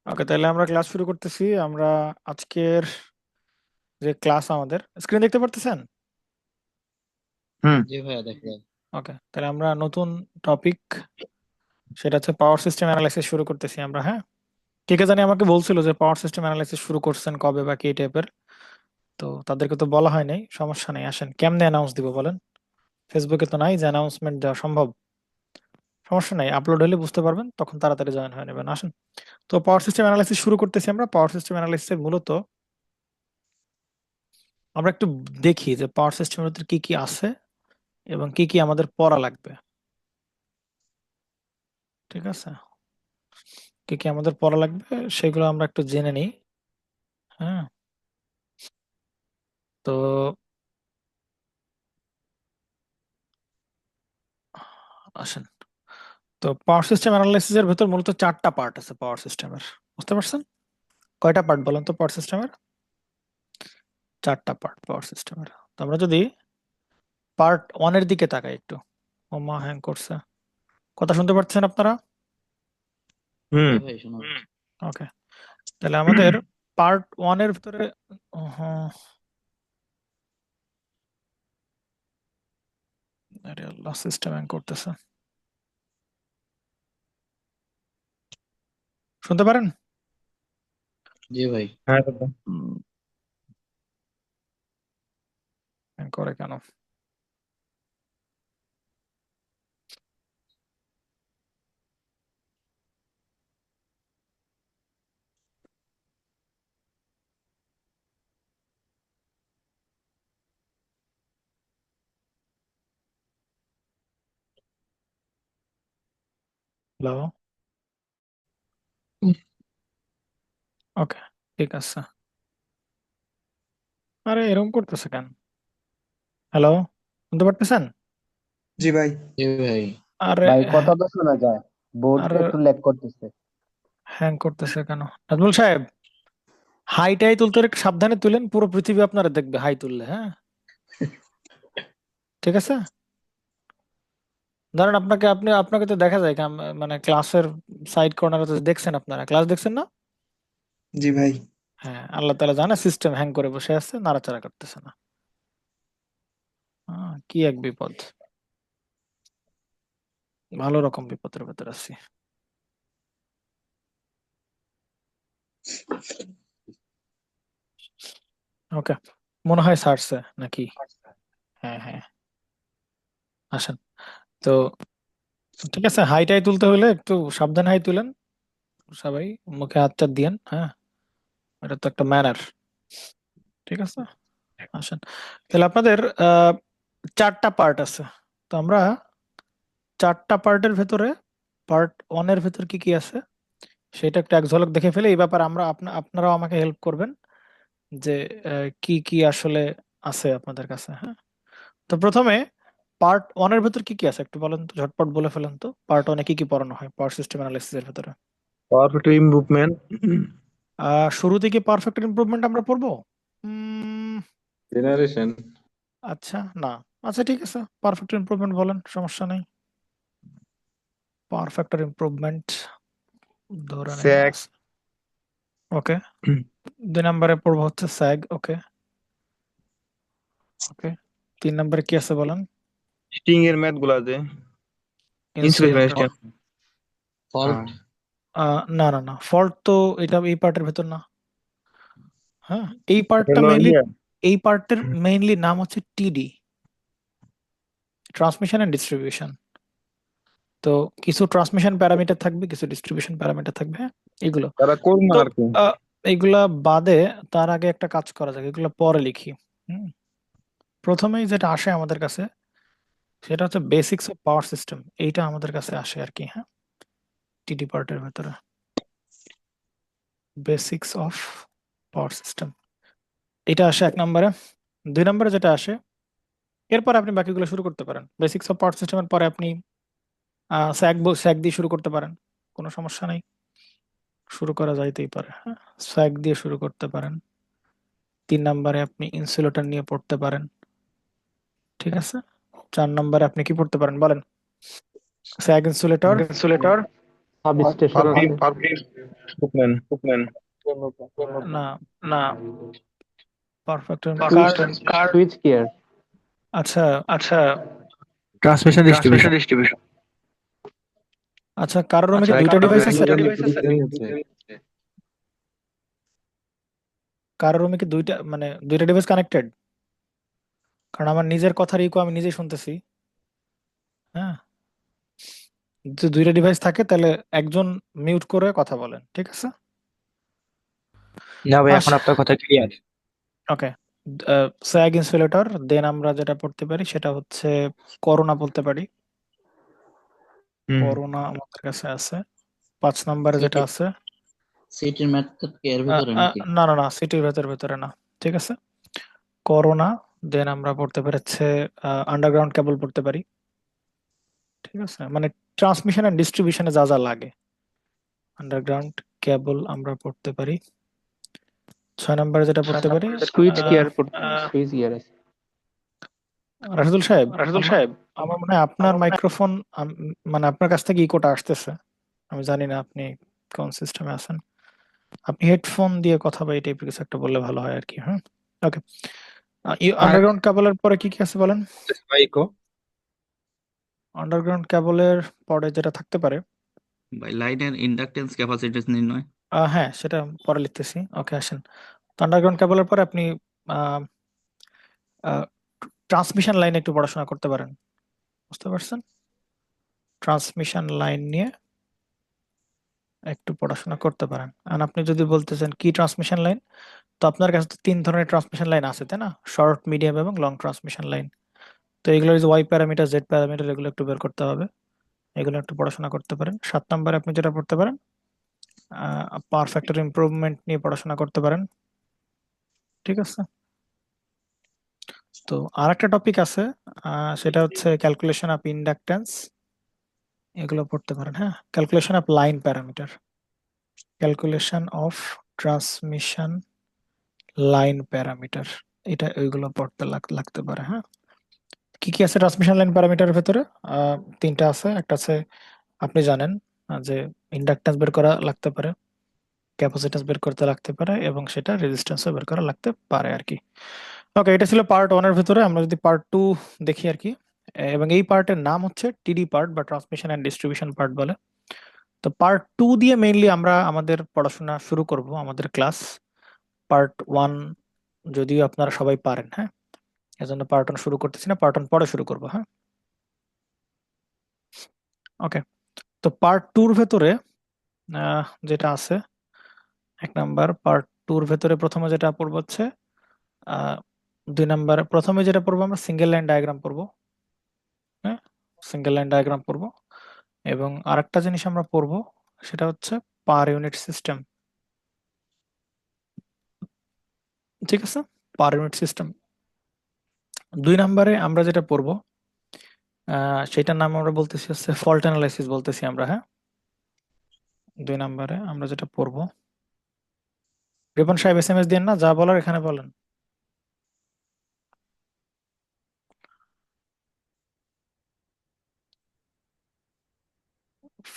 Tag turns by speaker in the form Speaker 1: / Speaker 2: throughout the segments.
Speaker 1: ওকে, তাহলে আমরা ক্লাস শুরু করতেছি। আমরা আজকের যে ক্লাস, আমাদের স্ক্রিন দেখতে পারতেছেন?
Speaker 2: হুম।
Speaker 3: জি ভাইয়া দেখলাম।
Speaker 1: ওকে, তাহলে আমরা নতুন টপিক, সেটা হচ্ছে পাওয়ার সিস্টেম অ্যানালাইসিস শুরু করতেছি আমরা। হ্যাঁ, কে কে জানি আমাকে বলছিল যে পাওয়ার সিস্টেম অ্যানালাইসিস শুরু করছেন কবে বা কি টাইপের। তো তাদেরকে তো বলা হয় নাই, সমস্যা নেই। আসেন, কেমনে অ্যানাউন্স দিব বলেন? ফেসবুকে তো নাই যে অ্যানাউন্সমেন্ট দেওয়া সম্ভব। সমস্যা নাই, আপলোড হলে বুঝতে পারবেন, তখন তাড়াতাড়ি জয়েন হয়ে নেবেন। আসেন, তো পাওয়ার সিস্টেম অ্যানালাইসিস শুরু করতেছি আমরা। পাওয়ার সিস্টেম অ্যানালাইসিসের মূলত আমরা একটু দেখি যে পাওয়ার সিস্টেমের ভিতরে কি কি আছে এবং কি কি আমাদের পড়া লাগবে। ঠিক আছে, কি কি আমাদের পড়া লাগবে সেগুলো আমরা একটু জেনে নিই। হ্যাঁ, তো আসেন, তো পাওয়ার সিস্টেম অ্যানালাইসিস এর ভেতর মূলত চারটা পার্ট আছে পাওয়ার সিস্টেমের। বুঝতে পারছেন? কয়টা পার্ট বলেন তো পাওয়ার সিস্টেমের? চারটা পার্ট পাওয়ার সিস্টেমের। তো আমরা যদি পার্ট ওয়ান এর দিকে তাকাই একটু। ও মা, হ্যাং করছে। কথা শুনতে পাচ্ছেন আপনারা?
Speaker 2: হুম।
Speaker 3: জি ভাই শোনা যাচ্ছে।
Speaker 1: ওকে, তাহলে আমাদের পার্ট ওয়ান এর ভিতরে, হ্যাঁ, আরে আল্লাহ, সিস্টেম হ্যাং করতেছে। শুনতে পারেন?
Speaker 3: জি ভাই।
Speaker 2: হ্যাঁ দাদা।
Speaker 1: হ্যাং করে কেন? হ্যালো, ওকে, ঠিক আছে। আরে এরকম করতেছে কেন? হ্যালো, শুনতে পারতেছেন?
Speaker 4: জি ভাই।
Speaker 3: জি ভাই।
Speaker 1: আরে
Speaker 5: ভাই কথা তো শোনা যায়, বোর্ড
Speaker 1: আর
Speaker 5: একটু ল্যাগ করতেছে।
Speaker 1: হ্যাং করতেছে কেন? নাজমুল সাহেব, হাইটাই তুলতে একটু সাবধানে তুলেন, পুরো পৃথিবী আপনারা দেখবে হাই তুললে। হ্যাঁ, ঠিক আছে। ধরেন আপনাকে, আপনাকে তো দেখা যায় মানে ক্লাসের সাইড কর্নারে তো দেখছেন, আপনারা ক্লাস দেখছেন না?
Speaker 4: জি ভাই।
Speaker 1: হ্যাঁ, আল্লাহ তাআলা জানে সিস্টেম হ্যাং করে বসে আছে, নাড়াচাড়া করতেছে না। কি এক বিপদ, ভালো রকম বিপদের ভেতর আছি। ওকে, মনে হয় সারছে নাকি? হ্যাঁ হ্যাঁ, আসেন। তো ঠিক আছে, হাইটাই তুলতে হলে একটু সাবধানে হাই তুলেন সবাই, মুখে হাত চাপ দিয়েন। হ্যাঁ, এটা তো একটা ম্যানার। ঠিক আছে, আসেন। তাহলে আপনাদের চারটা পার্ট আছে। তো আমরা চারটা পার্টের ভেতরে পার্ট ওয়ান এর ভেতর কি কি আছে সেটা একটু এক ঝলক দেখে ফেলে, এই ব্যাপারে আমরা আপনারাও আমাকে হেল্প করবেন যে কি কি আসলে আছে আপনাদের কাছে। হ্যাঁ, তো প্রথমে পার্ট ওয়ান এর ভেতর কি কি আছে একটু বলেন তো, ঝটপট বলে ফেলেন তো। পার্ট ওয়ানে কি কি পড়ানো হয় পাওয়ার সিস্টেম অ্যানালাইসিস এর ভেতরে?
Speaker 2: Power factor improvement.
Speaker 1: শুরু থেকে পারফেক্ট ইমপ্রুভমেন্ট আমরা পড়বো? উম,
Speaker 2: জেনারেশন।
Speaker 1: আচ্ছা, না, আচ্ছা ঠিক আছে, পারফেক্ট ইমপ্রুভমেন্ট বলেন, সমস্যা নেই। পারফেক্ট ইমপ্রুভমেন্ট ধরে নেই
Speaker 2: স্যাক।
Speaker 1: আছে। ওকে, 2 নম্বরে পড়বো হচ্ছে স্যাগ। ওকে ওকে, 3 নম্বরে কি আছে বলেন?
Speaker 2: স্টিং এর ম্যাথ গুলা যে ইনসুলেশন
Speaker 1: ইনসুলেটর।
Speaker 2: স্ট্যান্ড।
Speaker 3: ফল্ট।
Speaker 2: হ্যাঁ।
Speaker 1: না না না, ফল্ট তো এটা এই পার্টের ভেতর না। হ্যাঁ, এই পার্টটা
Speaker 2: হলো
Speaker 1: মেইনলি,
Speaker 2: ইয়ে।
Speaker 1: এই পার্টের মেইনলি নাম হচ্ছে টিডি, ট্রান্সমিশন এন্ড ডিস্ট্রিবিউশন। তো কিছু ট্রান্সমিশন প্যারামিটার থাকবে, কিছু ডিস্ট্রিবিউশন প্যারামিটার থাকবে। হ্যাঁ, এগুলো।
Speaker 2: তারা করুন
Speaker 1: তো
Speaker 2: আর কি।
Speaker 1: আহ, এইগুলা বাদে তার আগে একটা কাজ করা যাক, এগুলো পরে লিখি। হুম, প্রথমেই যেটা আসে আমাদের কাছে সেটা হচ্ছে বেসিক্স অফ পাওয়ার সিস্টেম। এইটা আমাদের কাছে আসে আর কি। হ্যাঁ, টিডি পার্টের ভেতরে বেসিক্স অফ পাওয়ার সিস্টেম, এটা আসে 1 নম্বরে। 2 নম্বরে যেটা আসে, এরপর আপনি বাকিগুলো শুরু করতে পারেন। বেসিক্স অফ পাওয়ার সিস্টেমের পরে আপনি স্যাক দিয়ে শুরু করতে পারেন, কোনো সমস্যা নেই, শুরু করা যাইতেই পারে। হ্যাঁ, স্যাক দিয়ে শুরু করতে পারেন। 3 নম্বরে আপনি ইনসুলেটর নিয়ে পড়তে পারেন। ঠিক আছে, 4 নম্বরে আপনি কি পড়তে পারেন বলেন? স্যাগ ইনসুলেটর,
Speaker 2: ইনসুলেটর।
Speaker 5: সাবস্টেশন
Speaker 2: পাবলিক
Speaker 5: আছে
Speaker 2: পাবলিক স্পোকম্যান
Speaker 1: না,
Speaker 2: না
Speaker 1: পারফেক্ট কার
Speaker 2: কার
Speaker 5: সুইচ গিয়ার
Speaker 1: আচ্ছা
Speaker 2: আচ্ছা
Speaker 6: ট্রান্সমিশন ডিস্ট্রিবিউশন
Speaker 2: ডিস্ট্রিবিউশন
Speaker 1: আচ্ছা, কারোর রুমে কি
Speaker 2: আচ্ছা
Speaker 1: দুইটা
Speaker 2: কারোর
Speaker 1: ডিভাইস
Speaker 2: রুমে
Speaker 1: আছে?
Speaker 2: দুইটা ডিভাইস আছে
Speaker 1: কারোর রুমে কি দুইটা, মানে দুইটা ডিভাইস কানেক্টেড? কারণ আমার নিজের কথার ইকো আমি নিজেই শুনতেছি। হ্যাঁ, যদি দুইটা ডিভাইস থাকে তাহলে একজন মিউট করে কথা বলেন, ঠিক আছে?
Speaker 6: না ভাই, এখন
Speaker 1: আচ্ছা,
Speaker 6: আপনার কথা ক্লিয়ার।
Speaker 1: ওকে। স্যাগ ইনসুলেটর, দেন আমরা যেটা পড়তে পারি সেটা হচ্ছে করোনা বলতে পারি। করোনা আমাদের কাছে আছে। 5 নম্বরে যেটা
Speaker 3: সিটি
Speaker 1: আছে,
Speaker 3: সিটির ম্যাথ কি এর ভিতরে নাকি?
Speaker 1: না না না, সিটির ভেতরে না, ঠিক আছে। করোনা, দেন আমরা পড়তে পারি হচ্ছে আন্ডারগ্রাউন্ড কেবল পড়তে পারি, ঠিক আছে, মানে ট্রান্সমিশন এন্ড ডিস্ট্রিবিউশনে যা যা লাগে আন্ডারগ্রাউন্ড কেবল আমরা পড়তে পারি। 6 নম্বরে যেটা পড়তে পারি,
Speaker 5: সুইচ
Speaker 1: আহ,
Speaker 5: গিয়ার সুইচ গিয়ার আছে
Speaker 1: রাশিদুল সাহেব,
Speaker 2: রাশিদুল সাহেব
Speaker 1: আমার মনে হয় আপনার মাইক্রোফোন, মানে আপনার কাছ থেকে ইকোটা আসতেছে। আমি জানি না আপনি কোন সিস্টেমে আছেন। আপনি হেডফোন দিয়ে কথা বা এই টাইপের কিছু একটা বললে ভালো হয় আর কি। হ্যাঁ, ওকে। আন্ডারগ্রাউন্ড কেবলের পরে কি কি আছে বলেন?
Speaker 6: বাইকো
Speaker 1: আন্ডারগ্রাউন্ড কেবলের পরে যেটা থাকতে পারে,
Speaker 7: ভাই লাইনের ইন্ডাকটেন্স ক্যাপাসিট্যান্স নির্ণয়।
Speaker 1: হ্যাঁ সেটা পরে লিখতেছি। ওকে, আসেন। তো আন্ডারগ্রাউন্ড কেবলের পরে আপনি ট্রান্সমিশন লাইন একটু পড়াশোনা করতে পারেন, বুঝতে পারছেন? ট্রান্সমিশন লাইন নিয়ে একটু পড়াশোনা করতে পারেন। আর আপনি যদি বলতেছেন কি ট্রান্সমিশন লাইন, তো আপনার কাছে তো 3 ধরনের ট্রান্সমিশন লাইন আছে, তাই না? শর্ট, মিডিয়াম এবং লং ট্রান্সমিশন লাইন। তো এগুলো যে ওয়াই প্যারামিটার, জেড প্যারামিটার, এগুলো একটু বের করতে হবে, এগুলো একটু পড়াশোনা করতে পারেন। 7 নম্বরে আপনি যেটা পড়তে পারেন, পাওয়ার ফ্যাক্টর ইমপ্রুভমেন্ট নিয়ে পড়াশোনা করতে পারেন, ঠিক আছে। তো আর একটা টপিক আছে, সেটা হচ্ছে ক্যালকুলেশন অফ ইন্ডাকটেন্স, এগুলো পড়তে পারেন। হ্যাঁ, calculation of line parameter, calculation of transmission line parameter, এটা ওইগুলো পড়তে লাগতে পারে। হ্যাঁ, কি কি আছে ট্রান্সমিশন লাইন প্যারামিটারের ভেতরে? 3টা আছে। একটা আছে আপনি জানেন, যে ইন্ডাকটেন্স বের করা লাগতে পারে, ক্যাপাসিট্যান্স বের করতে লাগতে পারে, এবং সেটা রেজিস্ট্যান্সও বের করা লাগতে পারে আর কি। ওকে, এটা ছিল পার্ট 1 এর ভিতরে। আমরা যদি পার্ট 2 দেখি আর কি, এবং এই পার্টের নাম হচ্ছে টিডি পার্ট বা ট্রান্সমিশন এন্ড ডিস্ট্রিবিউশন পার্ট বলে। তো পার্ট 2 দিয়ে মেইনলি আমরা আমাদের পড়াশোনা শুরু করব, আমাদের ক্লাস। পার্ট 1 যদিও আপনারা সবাই পারেন, হ্যাঁ, এজন্য পার্ট 1 শুরু করতেছি না, পার্ট 1 পরে শুরু করব। হ্যাঁ, ওকে। তো পার্ট 2 এর ভেতরে যেটা আছে, 1 নাম্বার পার্ট 2 এর ভেতরে প্রথমে যেটা পড়বো হচ্ছে 2 নাম্বার, প্রথমে যেটা পড়বো আমরা সিঙ্গেল লাইন ডায়াগ্রাম পড়বো। হ্যাঁ, সিঙ্গেল লাইন ডায়াগ্রাম পড়বো, এবং আরেকটা জিনিস আমরা পড়বো সেটা হচ্ছে পার ইউনিট সিস্টেম, ঠিক আছে, পার ইউনিট সিস্টেম। 2 নাম্বারে আমরা যেটা পড়বো সেটার নাম আমরা বলতেছি হচ্ছে ফল্ট অ্যানালাইসিস বলতেছি আমরা। হ্যাঁ, 2 নাম্বারে আমরা যেটা পড়বো, রিপন সাহেব এসএমএস দিন না, যা বলার এখানে বলেন।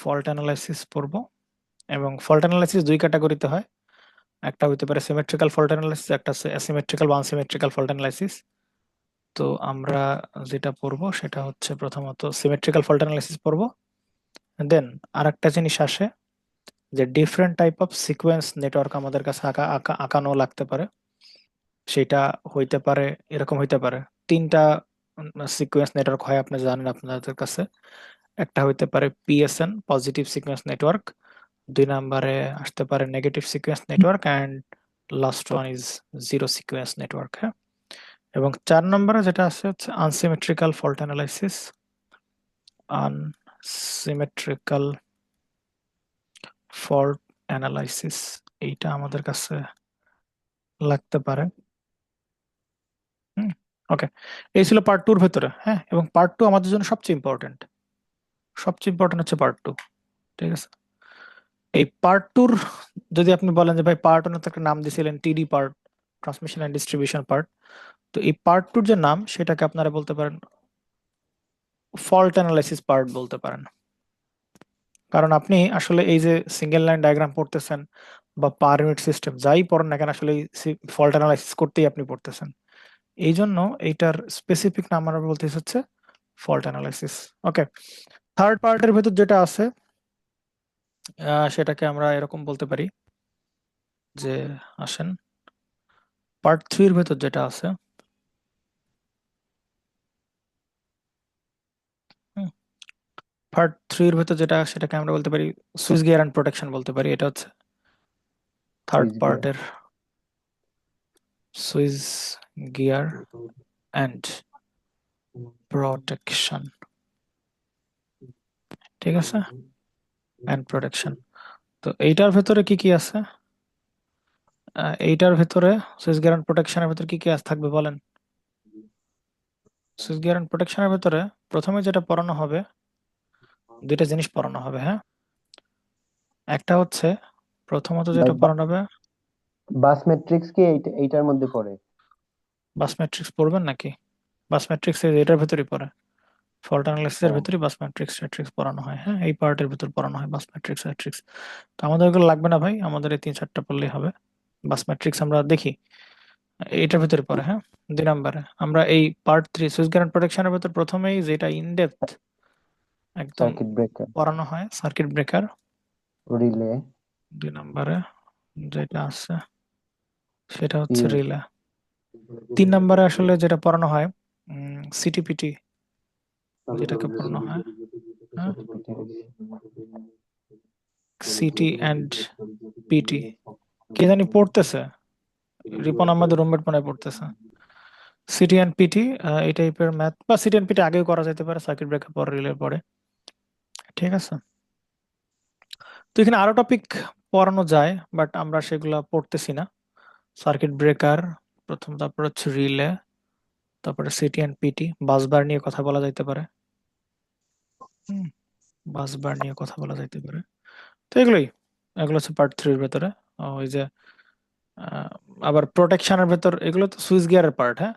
Speaker 1: ফল্ট অ্যানালাইসিস পড়বো, এবং ফল্ট অ্যানালাইসিস 2 ক্যাটাগরিতে হয়। একটা হইতে পারে সিমেট্রিক্যাল ফল্ট অ্যানালাইসিস, একটা হচ্ছে অ্যাসিমেট্রিক্যাল বা আনসিমেট্রিক্যাল ফল্ট অ্যানালাইসিস। তো আমরা যেটা পড়বো সেটা হচ্ছে প্রথমত সিমেট্রিক্যাল ফল্ট অ্যানালাইসিস পড়বো। দেন আরেকটা জিনিস আসে, যে different type of sequence network আমাদের কাছে আঁকানো লাগতে পারে। সেটা হইতে পারে, এরকম হইতে পারে 3টা সিকোয়েন্স নেটওয়ার্ক হয়, আপনি জানেন আপনাদের কাছে। একটা হইতে পারে পিএসএন, পজিটিভ সিকোয়েন্স নেটওয়ার্ক। 2 নম্বরে আসতে পারে negative sequence network, and last one is zero sequence network. হ্যাঁ, এবং 4 নম্বরে যেটা আছে হচ্ছে unsymmetrical fault analysis, unsymmetrical fault analysis, এইটা আমাদের কাছে লাগতে পারে। ওকে, এই ছিল পার্ট 2 এর ভেতরে। হ্যাঁ, এবং পার্ট 2 আমাদের জন্য সবচেয়ে ইম্পর্টেন্ট, সবচেয়ে ইম্পর্টেন্ট হচ্ছে পার্ট 2, ঠিক আছে। এই পার্ট 2 যদি আপনি বলেন যে ভাই পার্ট 1 তো একটা নাম দিয়েছিলেন TD part, transmission and distribution part, তো এই পার্ট 2 যে নাম সেটাকে আপনারা বলতে পারেন ফল্ট অ্যানালাইসিস পার্ট বলতে পারেন, কারণ আপনি আসলে এই যে সিঙ্গেল লাইন ডায়াগ্রাম পড়তেছেন বা পার ইউনিট সিস্টেম যাই পড়েন না কেন, আসলে ফল্ট অ্যানালাইসিস করতেই আপনি পড়তেছেন। এই জন্য এইটার স্পেসিফিক নাম আমরা বলতেছি হচ্ছে ফল্ট অ্যানালাইসিস। ওকে, থার্ড পার্টের ভেতর যেটা আছে সেটাকে আমরা এরকম বলতে পারি যে, আসেন পার্ট 3 এর ভেতর যেটা আছে, পার্ট 3 এর ভেতর যেটা, সেটাকে আমরা বলতে পারি সুইচ গিয়ার এন্ড প্রোটেকশন বলতে পারি। এটা হচ্ছে থার্ড
Speaker 5: সুইচ গিয়ার
Speaker 1: পার্টের সুইচ গিয়ার এন্ড প্রোটেকশন। ঠিক আছে, এন্ড প্রোটেকশন। তো এইটার ভেতরে কি কি আছে? এইটার ভেতরে সুইচ গিয়ার এন্ড প্রোটেকশনের ভেতরে কি কি থাকবে বলেন? সুইচ গিয়ার এন্ড প্রোটেকশনের ভেতরে প্রথমে যেটা পড়ানো হবে, দুইটা জিনিস পড়ানো হবে। হ্যাঁ, একটা হচ্ছে প্রথমত যেটা
Speaker 5: ভাই
Speaker 1: পড়ানো হবে,
Speaker 5: বাস ম্যাট্রিক্স কি এইটার মধ্যে পড়ে?
Speaker 1: বাস ম্যাট্রিক্স পড়বেন নাকি? বাস ম্যাট্রিক্স এটার ভেতরই পড়ে, ফল্ট অ্যানালাইসিসের
Speaker 5: ও
Speaker 1: ভেতরই বাস ম্যাট্রিক্স ম্যাট্রিক্স পড়ানো হয়। হ্যাঁ, এই পার্টের ভেতর পড়ানো হয় বাস ম্যাট্রিক্স ম্যাট্রিক্স। তো আমাদের ওগুলো লাগবে না ভাই, আমাদের এই 3-4টা পড়লেই হবে। বাস ম্যাট্রিক্স আমরা দেখি এটার ভেতরে পড়ে। হ্যাঁ, 2 নম্বরে আমরা এই পার্ট 3 সুইচ গিয়ার প্রোটেকশনের ভেতর প্রথমেই যেটা ইন ডেপথ একদম
Speaker 5: সার্কিট ব্রেকার,
Speaker 1: পড়ানো হয় সার্কিট ব্রেকার।
Speaker 5: রিলে,
Speaker 1: 2 নম্বরে যেটা আছে সেটা হচ্ছে
Speaker 5: ফিউজ,
Speaker 1: রিলে। 3 নম্বরে আসলে যেটা পড়ানো হয় সিটিপিটি, যেটাকে পড়ানো হয়, হ্যাঁ, সিটি অ্যান্ড পিটি। কে জানি পড়তেছে, রিপন আমাদের রুমমেট মনে হয় পড়তেছে। সিটি অ্যান্ড পিটি, এই টাইপের ম্যাথ বা সিটি অ্যান্ড পিটি আগেও করা যেতে পারে, সার্কিট ব্রেকার পর রিলের পরে। ঠিক আছে, তো এখানে আরো টপিক পড়ানো যায়, বাট আমরা সেগুলা পড়তেছি না। সার্কিট ব্রেকার প্রথম, তারপর হচ্ছে রিলে, তারপরে সিটি অ্যান্ড পিটি, বাসবার নিয়ে কথা বলা যাইতে পারে। বাসবার নিয়ে কথা বলা যাইতে পারে। তো এগুলো হচ্ছে পার্ট 3 এর ভেতরে। ওই যে আহ, আবার প্রোটেকশনের ভেতর এগুলো তো সুইচ গিয়ারের পার্ট। হ্যাঁ,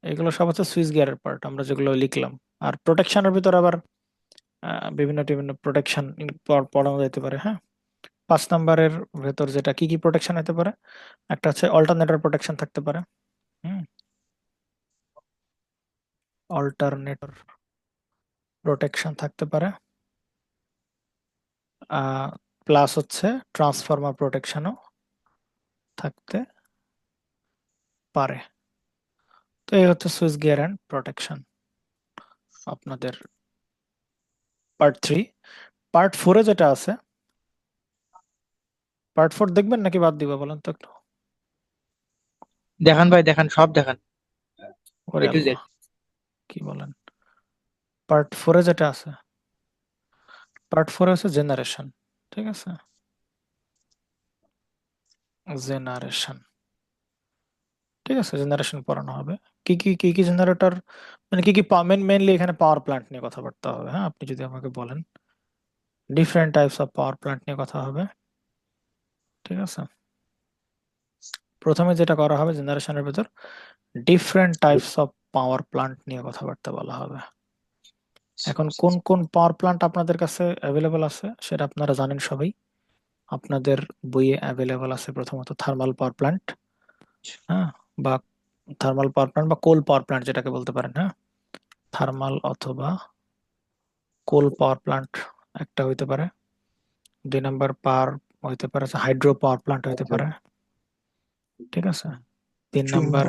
Speaker 1: এগুলো সব হচ্ছে সুইচ গিয়ারের পার্ট আমরা যেগুলো লিখলাম। আর প্রোটেকশনের ভিতর আবার বিভিন্ন টিভিন্ন প্রোটেকশন পড়ানো যেতে পারে। হ্যাঁ, 5 নম্বরের ভেতর যেটা কি কি প্রোটেকশন হতে পারে, একটা হচ্ছে অল্টারনেটর প্রোটেকশন থাকতে পারে। হুম, অল্টারনেটর প্রোটেকশন থাকতে পারে। প্লাস হচ্ছে ট্রান্সফরমার প্রোটেকশনও থাকতে পারে। তো এই হচ্ছে সুইচ গিয়ার অ্যান্ড প্রোটেকশন আপনাদের পার্ট 3। পার্ট 4-এ যেটা আছে, পার্ট 4 দেখবেন নাকি বাদ দিবা বলেন তো একটু?
Speaker 6: দেখান ভাই, দেখান, সব দেখান,
Speaker 1: ওরে
Speaker 6: এ টু
Speaker 1: আল্লাহ,
Speaker 6: জেড।
Speaker 1: কি বলেন! পার্ট 4-এ যেটা আছে, পার্ট 4-এ হচ্ছে জেনারেশন। ঠিক আছে, জেনারেশন। ঠিক আছে, জেনারেশন পড়ানো হবে। কি কি জেনারেটর, মানে কি কি মেনলি এখানে পাওয়ার প্ল্যান্ট নিয়ে কথাবার্তা হবে। হ্যাঁ, আপনি যদি আমাকে বলেন different types of power plant নিয়ে কথা হবে। ঠিক আছে, প্রথমে যেটা করা হবে জেনারেশনের ভেতর different types of power plant নিয়ে কথাবার্তা বলা হবে। এখন কোন কোন পাওয়ার প্ল্যান্ট আপনাদের কাছে অ্যাভেলেবল আছে সেটা আপনারা জানেন সবাই। আপনাদের বইয়ে অ্যাভেলেবল আছে প্রথমত থার্মাল পাওয়ার প্ল্যান্ট, হ্যাঁ, বা থার্মাল পাওয়ার প্ল্যান্ট বা কোল পাওয়ার প্ল্যান্ট যেটাকে বলতে পারেন। হ্যাঁ, থার্মাল অথবা কোল পাওয়ার প্ল্যান্ট একটা হইতে পারে। 2 নম্বর পাওয়ার হইতে পারে হাইড্রো পাওয়ার প্ল্যান্ট হইতে পারে। ঠিক আছে, তিন
Speaker 4: স্ট্রিম
Speaker 1: নাম্বার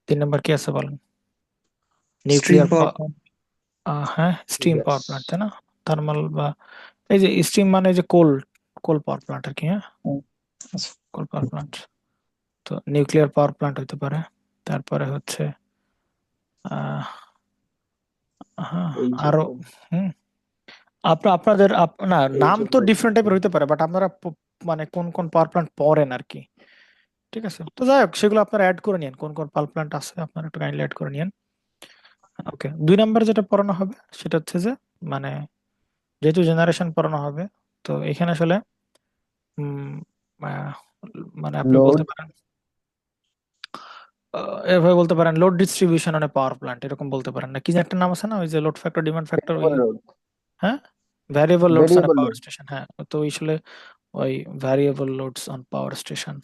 Speaker 1: 3 নম্বর কি আছে বলেন?
Speaker 4: স্ট্রিম
Speaker 1: নিউক্লিয়ার,
Speaker 4: পাওয়ার
Speaker 1: হ্যাঁ, স্টিম পাওয়ার প্ল্যান্ট, তাই না? থার্মাল বা এই যে স্টিম মানে যে কোল, কোল পাওয়ার প্ল্যান্ট আর কি। হ্যাঁ, কোল পাওয়ার প্ল্যান্ট। তো নিউক্লিয়ার পাওয়ার প্ল্যান্ট হইতে পারে। তারপরে হচ্ছে আহ হ্যাঁ, আরো হুম, আপনাদের না, নাম তো ডিফারেন্ট টাইপের হইতে পারে, বাট আপনারা মানে কোন কোন পাওয়ার প্ল্যান্ট পড়েন আর কি। ঠিক আছে, তো যাই হোক সেগুলো আপনারা অ্যাড করে নিন, কোন কোন পাওয়ার প্ল্যান্ট আছে আপনারা একটু কাইন্ডলি অ্যাড করে নিন। ওকে, 2 নম্বর যেটা পড়ানো হবে সেটা হচ্ছে যে, মানে যেহেতু জেনারেশন পড়ানো হবে, তো এখানে আসলে উম, আহ, মানে আপনি
Speaker 5: লোড,
Speaker 1: বলতে পারেন এভাবে বলতে পারেন load distribution on a power plant, এরকম বলতে পারেন। না কি যে একটা নাম আছে না, ওই যে লোড ফ্যাক্টর ডিমান্ড ফ্যাক্টর, ওই,
Speaker 5: ভেরিয়েবল লোড,
Speaker 1: হ্যাঁ, variable loads on
Speaker 5: variable
Speaker 1: power
Speaker 5: load.
Speaker 1: Station, হ্যাঁ, তো আসলে ওই variable loads on power station,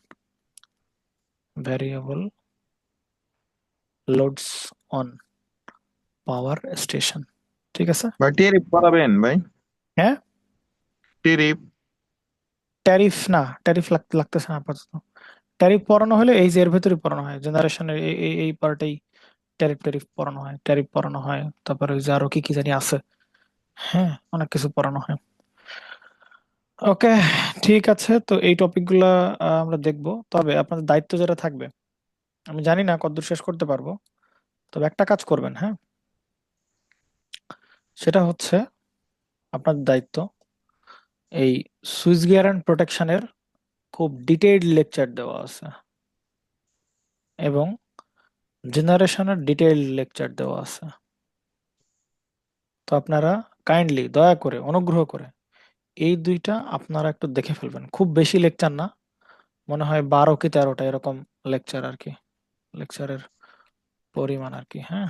Speaker 1: variable loads on power station, ঠিক আছে।
Speaker 2: ভাই টেরিফ পড়াবেন ভাই?
Speaker 1: হ্যাঁ,
Speaker 2: টেরিফ।
Speaker 1: ট্যারিফ না, ট্যারিফ লাগতেছে না আপাতত। ট্যারিফ পড়ানো হলে এই যে এর ভেতরে পড়ানো হয়, জেনারেশনের এই পার্টেই ট্যারিফ ট্যারিফ পড়ানো হয়, ট্যারিফ পড়ানো হয়, তারপরে ওই যে আরো কি কি জানি আছে, হ্যাঁ, অনেক কিছু পড়ানো হয়। ওকে, ঠিক আছে, তো এই টপিকগুলা আমরা দেখবো। তবে আপনাদের দায়িত্ব যেটা থাকবে, আমি জানি না কতদূর শেষ করতে পারবো, তবে একটা কাজ করবেন, হ্যাঁ, সেটা হচ্ছে আপনার দায়িত্ব এই সুইচ গিয়ার অ্যান্ড প্রোটেকশনের খুব ডিটেইলড লেকচার দেওয়া আছে এবং জেনারেশনের ডিটেইলড লেকচার দেওয়া আছে। তো আপনারা কাইন্ডলি দয়া করে অনুগ্রহ করে এই দুইটা আপনারা একটু দেখে ফেলবেন। খুব বেশি লেকচার না, মনে হয় 12 কি 13টা এরকম লেকচার আর কি, লেকচারের পরিমাণ আর কি, হ্যাঁ,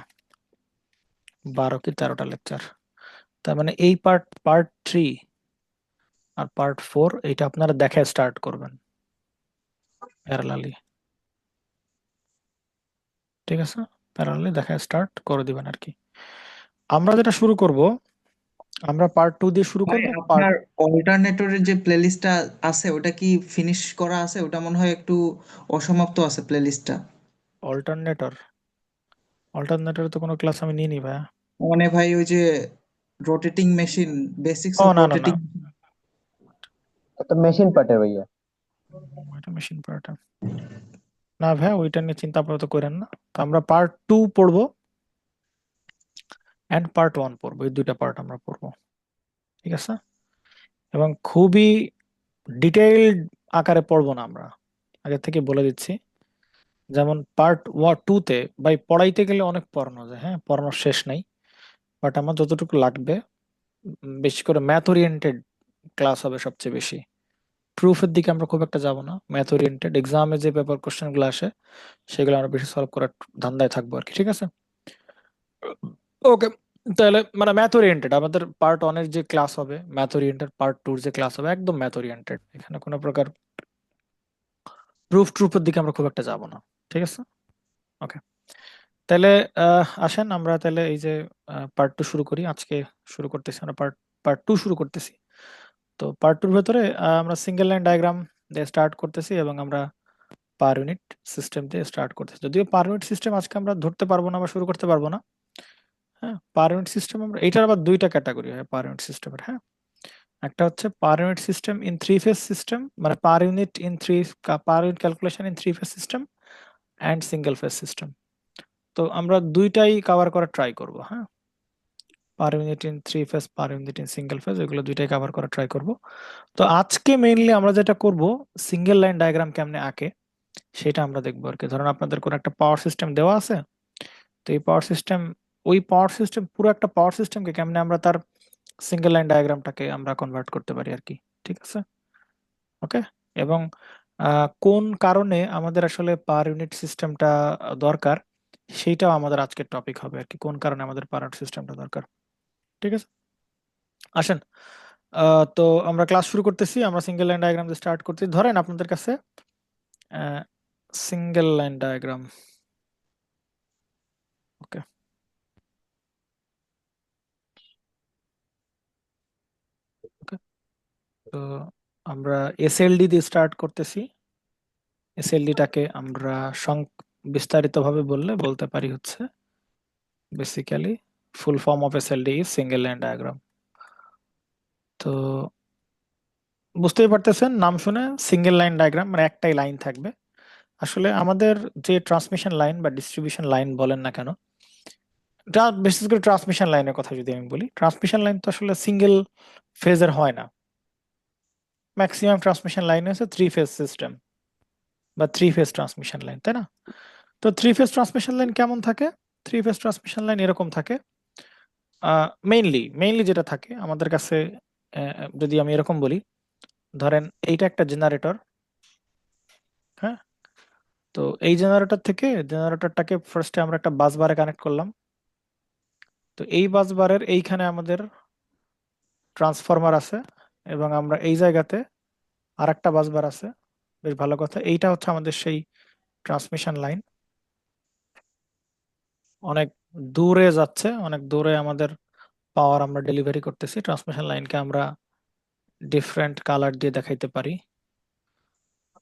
Speaker 1: 12 কি 13টা লেকচার। তার মানে এই পার্ট 3 আর পার্ট 4 এইটা আপনারা দেখে স্টার্ট করবেন প্যারালালি, ঠিক আছে, প্যারালালি দেখা স্টার্ট করে দিবেন আর কি। আমরা যেটা শুরু করব, আমরা পার্ট 2 দিয়ে শুরু
Speaker 8: ভাই
Speaker 1: করব। পার্ট
Speaker 8: আপনার অল্টারনেটরের যে প্লেলিস্টটা আছে ওটা কি ফিনিশ করা আছে? ওটা মনে হয় একটু অসমাপ্ত আছে প্লেলিস্টটা।
Speaker 1: অল্টারনেটর তো কোনো ক্লাস আমি নিইনি ভাইয়া।
Speaker 8: মানে ভাই ওই যে রোটেটিং মেশিন, বেসিক্স
Speaker 1: ও
Speaker 8: অফ
Speaker 1: না না না,
Speaker 8: রোটেটিং।
Speaker 5: একটা মেশিন পার্টের ভাইয়া।
Speaker 1: ওইটা মেশিন পার্ট না ভাইয়া, ওইটা নিয়ে চিন্তা আপাতত করেন না। তো আমরা পার্ট 2 পড়বো এন্ড পার্ট 1 পড়বো, এই দুইটা পার্ট আমরা পড়বো, ঠিক আছে। এবং খুবই ডিটেইলড আকারে পড়বো না আমরা, আগে থেকে বলে দিচ্ছি। যেমন পার্ট 2 তে ভাই পড়াইতে গেলে অনেক পড়ানো যায়, হ্যাঁ, পড়ানোর শেষ নাই, বাট আমার যতটুকু লাগবে, বেশি করে ম্যাথ ওরিয়েন্টেড ক্লাস হবে সবচেয়ে বেশি। প্রুফের দিকে আমরা খুব একটা যাব না, ম্যাথ ওরিয়েন্টেড এক্সামে যে পেপার কোশ্চেন গুলো আসে সেগুলো আমরা বেশি সলভ করার ধান্দায় থাকবো আর কি, ঠিক আছে। ওকে, তাহলে মানে ম্যাথ ওরিয়েন্টেড আমাদের পার্ট 1 এর যে ক্লাস হবে, ম্যাথ ওরিয়েন্টেড পার্ট 2 এর যে ক্লাস হবে একদম ম্যাথ ওরিয়েন্টেড, এখানে কোনো প্রকার ট্রুপের দিকে আমরা খুব একটা যাব না, ঠিক আছে। ওকে, তাহলে আসেন আমরা তাহলে এই যে পার্ট 2 শুরু করি। আজকে শুরু করতেছি আমরা পার্ট পার্ট 2 শুরু করতেছি। তো পার্ট 2 এর ভেতরে আমরা সিঙ্গেল লাইন ডায়াগ্রাম দিয়ে স্টার্ট করতেছি এবং আমরা পার ইউনিট সিস্টেম দিয়ে স্টার্ট করতেছি। যদিও পার ইউনিট সিস্টেম আজকে আমরা ধরতে পারবো না বা শুরু করতে পারবো না, হ্যাঁ। পার ইউনিট সিস্টেম আমরা, এটার আবার দুইটা ক্যাটাগরি হয় পার ইউনিট সিস্টেমের, হ্যাঁ। একটা হচ্ছে per unit system in 3 phase system, মানে per unit calculation in 3 phase system and single phase system. তো আমরা দুইটাই কভার করার ট্রাই করব, হ্যাঁ। Per unit in 3 phase, per unit in single phase, এগুলো দুইটাই কভার করার ট্রাই করব। তো আজকে মেইনলি আমরা যেটা করব, সিঙ্গেল লাইন ডায়াগ্রাম কেমনে আঁকে সেটা আমরা দেখবো আর কি। ধরুন আপনাদের কোনো একটা পাওয়ার সিস্টেম দেওয়া আছে, তো এই পাওয়ার সিস্টেম, ওই পাওয়ার সিস্টেম, পুরো একটা পাওয়ার সিস্টেমকে কেমনে আমরা তার সিঙ্গেল লাইন ডায়াগ্রামটাকে আমরা কনভার্ট করতে পারি আর কি, ঠিক আছে। ওকে, এবং কোন কারণে আমাদের আসলে পার ইউনিট সিস্টেমটা দরকার সেইটাও আমাদের আজকের টপিক হবে আর কি, কোন কারণে আমাদের পার ইউনিট সিস্টেমটা দরকার, ঠিক আছে। আসেন, তো আমরা ক্লাস শুরু করতেছি, আমরা সিঙ্গেল লাইন ডায়াগ্রাম দিয়ে স্টার্ট করতেছি। ধরেন আপনাদের কাছে সিঙ্গেল লাইন ডায়াগ্রাম, ওকে, ওকে, তো আমরা এসএলডি দিয়ে স্টার্ট করতেছি। এসএলডিটাকে আমরা বিস্তারিতভাবে বলতে পারি হচ্ছে basically full form of SLD is single line diagram. তো বুঝতেই পারতেছেন নাম শুনে, সিঙ্গেল লাইন ডায়াগ্রাম মানে একটাই লাইন থাকবে। আসলে আমাদের যে ট্রান্সমিশন লাইন বা ডিস্ট্রিবিউশন লাইন বলেন না কেন, বিশেষ করে ট্রান্সমিশন লাইনের কথা যদি আমি বলি, ট্রান্সমিশন লাইন তো আসলে সিঙ্গেল ফেজের হয় না। ম্যাক্সিমাম ট্রান্সমিশন লাইন হচ্ছে 3 ফেজ সিস্টেম বা 3 ফেজ ট্রান্সমিশন লাইন, তাই না? তো 3 ফেজ ট্রান্সমিশন লাইন কেমন থাকে? 3 ফেজ ট্রান্সমিশন লাইন এরকম থাকে। মেইনলি যেটা থাকে আমাদের কাছে, যদি আমি এরকম বলি, ধরেন এইটা একটা জেনারেটর, হ্যাঁ। তো এই জেনারেটর থেকে, জেনারেটরটাকে ফার্স্টে আমরা একটা বাস বারে কানেক্ট করলাম। তো এই বাস বারের এইখানে আমাদের ট্রান্সফরমার আছে এবং আমরা এই জায়গাতে আরেকটা বাসবার আছে। বেশ ভালো কথা, এইটা হচ্ছে আমাদের সেই ট্রান্সমিশন লাইন। অনেক দূরে যাচ্ছে, অনেক দূরে আমাদের পাওয়ার আমরা ডেলিভারি করতেছি। ট্রান্সমিশন লাইনকে আমরা ডিফারেন্ট কালার দিয়ে দেখাইতে পারি,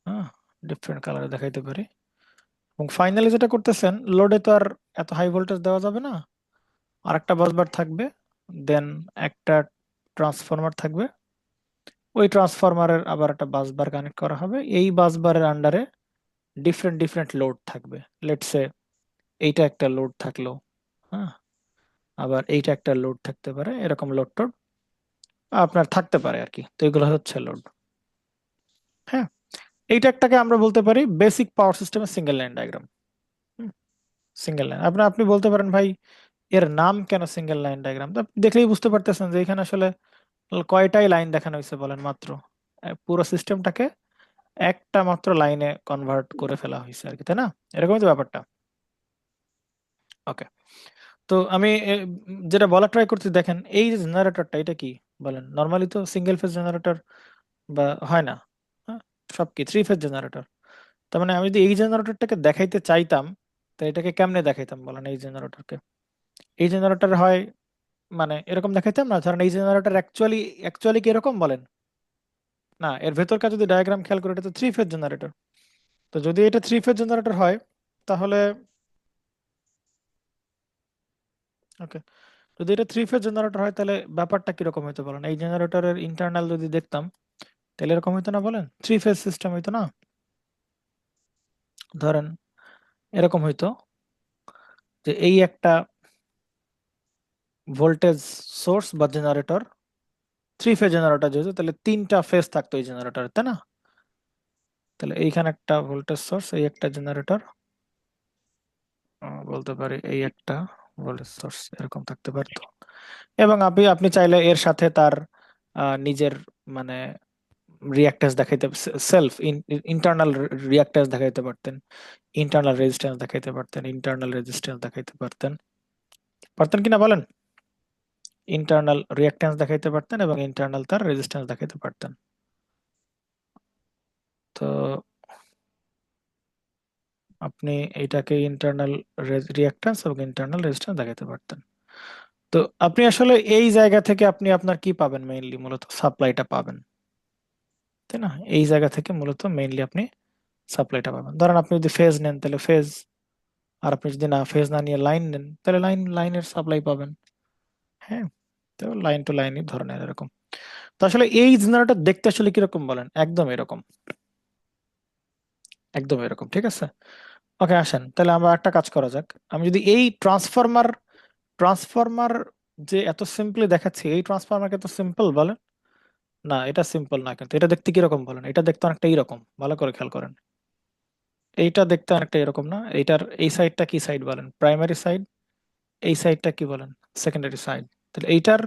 Speaker 1: হ্যাঁ, ডিফারেন্ট কালারে দেখাইতে পারি। এবং ফাইনালি যেটা করতেছেন, লোডে তো আর এত হাই ভোল্টেজ দেওয়া যাবে না, আর একটা বাসবার থাকবে, দেন একটা ট্রান্সফরমার থাকবে, ওই ট্রান্সফরমারের আবার একটা বাসবার কানেক্ট করা হবে। এই বাসবারের আন্ডারে ডিফারেন্ট ডিফারেন্ট লোড থাকবে। লেটস সে এইটা একটা লোড থাকলো, হ্যাঁ, আবার এইটা একটা লোড থাকতে পারে, এরকম লোড টোড আপনার থাকতে পারে আর কি। তো এগুলো হচ্ছে লোড। হ্যাঁ, এইটা একটাকে আমরা বলতে পারি বেসিক পাওয়ার সিস্টেমের single line diagram. Single line আপনি বলতে পারেন ভাই এর নাম কেন সিঙ্গেল লাইন ডায়াগ্রাম? তো আপনি দেখলেই বুঝতে পারতেছেন যে এখানে আসলে কয়টাই লাইন দেখানো হয়েছে বলেন? মাত্র পুরো সিস্টেমটাকে একটা মাত্র লাইনে কনভার্ট করে ফেলা হয়েছে আর কি, তাই না? এরকমই তো ব্যাপারটা। ওকে, তো আমি যেটা বলা ট্রাই করছি, দেখেন এই যে জেনারেটরটা, এটা কি বলেন? নর্মালি তো সিঙ্গেল ফেজ জেনারেটর বা হয় না, হ্যাঁ, সব কি 3 ফেজ জেনারেটর। তার মানে আমি যদি এই জেনারেটরটাকে দেখাইতে চাইতাম, তো এটাকে কেমনে দেখাইতাম বলেন? এই জেনারেটরকে, এই জেনারেটর হয় মানে এরকম দেখাইতাম না? ধরেন এই জেনারেটর অ্যাকচুয়ালি অ্যাকচুয়ালি কি এরকম বলেন? না, এর ভেতরকার যদি ডায়াগ্রাম খেয়াল করে, এটা তো 3 ফেজ জেনারেটর। তো যদি এটা 3 ফেজ জেনারেটর হয়, তাহলে ওকে, যদি এটা 3 ফেজ জেনারেটর হয়, তাহলে ব্যাপারটা কিরকম হইতো বলেন? এই জেনারেটরের ইন্টারনাল যদি দেখতাম, তাহলে এরকম হইতো না বলেন? 3 ফেজ সিস্টেম হইতো না? ধরেন এরকম হইতো যে এই একটা ভোল্টেজ সোর্স বা জেনারেটর, 3 ফেজ জেনারেটর যেহেতু, তাহলে 3টা ফেজ থাকতো এই জেনারেটর, তাই না? তাহলে এইখানে একটা ভোল্টেজ সোর্স, এই একটা জেনারেটর, বলতে পারি এই একটা ভোল্টেজ সোর্স, এরকম থাকতে পারতো। এবং আপনি আপনি চাইলে এর সাথে তার নিজের মানে রিঅ্যাক্ট্যান্স দেখাইতে, সেলফ ইন্টারনাল রিঅ্যাক্ট্যান্স দেখাইতে পারতেন, ইন্টারনাল রেজিস্ট্যান্স দেখাইতে পারতেন, ইন্টারনাল রেজিস্ট্যান্স দেখাইতে পারতেন, পারতেন কিনা বলেন? ইন্টারনাল রিঅ্যাক্ট্যান্স দেখাইতে পারতেন এবং ইন্টারনাল তার রেজিস্ট্যান্স দেখাইতে পারতেন। তো আপনি এটাকে ইন্টারনাল রিঅ্যাক্ট্যান্স এবং ইন্টারনাল রেজিস্ট্যান্স দেখাইতে পারতেন। তো আপনি আসলে এই জায়গা থেকে আপনি আপনার কি পাবেন? মেইনলি মূলত সাপ্লাইটা পাবেন, তাই না? এই জায়গা থেকে মূলত মেইনলি আপনি সাপ্লাইটা পাবেন। ধরেন আপনি যদি ফেজ নেন, তাহলে ফেজ, আর আপনি যদি না ফেজ না নিয়ে লাইন নেন, তাহলে লাইনের সাপ্লাই পাবেন। হ্যাঁ, তো লাইন টু লাইনই ধরনের এরকম। তো আসলে এই জেনারেটর দেখতে আসলে কিরকম বলেন? একদম এরকম, একদম এরকম, ঠিক আছে? ওকে, আসেন তাহলে আমরা একটা কাজ করা যাক। আমি যদি এই ট্রান্সফরমার ট্রান্সফরমার যে এত সিম্পলি দেখাচ্ছি, এই ট্রান্সফরমারকে এত সিম্পল বলেন? না, এটা সিম্পল না, কিন্তু এটা দেখতে কিরকম বলেন? এটা দেখতে অনেকটা এইরকম, ভালো করে খেয়াল করেন। এইটা দেখতে অনেকটা এরকম না? এইটার এই সাইডটা কি সাইড বলেন? Primary side. এই সাইডটা কি বলেন? Secondary side. তাহলে এইটার,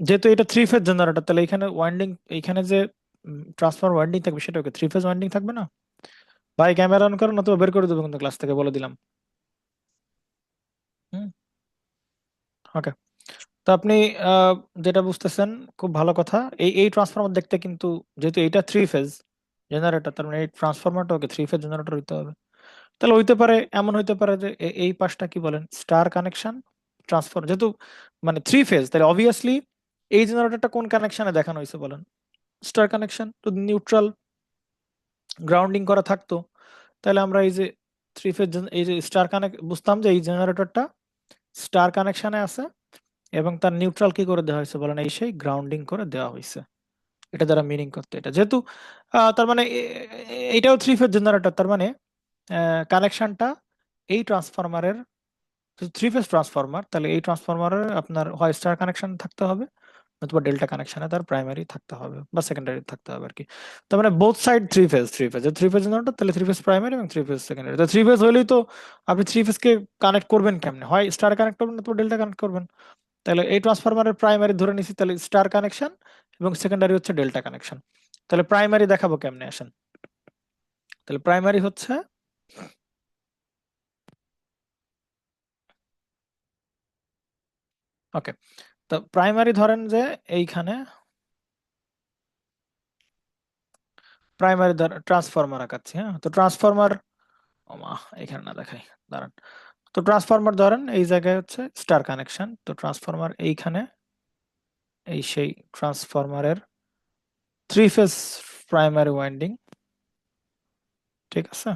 Speaker 1: যেহেতু এটা 3 ফেজ জেনারেটর, তাহলে এখানে ওয়াইন্ডিং, এইখানে যে ট্রান্সফরমার ওয়াইন্ডিং থাকবে, সেটা ওকে 3 ফেজ ওয়াইন্ডিং থাকবে না? ভাই ক্যামেরা অন করো, নতুবা বের করে দেবো কিন্তু ক্লাস থেকে, বলে দিলাম। হুম, ওকে। তো আপনি আহ, যেটা বুঝতেছেন, খুব ভালো কথা। এই এই ট্রান্সফরমার দেখতে কিন্তু, যেহেতু এইটা 3 ফেজ জেনারেটর, তার মানে এই ট্রান্সফরমারটা ওকে 3 ফেজ জেনারেটর হইতে হবে। তাহলে হইতে পারে, এমন হইতে পারে যে এই পাশটা কি বলেন? স্টার কানেকশন ট্রান্সফর, যেহেতু মানে 3 ফেজ, তাহলে অবভিয়াসলি এই জেনারেটরটা কোন কানেকশনে দেখানো হয়েছে বলেন? Star connection. তো নিউট্রাল গ্রাউন্ডিং করা থাকতো, তাহলে আমরা এই যে 3 ফেজ, এই যে স্টার কানেক্ট, বুঝতাম যে এই জেনারেটরটা স্টার কানেকশনে আছে এবং তার নিউট্রাল কি করে দেওয়া হয়েছে বলেন? এই সেই গ্রাউন্ডিং করে দেওয়া হয়েছে। এটা দ্বারা মিনিং করতে, এটা যেহেতু তার মানে এইটাও 3 ফেজ জেনারেটর, তার মানে কানেকশনটা এই ট্রান্সফরমারের, 3 ফেজ ট্রান্সফরমার, তাহলে এই ট্রান্সফরমারের আপনার হয় স্টার কানেকশন থাকতে হবে, অথবা ডেল্টা কানেকশনে তার প্রাইমারি থাকতে হবে বা সেকেন্ডারি থাকতে হবে আর কি। তার মানে both side 3 phase, 3 phase generator, তাহলে 3 ফেজ প্রাইমারি এবং 3 ফেজ সেকেন্ডারি। তো 3 ফেজ হলেই তো আপনি 3 ফেজ কে কানেক্ট করবেন কেমনে? হয় স্টার কানেক্ট করবেন অথবা ডেল্টা কানেক্ট করবেন। তাহলে এই ট্রান্সফরমারের প্রাইমারি ধরে নিছি, তাহলে স্টার কানেকশন এবং সেকেন্ডারি হচ্ছে ডেল্টা কানেকশন। তাহলে প্রাইমারি দেখাবো কেমনে? আসেন, তাহলে প্রাইমারি হচ্ছে, ওকে, তো প্রাইমারি ধরেন যে এইখানে প্রাইমারি ট্রান্সফরমার আঁকাচ্ছি, হ্যাঁ। তো ট্রান্সফরমার, এখানে না দেখাই, দাঁড়ান। তো ট্রান্সফরমার ধরেন এই জায়গায় হচ্ছে স্টার কানেকশন, তো ট্রান্সফরমার এইখানে, এই সেই ট্রান্সফরমারের 3 ফেজ প্রাইমারি ওয়াইন্ডিং, ঠিক আছে।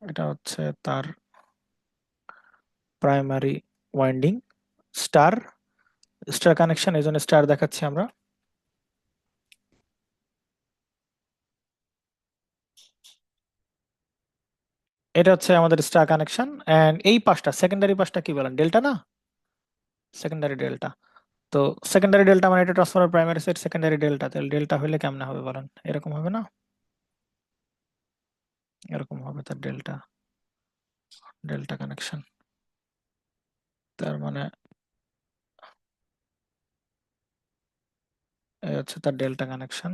Speaker 1: এটা হচ্ছে তার primary winding, star star connection, এই জন্য স্টার দেখাচ্ছি আমরা। এটা হচ্ছে আমাদের স্টার কানেকশন, এন্ড এই পাশটা সেকেন্ডারি পাশটা কি বলেন, ডেল্টা না, সেকেন্ডারি ডেল্টা। তো সেকেন্ডারি ডেল্টা মানে এটা transformer primary side secondary delta, তাহলে ডেল্টা হলে কেমনে হবে বলেন, এরকম হবে না, এরকম হবে তার ডেল্টা, ডেল্টা কানেকশন। তার মানে এই হচ্ছে তার ডেল্টা কানেকশন।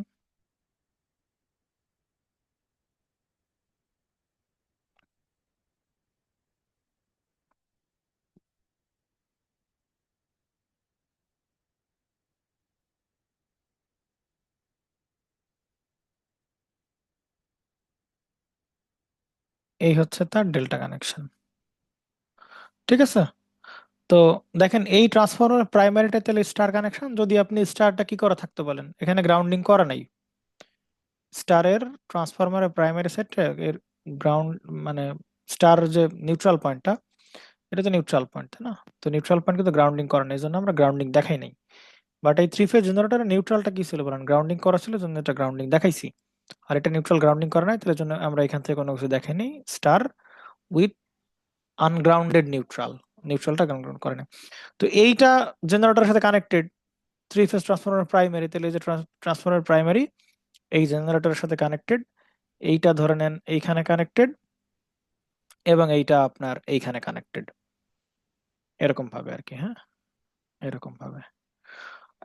Speaker 1: এই হচ্ছে তার ডেল্টা কানেকশন, ঠিক আছে। তো দেখেন এই ট্রান্সফরমার প্রাইমারিটা তাহলে স্টার কানেকশন, যদি আপনি স্টারটা কি করা থাকতে বলেন, এখানে গ্রাউন্ডিং করা নাই, স্টারের ট্রান্সফরমারের প্রাইমারি সেট এর গ্রাউন্ড মানে স্টার যে নিউট্রাল পয়েন্টটা, এটা তো নিউট্রাল পয়েন্ট, তাই না। তো নিউট্রাল পয়েন্ট কিন্তু গ্রাউন্ডিং করা নেই, এই জন্য আমরা গ্রাউন্ডিং দেখাই নাই। বাট এই 3 ফেজ জেনারেটরের নিউট্রালটা কি ছিল বলেন, গ্রাউন্ডিং করা ছিল, জন্য এটা গ্রাউন্ডিং দেখাইছি। আর এটা নিউট্রাল গ্রাউন্ডিং করা নাই, তাহলে জন্য আমরা এখান থেকে কোনো কিছু দেখাইনি, স্টার উইথ আনগ্রাউন্ডেড নিউট্রাল, নিউট্রালটা গ্রাউন্ড করে না। তো এইটা জেনারেটরের সাথে কানেক্টেড, 3 ফেজ ট্রান্সফরমার প্রাইমারি, তাহলে এই যে ট্রান্সফরমার প্রাইমারি এই জেনারেটরের সাথে কানেক্টেড, এইটা ধরে নেন এইখানে কানেক্টেড, এবং এইটা আপনার এইখানে কানেক্টেড, এরকম ভাবে আর কি, হ্যাঁ, এরকম ভাবে।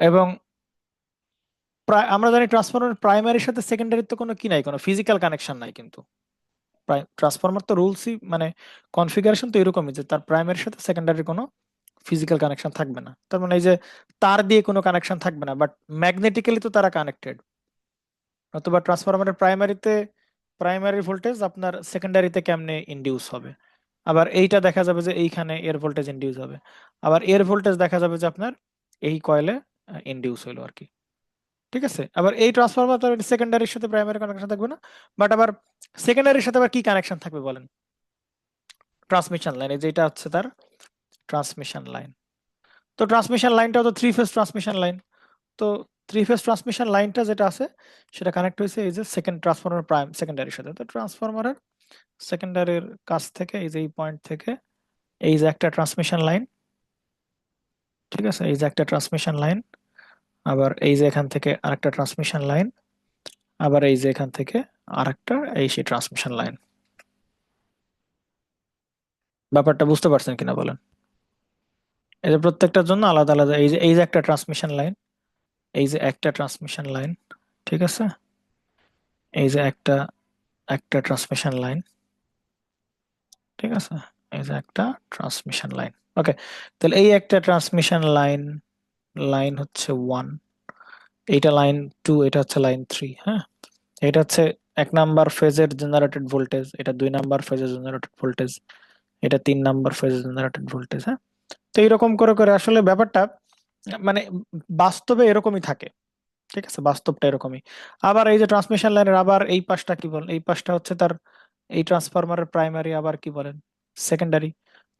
Speaker 1: এবং আমরা জানি ট্রান্সফরমার প্রাইমারির সাথে সেকেন্ডারির তো কোনো কি নাই, কোনো ফিজিক্যাল কানেকশন নাই, কিন্তু ট্রান্সফরমার তো রুলসই মানে কনফিগারেশন তো এরকমই যে তার প্রাইমারির সাথে সেকেন্ডারির কোনো ফিজিক্যাল কানেকশন থাকবে না, তার মানে এই যে তার দিয়ে কোনো কানেকশন থাকবে না, বাট ম্যাগনেটিক্যালি তো তারা কানেক্টেড। অথবা ট্রান্সফরমারের প্রাইমারিতে প্রাইমারি ভোল্টেজ আপনার সেকেন্ডারিতে কেমনে ইনডিউস হবে, আবার এইটা দেখা যাবে যে এইখানে এর ভোল্টেজ ইনডিউস হবে, আবার এর ভোল্টেজ দেখা যাবে যে আপনার এই কয়েলে ইনডিউস হইলো আর কি, ঠিক আছে। আবার এই ট্রান্সফরমার সেকেন্ডারির সাথে প্রাইমারি কানেকশন থাকবে না, বাট আবার সেকেন্ডারির সাথে আবার কি কানেকশন থাকবে বলেন, ট্রান্সমিশন লাইন, এই যেটা হচ্ছে তার ট্রান্সমিশন লাইন। তো ট্রান্সমিশন লাইনটাও তো 3 ফেজ ট্রান্সমিশন লাইন। তো 3 ফেজ ট্রান্সমিশন লাইনটা যেটা আছে সেটা কানেক্ট হয়েছে এই যে সেকেন্ড ট্রান্সফরমার প্রাইম সেকেন্ডারির সাথে। তো ট্রান্সফরমারের সেকেন্ডারির কাছ থেকে এই যে এই পয়েন্ট থেকে এই যে একটা ট্রান্সমিশন লাইন, ঠিক আছে, এই যে একটা ট্রান্সমিশন লাইন, আবার এই যে এখান থেকে আরেকটা ট্রান্সমিশন লাইন, আবার এই যে এখান থেকে আরেকটা এই সেই ট্রান্সমিশন লাইন। ব্যাপারটা বুঝতে পারছেন কিনা বলেন, এই যে প্রত্যেকটার জন্য আলাদা আলাদা, এই যে একটা ট্রান্সমিশন লাইন, এই যে একটা ট্রান্সমিশন লাইন, ঠিক আছে, এই যে একটা একটা ট্রান্সমিশন লাইন, ঠিক আছে, এই যে একটা ট্রান্সমিশন লাইন। ওকে, তাহলে এই একটা ট্রান্সমিশন লাইন, লাইন হচ্ছে 1, এইটা লাইন 2, এটা হচ্ছে লাইন 3, হ্যাঁ। এটা হচ্ছে 1 নাম্বার ফেজের জেনারেটেড ভোল্টেজ, এটা 2 নাম্বার ফেজের জেনারেটেড ভোল্টেজ, এটা 3 নাম্বার ফেজের জেনারেটেড ভোল্টেজ, হ্যাঁ। তো এইরকম করে করে আসলে ব্যাপারটা মানে বাস্তবে এরকমই থাকে, ঠিক আছে, বাস্তবটা এরকমই। আবার এই যে ট্রান্সমিশন লাইনের আবার এই পাশটা কি বলেন, এই পাশটা হচ্ছে তার এই ট্রান্সফরমারের প্রাইমারি, আবার কি বলেন সেকেন্ডারি।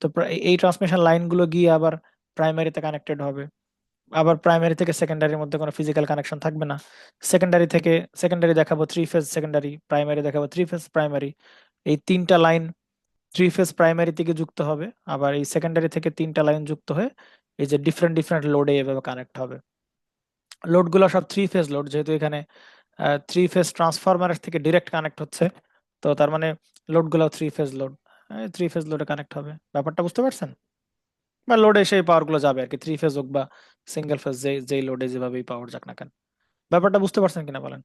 Speaker 1: তো এই ট্রান্সমিশন লাইনগুলো গিয়ে আবার প্রাইমারিতে কানেক্টেড হবে, আবার প্রাইমারি থেকে সেকেন্ডারির মধ্যে কোনো ফিজিক্যাল কানেকশন থাকবে না। সেকেন্ডারি থেকে সেকেন্ডারি দেখাবো 3 ফেজ সেকেন্ডারি, প্রাইমারি দেখাবো 3 ফেজ প্রাইমারি, এই তিনটা লাইন 3 ফেজ প্রাইমারি থেকে যুক্ত হবে, আবার এই সেকেন্ডারি থেকে তিনটা লাইন যুক্ত হয়ে এই যে ডিফারেন্ট ডিফারেন্ট লোডে এভাবে কানেক্ট হবে। লোডগুলো সব 3 ফেজ লোড, যেহেতু এখানে 3 ফেজ ট্রান্সফরমারের থেকে ডিরেক্ট কানেক্ট হচ্ছে, তো তার মানে লোডগুলো 3 ফেজ লোড, 3 ফেজ লোডে কানেক্ট হবে। ব্যাপারটা বুঝতে পারছেন, বা লোডে সেই পাওয়ার গুলো যাবে আর কি, 3 ফেজ হোক বা সিঙ্গেল ফেজ, যেই লোডে যেভাবেই পাওয়ার যাক না কেন। ব্যাপারটা বুঝতে পারছেন কিনা বলেন।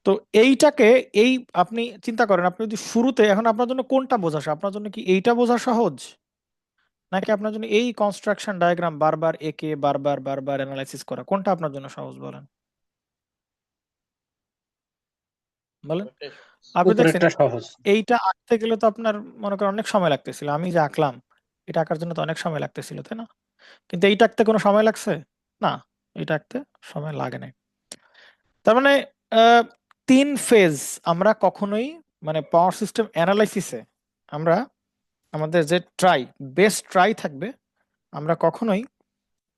Speaker 1: তো এইটাকে এই আপনি চিন্তা করেন, আপনি যদি শুরুতে, এখন আপনার জন্য কোনটা বোঝা আপনার জন্য কি এইটা বোঝা সহজ, নাকি আপনার জন্য এই কনস্ট্রাকশন ডায়াগ্রাম বারবার এঁকে বারবার বারবার অ্যানালাইসিস করা, কোনটা আপনার জন্য সহজ বলেন? বলেন। আপনি দেখছেন
Speaker 6: উপরেরটা সহজ।
Speaker 1: এইটা আঁকতে গেলে তো আপনার মনে করেন অনেক সময় লাগতেছিল, আমি যে আঁকলাম এটা আঁকার জন্য তো অনেক সময় লাগতেছিল, তাই না? কিন্তু এইটা আঁকতে কোনো সময় লাগছে না, এটা আঁকতে সময় লাগে নাই। তার মানে আহ, 3 ফেজ আমরা কখনোই, মানে পাওয়ার সিস্টেম অ্যানালাইসিসে আমরা আমাদের যে বেস্ট ট্রাই থাকবে, আমরা কখনোই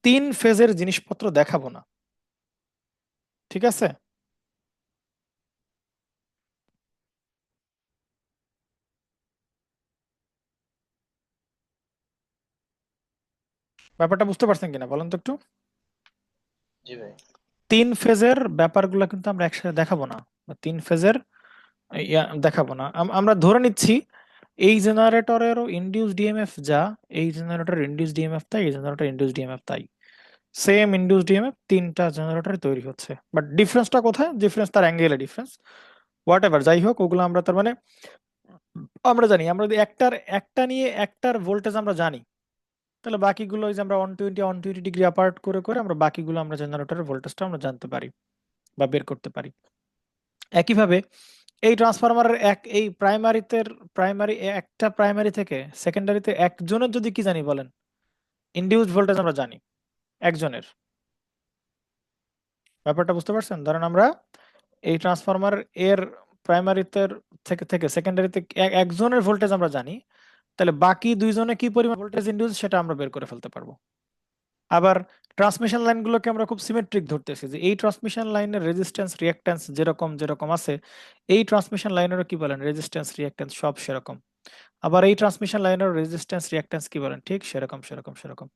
Speaker 1: 3 ফেজের জিনিসপত্র দেখাবো না, ঠিক আছে? ব্যাপারটা বুঝতে পারছেন কিনা বলেন তো একটু।
Speaker 3: জি ভাই।
Speaker 1: 3 ফেজের ব্যাপারগুলো কিন্তু আমরা একসাথে দেখাবো না, বা 3 ফেজের দেখাবো না। আমরা ধরে নিচ্ছি এই জেনারেটরেরও ইনডিউস ডিএমএফ যা, এই জেনারেটর ইনডিউস ডিএমএফ তাই, এই জেনারেটর ইনডিউস ডিএমএফ তাই, সেম ইনডিউস ডিএমএফ 3টা জেনারেটরে তৈরি হচ্ছে, বাট ডিফারেন্সটা কোথায়? ডিফারেন্স তার অ্যাঙ্গেলে ডিফারেন্স, হোয়াট এভার, যাই হোক ওগুলো আমরা তার মানে আমরা জানি। আমরা যদি একটা নিয়ে একটার ভোল্টেজ আমরা জানি, তাহলে বাকিগুলো ওই যে আমরা 120 ডিগ্রি অ্যাপার্ট করে করে আমরা বাকিগুলো আমরা জেনারেটরের ভোল্টেজটা আমরা জানতে পারি বা বের করতে পারি। একইভাবে এই ট্রান্সফরমারের এই প্রাইমারি একটা প্রাইমারি থেকে সেকেন্ডারিতে একজনের যদি কি জানি বলেন, ইনডিউসড ভোল্টেজ আমরা জানি একজনের। ব্যাপারটা বুঝতে পারছেন? ধরেন আমরা এই ট্রান্সফরমার এর প্রাইমারিতে থেকে থেকে সেকেন্ডারিতে একজনের ভোল্টেজ আমরা জানি, তাহলে বাকি দুইজনে কি পরিমাণ ভোল্টেজ ইনডিউস সেটা আমরা বের করে ফেলতে পারবো। আবার ট্রান্সমিশন লাইনগুলোকে আমরা খুব সিমেট্রিক ধরতেছি, যে এই ট্রান্সমিশন লাইনের রেজিস্ট্যান্স রিঅ্যাক্ট্যান্স যেরকম যেরকম আছে, এই ট্রান্সমিশন লাইনেরও কি বলেন রেজিস্ট্যান্স রিঅ্যাক্ট্যান্স সব সেরকম। আবার এই ট্রান্সমিশন লাইনের রেজিস্ট্যান্স রিঅ্যাক্ট্যান্স কি বলেন ঠিক সেরকম সেরকম সেরকম।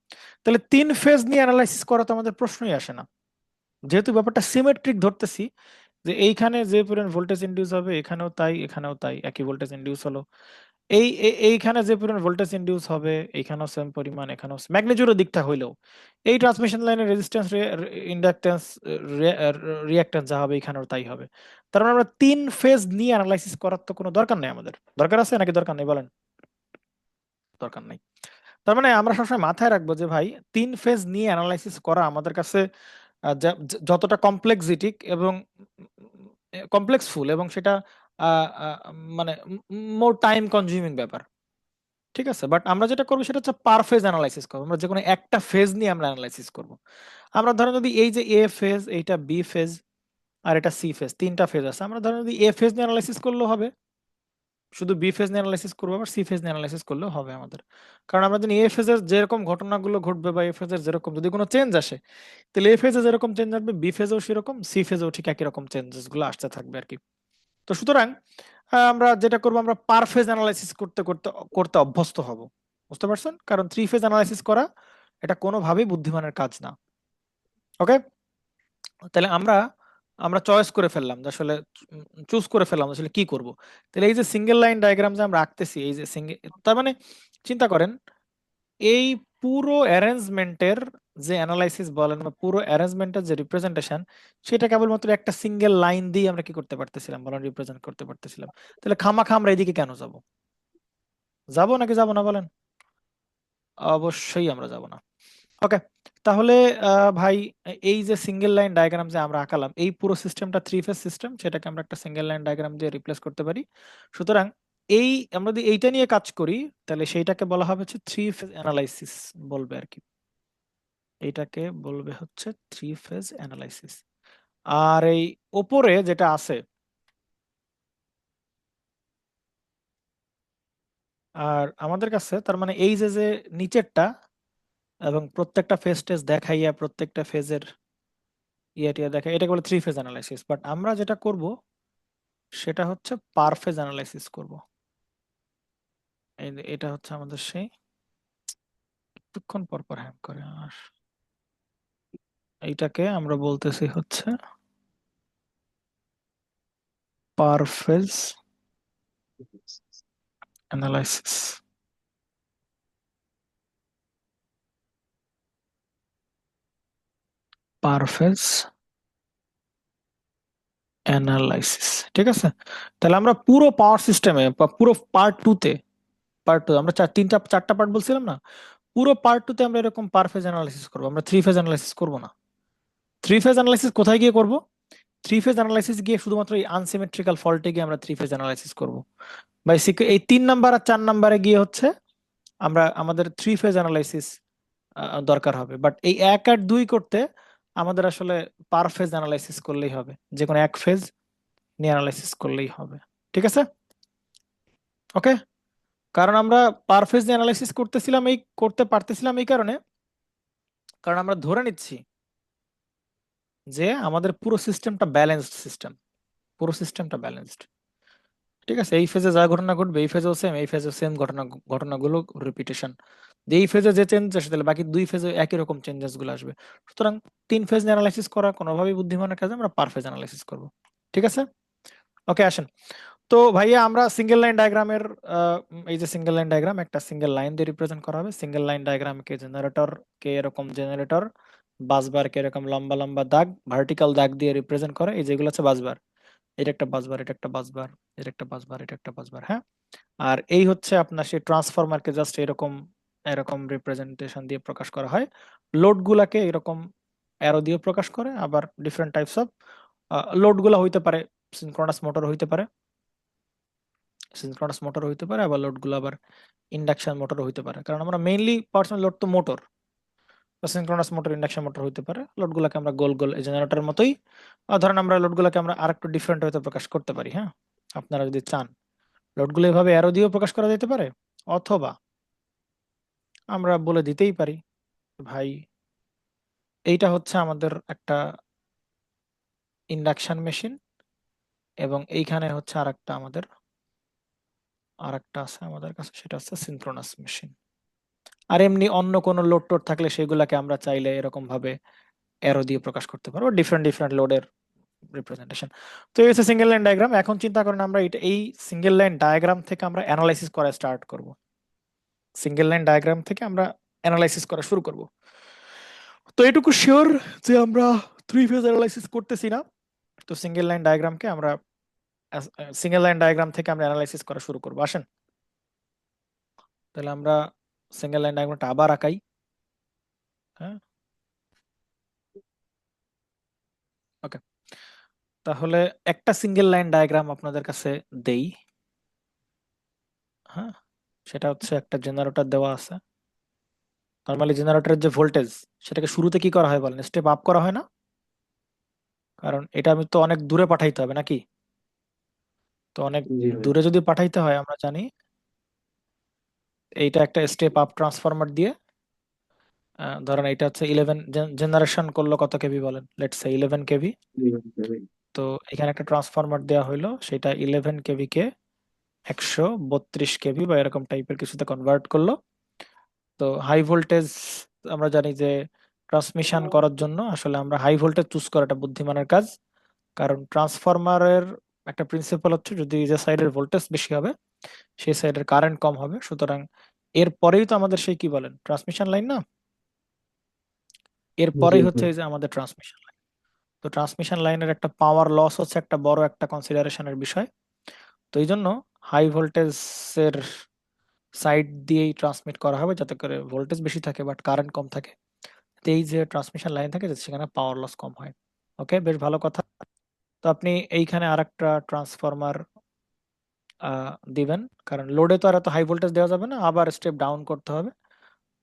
Speaker 1: তাহলে 3 ফেজ নিয়ে অ্যানালাইসিস করা তো আমাদের প্রশ্নই আসে না, যেহেতু ব্যাপারটা সিমেট্রিক ধরতেছি, যে এইখানে যে পরিমাণ ভোল্টেজ ইনডিউস হবে এখানেও তাই এখানেও তাই, একই ভোল্টেজ ইনডিউস হলো। এইখানে যে পরিমাণ ভোল্টেজ ইনডিউস হবে এইখানেও সেম পরিমাণ, এখানেও ম্যাগনিটিউডের দিকটা হইলেও এই ট্রান্সমিশন লাইনের রেজিস্ট্যান্স ইন্ডাকট্যান্স রিঅ্যাক্ট্যান্স যা হবে এখানেও তাই হবে। তার মানে আমরা 3 ফেজ নিয়ে অ্যানালাইসিস করার তো কোনো দরকার নেই আমাদের। দরকার আছে নাকি দরকার নেই বলেন? দরকার নেই। তার মানে আমরা সবসময় মাথায় রাখবো যে ভাই 3 ফেজ নিয়ে অ্যানালাইসিস করা আমাদের কাছে যতটা কমপ্লেক্সিটিক এবং কমপ্লেক্সফুল, এবং সেটা আহ, আহ, মানে মোর টাইম কনজিউমিং ব্যাপার, ঠিক আছে? বাট আমরা যেটা করবো সেটা হচ্ছে পার ফেজ অ্যানালাইসিস করবো, আমরা যে কোনো একটা ফেজ নিয়ে আমরা অ্যানালাইসিস করবো। আমরা ধরেন যদি এই যে এ ফেজ, এইটা বি ফেজ, আর এটা সি ফেজ, 3টা ফেজ আছে, আমরা ধরেন যদি এ ফেজ নিয়ে অ্যানালাইসিস করলেও হবে, শুধু বি ফেজ নিয়ে অ্যানালাইসিস করবো, আবার সি ফেজ নিয়ে অ্যানালাইসিস করলেও হবে আমাদের। কারণ আমরা জানি এ ফেজের যেরকম ঘটনাগুলো ঘটবে বা এ ফেজের যেরকম যদি কোনো চেঞ্জ আসে, তাহলে এ ফেজে যেরকম চেঞ্জ আসবে বি ফেজেও সেরকম, সি ফেজেও ঠিক একই রকম চেঞ্জেস গুলো আসতে থাকবে আর কি। তো সুতরাং আমরা যেটা করবো, আমরা পার ফেজ অ্যানালাইসিস করতে করতে করতে অভ্যস্ত হব, বুঝতে পারছেন? কারণ 3 ফেজ অ্যানালাইসিস করা এটা কোনোভাবেই বুদ্ধিমানের কাজ না। ওকে, তাহলে আমরা আমরা চয়েস করে ফেললাম যে আসলে চুজ করে ফেললাম আসলে কি করব। তাহলে এই যে সিঙ্গেল লাইন ডায়াগ্রাম যে আমরা আঁকতেছি, এই যে সিঙ্গেল, তার মানে চিন্তা করেন এই পুরো অ্যারেঞ্জমেন্টের যে অ্যানালাইসিস বলেন বা পুরো অ্যারেঞ্জমেন্টের যে রিপ্রেজেন্টেশন, সেটা কেবলমাত্র একটা সিঙ্গেল লাইন দিয়ে আমরা কি করতে পারতেছিলাম বলেন, রিপ্রেজেন্ট করতে পারতেছিলাম। তাহলে খামাখা আমরা এদিকে কেন যাব? যাবো নাকি যাব না বলেন? অবশ্যই আমরা যাব না। ওকে, তাহলে ভাই এই যে সিঙ্গেল লাইন ডায়াগ্রাম যে আমরা আঁকালাম, এই পুরো সিস্টেমটা 3 ফেজ সিস্টেম, সেটাকে আমরা একটা সিঙ্গেল লাইন ডায়াগ্রাম দিয়ে রিপ্লেস করতে পারি। সুতরাং এই আমরা যদি এইটা নিয়ে কাজ করি, তাহলে সেইটাকে বলা হবে হচ্ছে 3 ফেজ অ্যানালাইসিস বলবে আর কি। এইটাকে বলবে হচ্ছে 3 ফেজ অ্যানালাইসিস। আর এই ওপরে যেটা আছে, আর আমাদের কাছে তার মানে এই যে যে নিচেরটা, এবং প্রত্যেকটা ফেজ টেজ দেখাইয়া প্রত্যেকটা ফেজের টিয়া দেখা, এটাকে বলে 3 ফেজ অ্যানালাইসিস। বাট আমরা যেটা করব সেটা হচ্ছে পার ফেজ অ্যানালাইসিস করব। এটা হচ্ছে আমাদের সেই কিছুক্ষণ পর পর হ্যাং করে, আর এইটাকে আমরা বলতেছি হচ্ছে পার ফেজ অ্যানালাইসিস। পার ফেজ অ্যানালাইসিস, ঠিক আছে? তাহলে আমরা পুরো পাওয়ার সিস্টেমে বা পুরো পার্ট 2 আমরা 4টা পার্ট বলছিলাম না, পুরো পার্ট টুতে আমরা এরকম পার ফেজ অ্যানালাইসিস করবো, আমরা থ্রি ফেজ অ্যানালাইসিস করবো না। থ্রি ফেজ অ্যানালাইসিস কোথায় গিয়ে করব? থ্রি ফেজ অ্যানালাইসিস গিয়ে শুধুমাত্র এই আনসিমেট্রিক্যাল ফল্টে গিয়ে আমরা থ্রি ফেজ অ্যানালাইসিস করব। বা এই 3 নাম্বার আর 4 নাম্বারে গিয়ে হচ্ছে আমরা আমাদের থ্রি ফেজ অ্যানালাইসিস দরকার হবে। বাট এই 1 আর 2 করতে আমাদের আসলে পার ফেজ অ্যানালাইসিস করলেই হবে, যে কোনো এক ফেজ নিয়ে অ্যানালাইসিস করলেই হবে। ঠিক আছে, ওকে। কারণ আমরা পার ফেজ নিয়ে অ্যানালাইসিস করতে পারতেছিলাম এই কারণে, কারণ আমরা ধরে নিচ্ছি যে আমাদের পুরো সিস্টেমটা ব্যালেন্সড সিস্টেম, পুরো সিস্টেমটা ব্যালেন্সড। ঠিক আছে, এই ফেজে যা ঘটনা ঘটবে এই ফেজেও সেম, এই ফেজেও সেম ঘটনাগুলো রিপিটেশন। এই ফেজে যে চেঞ্জ আসে তাহলে বাকি 2 ফেজে একই রকম চেঞ্জেস গুলো আসবে। সুতরাং 3 ফেজ অ্যানালাইসিস করা কোনোভাবেই বুদ্ধিমানের কাজে, আমরা পার ফেজ অ্যানালাইসিস করব। ঠিক আছে, ওকে আসেন। তো ভাইয়া আমরা সিঙ্গেল লাইন ডায়াগ্রামের এই যে সিঙ্গেল লাইন ডায়াগ্রাম একটা সিঙ্গেল লাইন দিয়ে রিপ্রেজেন্ট করা হবে। সিঙ্গেল লাইন ডায়াগ্রামকে কে এরকম জেনারেটর, বাসবার কে এরকম লম্বা লম্বা দাগ, ভার্টিক্যাল দাগ দিয়ে রিপ্রেজেন্ট করে। এই যেগুলো আছে বাসবার, এটা একটা বাসবার, এটা একটা বাসবার, এটা একটা বাসবার, এটা একটা বাসবার, হ্যাঁ। আর এই হচ্ছে আপনার সেই ট্রান্সফরমারকে জাস্ট এরকম এরকম রিপ্রেজেন্টেশন দিয়ে প্রকাশ করা হয়। লোড গুলাকে এরকম অ্যারো দিয়ে প্রকাশ করে। আবার ডিফারেন্ট টাইপস অফ লোড গুলা হইতে পারে, সিনক্রোনাস মোটর হইতে পারে, সিনক্রোনাস মোটর হইতে পারে, আবার লোড গুলো আবার ইন্ডাকশন মোটর হইতে পারে। কারণ আমরা মেইনলি পার্সোনাল লোড তো motor, synchronous motor, induction motor হইতে পারে। লোড গুলাকে আমরা গোল গোল জেনারেটরের মতোই ধরেন আমরা লোড গুলাকে আমরা আরেকটু ডিফারেন্ট হইতে প্রকাশ করতে পারি, হ্যাঁ, আপনারা যদি চান। লোডগুলো এভাবে অ্যারো দিয়েও প্রকাশ করা যেতে পারে, অথবা আমরা বলে দিতেই পারি ভাই এইটা হচ্ছে আমাদের একটা ইন্ডাকশন মেশিন, এবং এইখানে হচ্ছে আরেকটা আছে আমাদের কাছে, সেটা হচ্ছে সিনক্রোনাস মেশিন। আর এমনি অন্য কোনো লোড টোড থাকলে সেগুলাকে আমরা চাইলে এরকম ভাবে অ্যারো দিয়ে প্রকাশ করতে পারবো, ডিফারেন্ট ডিফারেন্ট লোডের রিপ্রেজেন্টেশন। তো এই হচ্ছে সিঙ্গেল লাইন ডায়াগ্রাম। এখন চিন্তা করেন আমরা এই সিঙ্গেল লাইন ডায়াগ্রাম থেকে আমরা অ্যানালাইসিস করা স্টার্ট করব। সিঙ্গেল লাইন ডায়াগ্রাম থেকে আমরা অ্যানালাইসিস করা শুরু করব। তো এটুকু শিওর যে আমরা থ্রি ফেজ অ্যানালাইসিস করতেছি না। তো সিঙ্গেল লাইন ডায়াগ্রাম থেকে আমরা অ্যানালাইসিস করা শুরু করব। আসেন তাহলে আমরা সিঙ্গেল লাইন ডায়াগ্রামটা আবার আঁকাই, হ্যাঁ, ওকে। তাহলে একটা সিঙ্গেল লাইন ডায়াগ্রাম আপনাদের কাছে দেই, হ্যাঁ। সেটা হচ্ছে একটা জেনারেটর দেওয়া আছে। নরমালি জেনারেটরের যে ভোল্টেজ সেটাকে শুরুতে কি করা হয় বলেন? স্টেপ আপ করা হয় না? কারণ এটা আমি তো অনেক দূরে পাঠাইতে হবে নাকি? তো অনেক দূরে যদি পাঠাইতে হয় আমরা জানি এইটা একটা স্টেপ আপ ট্রান্সফরমার দিয়ে ধরেন এটা হচ্ছে 11 জেনারেশন করলো কত কেভি বলেন? Let's say 11 KV. তো এখানে একটা ট্রান্সফরমার দেওয়া হইলো, সেটা 11 কেভি কে 132 কেভি বা এরকম টাইপের কিছুতে কনভার্ট করলো। তো হাই ভোল্টেজ আমরা জানি যে ট্রান্সমিশন করার জন্য আসলে আমরা হাই ভোল্টেজ চুজ করাটা বুদ্ধিমানের কাজ। কারণ ট্রান্সফরমারের একটা প্রিন্সিপাল হচ্ছে যদি যে সাইডের ভোল্টেজ বেশি হবে সেই সাইডের কারেন্ট কম হবে। সুতরাং এরপরেই তো আমাদের সেই কি বলেন ট্রান্সমিশন লাইন না, এরপরেই হচ্ছে এই যে আমাদের ট্রান্সমিশন লাইন। তো ট্রান্সমিশন লাইনের একটা পাওয়ার লস হচ্ছে একটা বড় একটা কনসিডারেশনের বিষয়। তো এই জন্য হাই ভোল্টেজের সাইড দিয়েই ট্রান্সমিট করা হবে যাতে করে ভোল্টেজ বেশি থাকে বাট কারেন্ট কম থাকে। তো এই যে ট্রান্সমিশন লাইন থাকে যাতে সেখানে পাওয়ার লস কম হয়। ওকে, বেশ ভালো কথা। তো আপনি এইখানে আরেকটা ট্রান্সফরমার দিবেন, কারণ লোডে তো আর এত হাই ভোল্টেজ দেওয়া যাবে না, আবার স্টেপ ডাউন করতে হবে।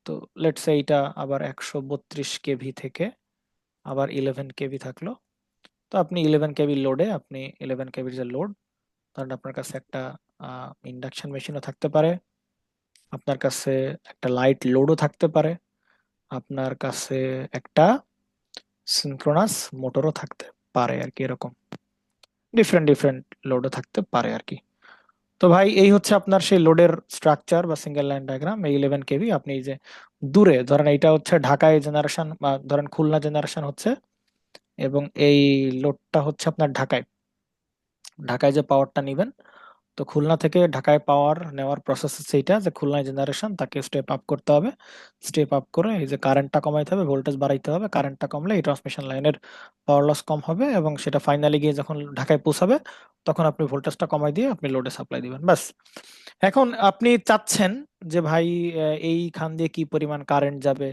Speaker 1: তো লেটস সে এইটা আবার 132 কেভি থেকে আবার 11 কেভি থাকলো। তো আপনি 11 কেভি লোডে, আপনি 11 কেভির যে লোড, কারণ আপনার কাছে একটা ইন্ডাকশন মেশিনও থাকতে পারে, আপনার কাছে একটা লাইট লোডও থাকতে পারে, আপনার কাছে একটা সিনক্রোনাস মোটরও থাকতে পারে আর কি, এরকম ডিফারেন্ট ডিফারেন্ট লোডও থাকতে পারে আর কি। তো ভাই এই হচ্ছে আপনার সেই লোডের স্ট্রাকচার বা সিঙ্গেল লাইন ডায়াগ্রাম। এই 11 কেভি আপনি এই যে দূরে ধরেন এইটা হচ্ছে ঢাকায় জেনারেশন বা ধরেন খুলনা জেনারেশন হচ্ছে, এবং এই লোডটা হচ্ছে আপনার ঢাকায়, ঢাকায় যে পাওয়ারটা নিবেন। তো তো খুলনা থেকে ঢাকায় পাওয়ার নেওয়ার প্রসেস হচ্ছে এইটা, যে খুলনা জেনারেশন তাকে স্টেপ আপ করতে হবে। স্টেপ আপ করে এই যে কারেন্টটা কমাইতে হবে, ভোল্টেজ বাড়াইতে হবে। কারেন্টটা কমলে এই ট্রান্সমিশন লাইনের পাওয়ার লস কম হবে, এবং সেটা ফাইনালি গিয়ে যখন ঢাকায় পৌঁছাবে তখন আপনি ভোল্টেজটা কমাই দিয়ে আপনি লোডে সাপ্লাই দিবেন, ব্যাস। এখন আপনি চাচ্ছেন যে ভাই এইখান দিয়ে কি পরিমাণ কারেন্ট যাবে,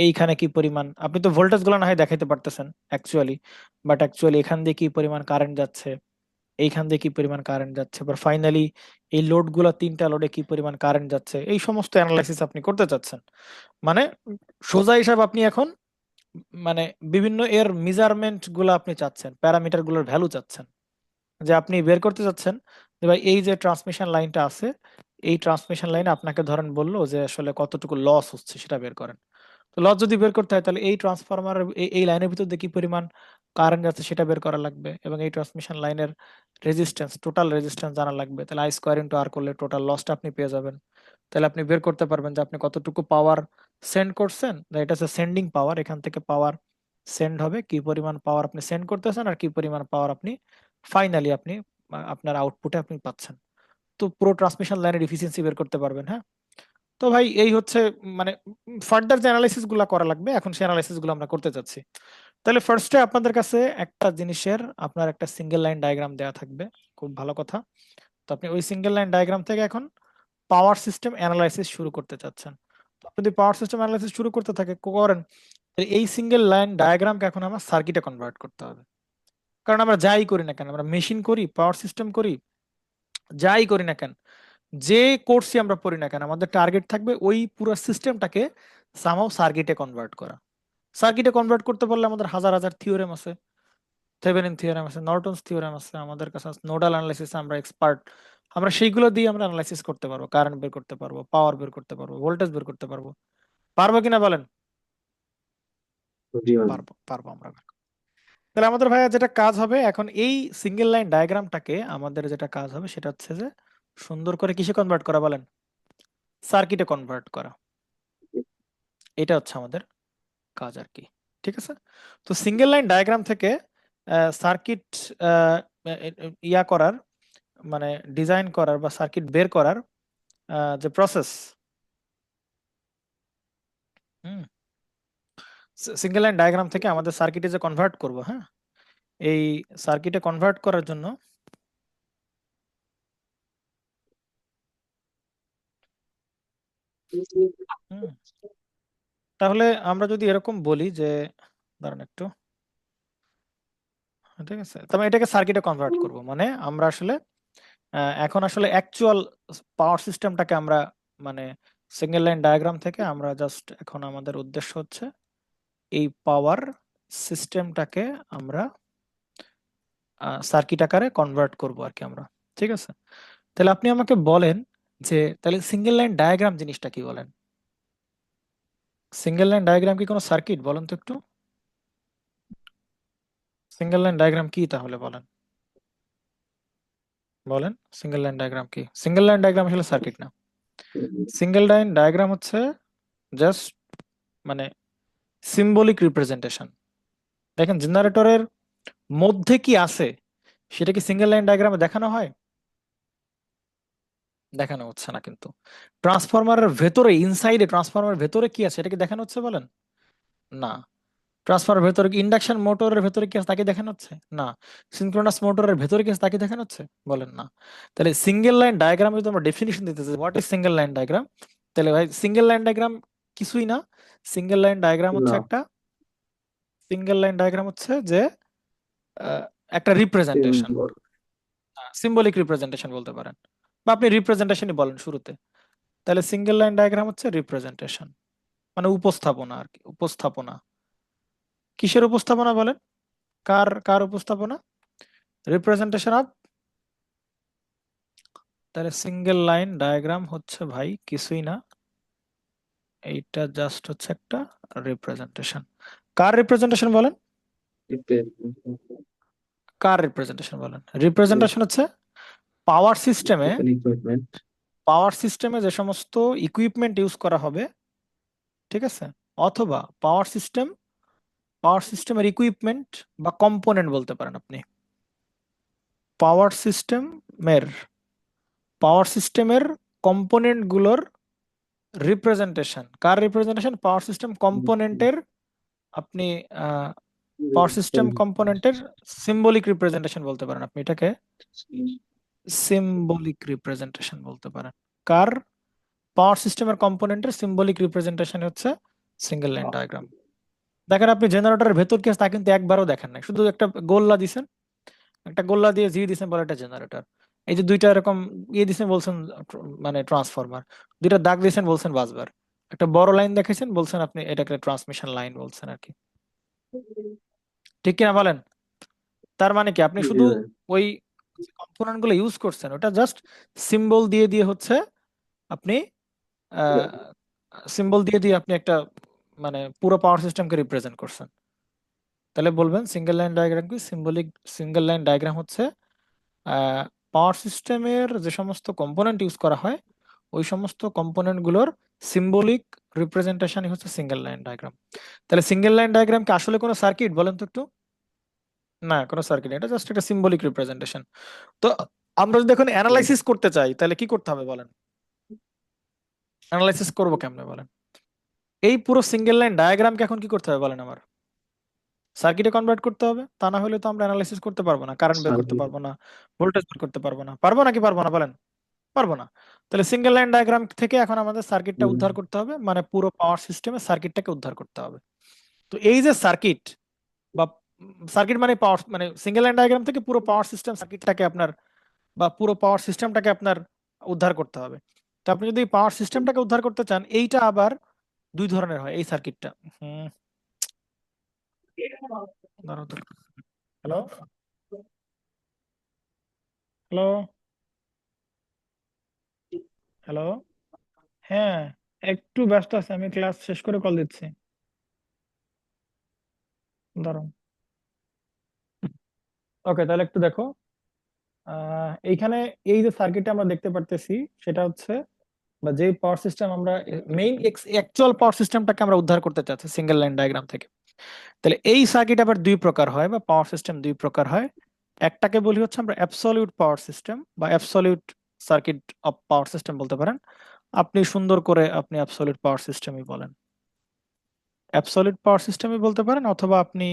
Speaker 1: এইখানে কি পরিমাণ, আপনি তো ভোল্টেজ গুলো না হয় দেখাইতে পারতেছেন অ্যাকচুয়ালি, বাট অ্যাকচুয়ালি এখান দিয়ে কি পরিমাণ কারেন্ট যাচ্ছে, এইখান দিয়ে কি পরিমাণ কারেন্ট যাচ্ছে, বা ফাইনালি এই লোড গুলো, 3টা লোডে কি পরিমাণ কারেন্ট যাচ্ছে, এই সমস্ত অ্যানালাইসিস আপনি করতে চাচ্ছেন। মানে সোজা হিসাব আপনি এখন মানে বিভিন্ন এর মেজারমেন্ট গুলো আপনি চাচ্ছেন, প্যারামিটার গুলোর ভ্যালু চাচ্ছেন, যে আপনি বের করতে চাচ্ছেন যে ভাই এই যে ট্রান্সমিশন লাইনটা আছে, এই ট্রান্সমিশন লাইনে আপনাকে ধরেন বললো যে আসলে কতটুকু লস হচ্ছে সেটা বের করেন। তো লস যদি বের করতে হয় তাহলে এই ট্রান্সফরমার, এই লাইনের ভিতর দিয়ে কি পরিমাণ কারেন্ট যাচ্ছে সেটা বের করা লাগবে, এবং এই ট্রান্সমিশন লাইনের রেজিস্ট্যান্স, টোটাল রেজিস্ট্যান্স জানা লাগবে। তাহলে আই স্কোয়ার ইন্টু আর করলে টোটাল লসটা আপনি পেয়ে যাবেন। তাহলে আপনি বের করতে পারবেন যে আপনি কতটুকু পাওয়ার সেন্ড করছেন, এটা হচ্ছে সেন্ডিং পাওয়ার, এখান থেকে পাওয়ার সেন্ড হবে, কি পরিমাণ পাওয়ার আপনি সেন্ড করতেছেন আর কি পরিমাণ পাওয়ার আপনি ফাইনালি আপনি আপনার আউটপুটে আপনি পাচ্ছেন। তো পুরো ট্রান্সমিশন লাইনের এফিসিয়েন্সি বের করতে পারবেন, হ্যাঁ। তো ভাই এই হচ্ছে মানে ফার্দার যে অ্যানালাইসিস গুলো করা লাগবে, এখন সেই অ্যানালাইসিস গুলো আমরা করতে চাচ্ছি। তাহলে ফার্স্টে আপনাদের কাছে একটা জিনিসের আপনার একটা সিঙ্গেল লাইন ডায়াগ্রাম দেওয়া থাকবে, খুব ভালো কথা। তো আপনি ওই সিঙ্গেল লাইন ডায়াগ্রাম থেকে এখন পাওয়ার সিস্টেম অ্যানালাইসিস শুরু করতে চাচ্ছেন। তো আপনি যদি পাওয়ার সিস্টেম অ্যানালাইসিস শুরু করতে করেন, তাহলে এই সিঙ্গেল লাইন ডায়াগ্রামকে এখন আমার সার্কিটে কনভার্ট করতে হবে। কারণ আমরা যাই করি না কেন, আমরা মেশিন করি, পাওয়ার সিস্টেম করি, যাই করি না কেন, যে কোর্সই আমরা পড়ি না কেন, আমাদের টার্গেট থাকবে ওই পুরো সিস্টেমটাকে সামহাও সার্কিটে কনভার্ট করা। সার্কিটে কনভার্ট করতে পারলে আমাদের হাজার হাজার থিওরেম আছে, থেভেনিন থিওরেম আছে, নর্টনস থিওরেম আছে, আমাদের কাছে নোডাল অ্যানালাইসিস আমরা এক্সপার্ট। আমরা সেইগুলো দিয়ে আমরা অ্যানালাইসিস করতে পারবো, কারেন্ট বের করতে পারবো, পাওয়ার বের করতে পারবো, ভোল্টেজ বের করতে পারবো। পারবো কিনা বলেন? পারবো, পারবো আমরা বের করতে। তাহলে আমাদের ভাইয়া যেটা কাজ হবে এখন, এই সিঙ্গেল লাইন ডায়াগ্রামটাকে আমাদের যেটা কাজ হবে সেটা হচ্ছে যে সুন্দর করে কিসে কনভার্ট করা বলেন? সার্কিটে কনভার্ট করা। এটা হচ্ছে আমাদের কাজ আর কি, ঠিক আছে। তো সিঙ্গেল লাইন ডায়াগ্রাম থেকে সার্কিট ইয়া করার মানে ডিজাইন করার বা সার্কিট বের করার যে প্রসেস, সিঙ্গেল লাইন ডায়াগ্রাম থেকে আমাদের সার্কিটে যে কনভার্ট করব, হ্যাঁ, এই সার্কিটে কনভার্ট করার জন্য হুম, তাহলে আমরা যদি এরকম বলি যে দাঁড়ান একটু, ঠিক আছে, তবে এটাকে সার্কিটে কনভার্ট করব, মানে আমরা আসলে এখন আসলে অ্যাকচুয়াল পাওয়ার সিস্টেমটাকে আমরা মানে সিঙ্গেল লাইন ডায়াগ্রাম থেকে আমরা জাস্ট এখন আমাদের উদ্দেশ্য হচ্ছে এই পাওয়ার সিস্টেমটাকে আমরা সার্কিট আকারে কনভার্ট করব আর কি আমরা, ঠিক আছে। তাহলে আপনি আমাকে বলেন যে তাহলে সিঙ্গেল লাইন ডায়াগ্রাম জিনিসটা কি, বলেন সিঙ্গেল লাইন ডায়াগ্রাম কি কোনো সার্কিট, বলেন তো একটু। সিঙ্গেল লাইন ডায়াগ্রাম কি তাহলে বলেন, বলেন সিঙ্গেল লাইন ডায়াগ্রাম কি? সিঙ্গেল লাইন ডায়াগ্রাম আসলে সার্কিট না। সিঙ্গেল লাইন ডায়াগ্রাম হচ্ছে জাস্ট মানে সিম্বলিক রিপ্রেজেন্টেশন। দেখেন জেনারেটরের মধ্যে কি আছে সেটা কি সিঙ্গেল লাইন ডায়াগ্রামে দেখানো হয়? দেখানো হচ্ছে না। কিন্তু ট্রান্সফরমারের ভেতরে, ইনসাইডে ট্রান্সফরমারের ভেতরে কি আছে এটা কি দেখানো হচ্ছে বলেন? না। ট্রান্সফরমারের ভেতরে কি, ইন্ডাকশন মোটরের ভেতরে কি আছে তাকে দেখানো হচ্ছে? না। সিনক্রোনাস মোটরের ভেতরে কি আছে তাকে দেখানো হচ্ছে? বলেন না। তাহলে সিঙ্গেল লাইন ডায়াগ্রাম যদি আমরা ডেফিনিশন দিতে চাই, what is single line diagram, তাহলে ভাই সিঙ্গেল লাইন ডায়াগ্রাম কিছুই না। সিঙ্গেল লাইন ডায়াগ্রাম হচ্ছে একটা, সিঙ্গেল লাইন ডায়াগ্রাম হচ্ছে যে একটা রিপ্রেজেন্টেশন, সিম্বলিক রিপ্রেজেন্টেশন বলতে পারেন, বা আপনি রিপ্রেজেন্টেশনই বলেন শুরুতে। তাহলে সিঙ্গেল লাইন ডায়াগ্রাম হচ্ছে রিপ্রেজেন্টেশন, মানে উপস্থাপনা আর কি, উপস্থাপনা। কিসের উপস্থাপনা বলেন? কার কার উপস্থাপনা? Representation of. তাহলে সিঙ্গেল লাইন ডায়াগ্রাম হচ্ছে ভাই কিছুই না, এইটা জাস্ট হচ্ছে একটা রিপ্রেজেন্টেশন। কার রিপ্রেজেন্টেশন বলেন? কার রিপ্রেজেন্টেশন বলেন? রিপ্রেজেন্টেশন হচ্ছে পাওয়ার সিস্টেমে, পাওয়ার সিস্টেমে যে সমস্ত ইকুইপমেন্ট ইউজ করা হবে, ঠিক আছে, অথবা পাওয়ার সিস্টেম, পাওয়ার সিস্টেমের ইকুইপমেন্ট বা কম্পোনেন্ট বলতে পারেন আপনি। পাওয়ার সিস্টেম পাওয়ার সিস্টেমের কম্পোনেন্ট গুলোর রিপ্রেজেন্টেশন। কার রিপ্রেজেন্টেশন? পাওয়ার সিস্টেম কম্পোনেন্টের আপনি পাওয়ার সিস্টেম কম্পোনেন্টের সিম্বলিক রিপ্রেজেন্টেশন বলতে পারেন আপনি এটাকে, সিম্বলিক রিপ্রেজেন্টেশন বলতে পারেন। কার? পাওয়ার সিস্টেমের কম্পোনেন্টের সিম্বলিক রিপ্রেজেন্টেশন হচ্ছে সিঙ্গেল লাইন ডায়াগ্রাম। দেখেন আপনি জেনারেটরের ভেতর কি আছে তা কিন্তু একবারও দেখেন নাই, শুধু একটা গোল্লা দিছেন, একটা গোল্লা দিয়ে জি দিছেন বলে একটা জেনারেটর। এই যে দুইটা এরকম ইয়ে দিছেন বলছেন মানে ট্রান্সফরমার, দুইটা দাগ দিয়েছেন বলছেন বাসবার, একটা বড় লাইন দেখেছেন বলছেন আপনি এটাকে ট্রান্সমিশন লাইন বলছেন আর কি। ঠিক কিনা বলেন? তার মানে কি আপনি শুধু ওই কম্পোনেন্ট গুলো ইউজ করছেন, ওটা জাস্ট সিম্বল দিয়ে দিয়ে হচ্ছে আপনি সিম্বল দিয়ে দিয়ে আপনি একটা মানে পুরো পাওয়ার সিস্টেমকে রিপ্রেজেন্ট করছেন। তাহলে বলবেন সিঙ্গেল লাইন ডায়াগ্রাম কি? সিঙ্গেল লাইন ডায়াগ্রাম হচ্ছে পাওয়ার সিস্টেমের যে সমস্ত কম্পোনেন্ট ইউজ করা হয় ওই সমস্ত কম্পোনেন্ট গুলোর সিম্বলিক রিপ্রেজেন্টেশনই হচ্ছে সিঙ্গেল লাইন ডায়াগ্রাম। তাহলে সিঙ্গেল লাইন ডায়াগ্রাম কি আসলে কোনো সার্কিট? বলেন তো একটু। না, কোনো সার্কিট, এটা জাস্ট একটা সিম্বলিক রিপ্রেজেন্টেশন। তো আমরা যদি এখন অ্যানালাইসিস করতে চাই তাহলে কি করতে হবে বলেন? অ্যানালাইসিস করবো কেমনে বলেন? এই পুরো সিঙ্গেল লাইন ডায়াগ্রামকে এখন কি করতে হবে বলেন? আমার সার্কিটে কনভার্ট করতে হবে, তা না হলে তো আমরা অ্যানালাইসিস করতে পারবো না, কারেন্ট বের করতে পারবো না, ভোল্টেজ বের করতে পারবো না। পারবো নাকি পারবো না বলেন? পারবো না। তাহলে সিঙ্গেল লাইন ডায়াগ্রাম থেকে এখন আমাদের সার্কিটটা উদ্ধার করতে হবে, মানে পুরো পাওয়ার সিস্টেমে সার্কিটটাকে উদ্ধার করতে হবে। তো এই যে সার্কিট বা সার্কিট মানে পাওয়ার, মানে সিঙ্গেল লাইন ডায়াগ্রাম থেকে পুরো পাওয়ার সিস্টেম সার্কিটটাকে আপনার বা পুরো পাওয়ার সিস্টেমটাকে আপনার উদ্ধার করতে হবে। তো আপনি যদি পাওয়ার সিস্টেমটাকে উদ্ধার করতে চান, এইটা আবার দুই ধরনের হয় এই সার্কিটটা। Hello hello hello. হ্যাঁ, একটু ব্যস্ত আছে, আমি ক্লাস শেষ করে কল দিচ্ছি। দাঁড়ান। ওকে, তাহলে একটু দেখো। এইখানে এই যে সার্কিটটা আমরা দেখতে পারতেছি সেটা হচ্ছে, বা যে পাওয়ার সিস্টেম আমরা মেইন অ্যাকচুয়াল পাওয়ার সিস্টেমটাকে আমরা উদ্ধার করতে চাচ্ছি সিঙ্গেল লাইন ডায়াগ্রাম থেকে। তাহলে এই সার্কিট আবার দুই প্রকার হয় বা পাওয়ার সিস্টেম দুই প্রকার হয়। একটাকে বলি হচ্ছে আমরা অ্যাবসলিউট পাওয়ার সিস্টেম বা absolute circuit of power system বলতে পারেন। আপনি সুন্দর করে আপনি অ্যাবসলিউট পাওয়ার সিস্টেমই বলেন, অ্যাবসলিউট পাওয়ার সিস্টেমই বলতে পারেন, অথবা আপনি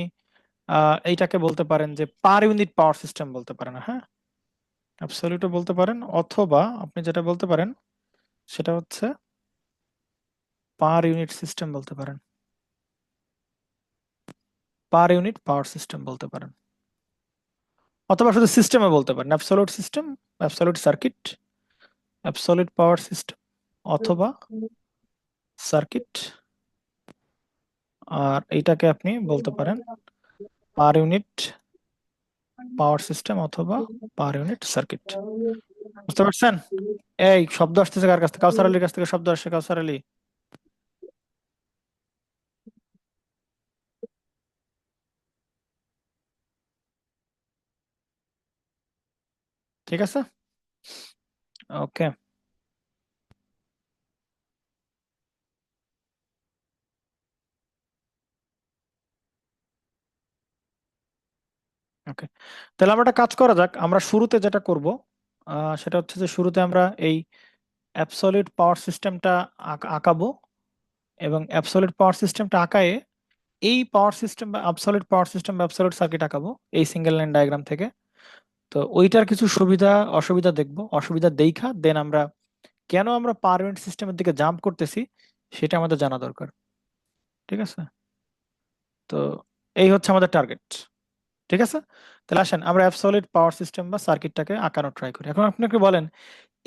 Speaker 1: এইটাকে বলতে পারেন যে পার ইউনিট পাওয়ার সিস্টেম বলতে পারেন। হ্যাঁ, অ্যাবসলিউটও বলতে পারেন, অথবা আপনি যেটা বলতে পারেন সেটা হচ্ছে পার ইউনিট সিস্টেম বলতে পারেন, পার ইউনিট পাওয়ার সিস্টেম বলতে পারেন, অথবা শুধু সিস্টেমে বলতে পারেন absolute system, absolute circuit, absolute power system, অথবা সার্কিট। আর এইটাকে আপনি বলতে পারেন পার ইউনিট পাওয়ার সিস্টেম অথবা পার ইউনিট সার্কিট। বুঝতে পারছেন? এই শব্দ আসতেছে কার কাছ থেকে? কাউসার আলীর কাছ থেকে শব্দ আসছে। কাউসার আলী, ঠিক আছে? ওকে ওকে, তাহলে আমরা একটা কাজ করা যাক। আমরা শুরুতে যেটা করব সেটা হচ্ছে যে শুরুতে আমরা এই অ্যাবসলিউট পাওয়ার সিস্টেমটা আঁকাবো, এবং অ্যাবসলিউট পাওয়ার সিস্টেমটা আঁকায়ে এই পাওয়ার সিস্টেম বা অ্যাবসলিউট পাওয়ার সিস্টেম বা অ্যাবসলিউট সার্কিট আঁকাবো এই সিঙ্গেল লাইন ডায়াগ্রাম থেকে। তো ওইটার কিছু সুবিধা অসুবিধা দেখবো, অসুবিধা দেখা দেন আমরা কেন আমরা পার ইউনিট সিস্টেমের দিকে জাম্প করতেছি সেটা আমাদের জানা দরকার। ঠিক আছে? তো এই হচ্ছে আমাদের টার্গেট। ঠিক আছে, তাহলে আসেন আমরা অ্যাবসলিউট পাওয়ার সিস্টেম বা সার্কিটটাকে আঁকানোর ট্রাই করি। এখন আপনি একটু বলেন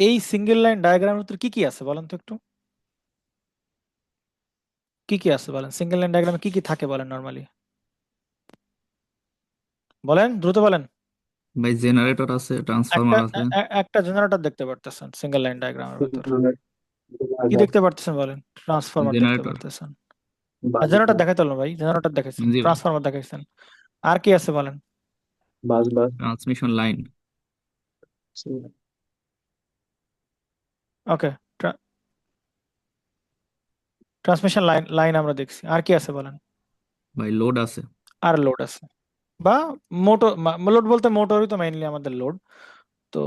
Speaker 1: এই সিঙ্গেল লাইন ডায়াগ্রামের ভিতরে কি কি আছে বলেন তো একটু। কি কি আছে বলেন? সিঙ্গেল লাইন ডায়াগ্রামে কি কি থাকে বলেন নরমালি? বলেন, দ্রুত বলেন।
Speaker 7: ভাই জেনারেটর আছে,
Speaker 1: একটা
Speaker 7: ট্রান্সফরমার আছে।
Speaker 1: একটা জেনারেটর দেখতে পারতেছেন সিঙ্গেল লাইন ডায়াগ্রামের ভিতর। কি দেখতে পারতেছেন বলেন? ট্রান্সফরমার দেখতে
Speaker 7: জেনারেটর।
Speaker 1: পারতেছেন। জেনারেটর দেখাইতে হলো ভাই, জেনারেটর দেখাইছেন,
Speaker 7: জি ভাই।
Speaker 1: ট্রান্সফরমার দেখাইছেন, আর কি আছে বলেন?
Speaker 7: Transmission line.
Speaker 1: Okay, transmission line line আমরা দেখছি, আর কি আছে বলেন?
Speaker 7: ভাই লোড আছে।
Speaker 1: আর লোড আছে, বা মোটর। লোড বলতে মোটরই তো মেইনলি আমাদের লোড। তো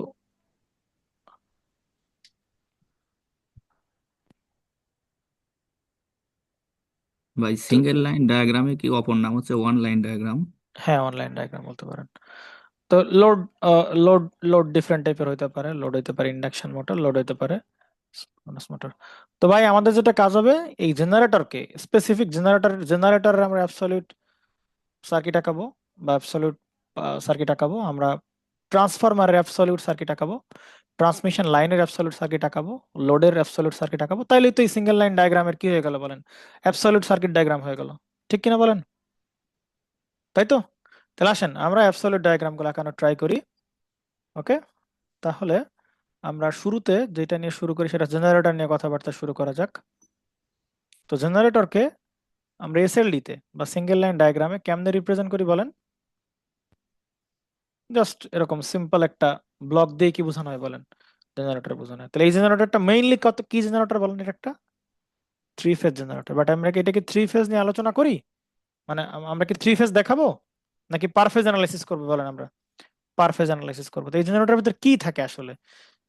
Speaker 7: ভাই
Speaker 1: তো
Speaker 7: সিঙ্গেল লাইন ডায়াগ্রামে কি অপর নাম হচ্ছে ওয়ান লাইন ডায়াগ্রাম?
Speaker 1: হ্যাঁ, অনলাইন ডায়াগ্রাম বলতে পারেন। তো লোড লোড লোড ডিফারেন্ট টাইপের হইতে পারে। লোড হইতে পারে ইন্ডাকশন মোটর, লোড হইতে পারে সিনক্রোনাস মোটর। তো ভাই আমাদের যেটা কাজ হবে, এই জেনারেটরকে স্পেসিফিক জেনারেটরের আমরা অ্যাবসলিউট সার্কিট আঁকাবো বা অ্যাবসলিউট সার্কিট আঁকাবো। আমরা ট্রান্সফরমারের অ্যাবসলিউট সার্কিট আঁকাবো, ট্রান্সমিশন লাইনের অ্যাবসলিউট সার্কিট আঁকাবো, লোডের অ্যাবসলিউট সার্কিট আঁকাবো। তাইলেই তো এই সিঙ্গেল লাইন ডায়াগ্রামের কি হয়ে গেল বলেন, অ্যাবসলিউট সার্কিট ডায়াগ্রাম হয়ে গেল। ঠিক কিনা বলেন? তাই তো? তাহলে আসেন আমরা অ্যাবসলিউট ডায়াগ্রামগুলো আঁকানো ট্রাই করি। ওকে, তাহলে আমরা শুরুতে যেটা নিয়ে শুরু করি সেটা জেনারেটর নিয়ে কথাবার্তা শুরু করা যাক। তো জেনারেটরকে আমরা এসএলডি তে বা সিঙ্গেল লাইন ডায়াগ্রামে কেমনে রিপ্রেজেন্ট করি বলেন? জাস্ট এরকম সিম্পল একটা ব্লক দিয়ে কি বোঝানো হয় বলেন? জেনারেটর বোঝানো হয়। তাহলে এই জেনারেটরটা মেইনলি কত কি জেনারেটর বলেন? এটা একটা 3 ফেজ জেনারেটর। বাট আমরা কি এটাকে 3 ফেজ নিয়ে আলোচনা করি? মানে আমরা কি 3 ফেজ দেখাবো নাকি পার ফেজ অ্যানালাইসিস করবো বলেন? আমরা পার ফেজ অ্যানালাইসিস করবো। তো এই জেনারেটরের ভিতরে কি থাকে আসলে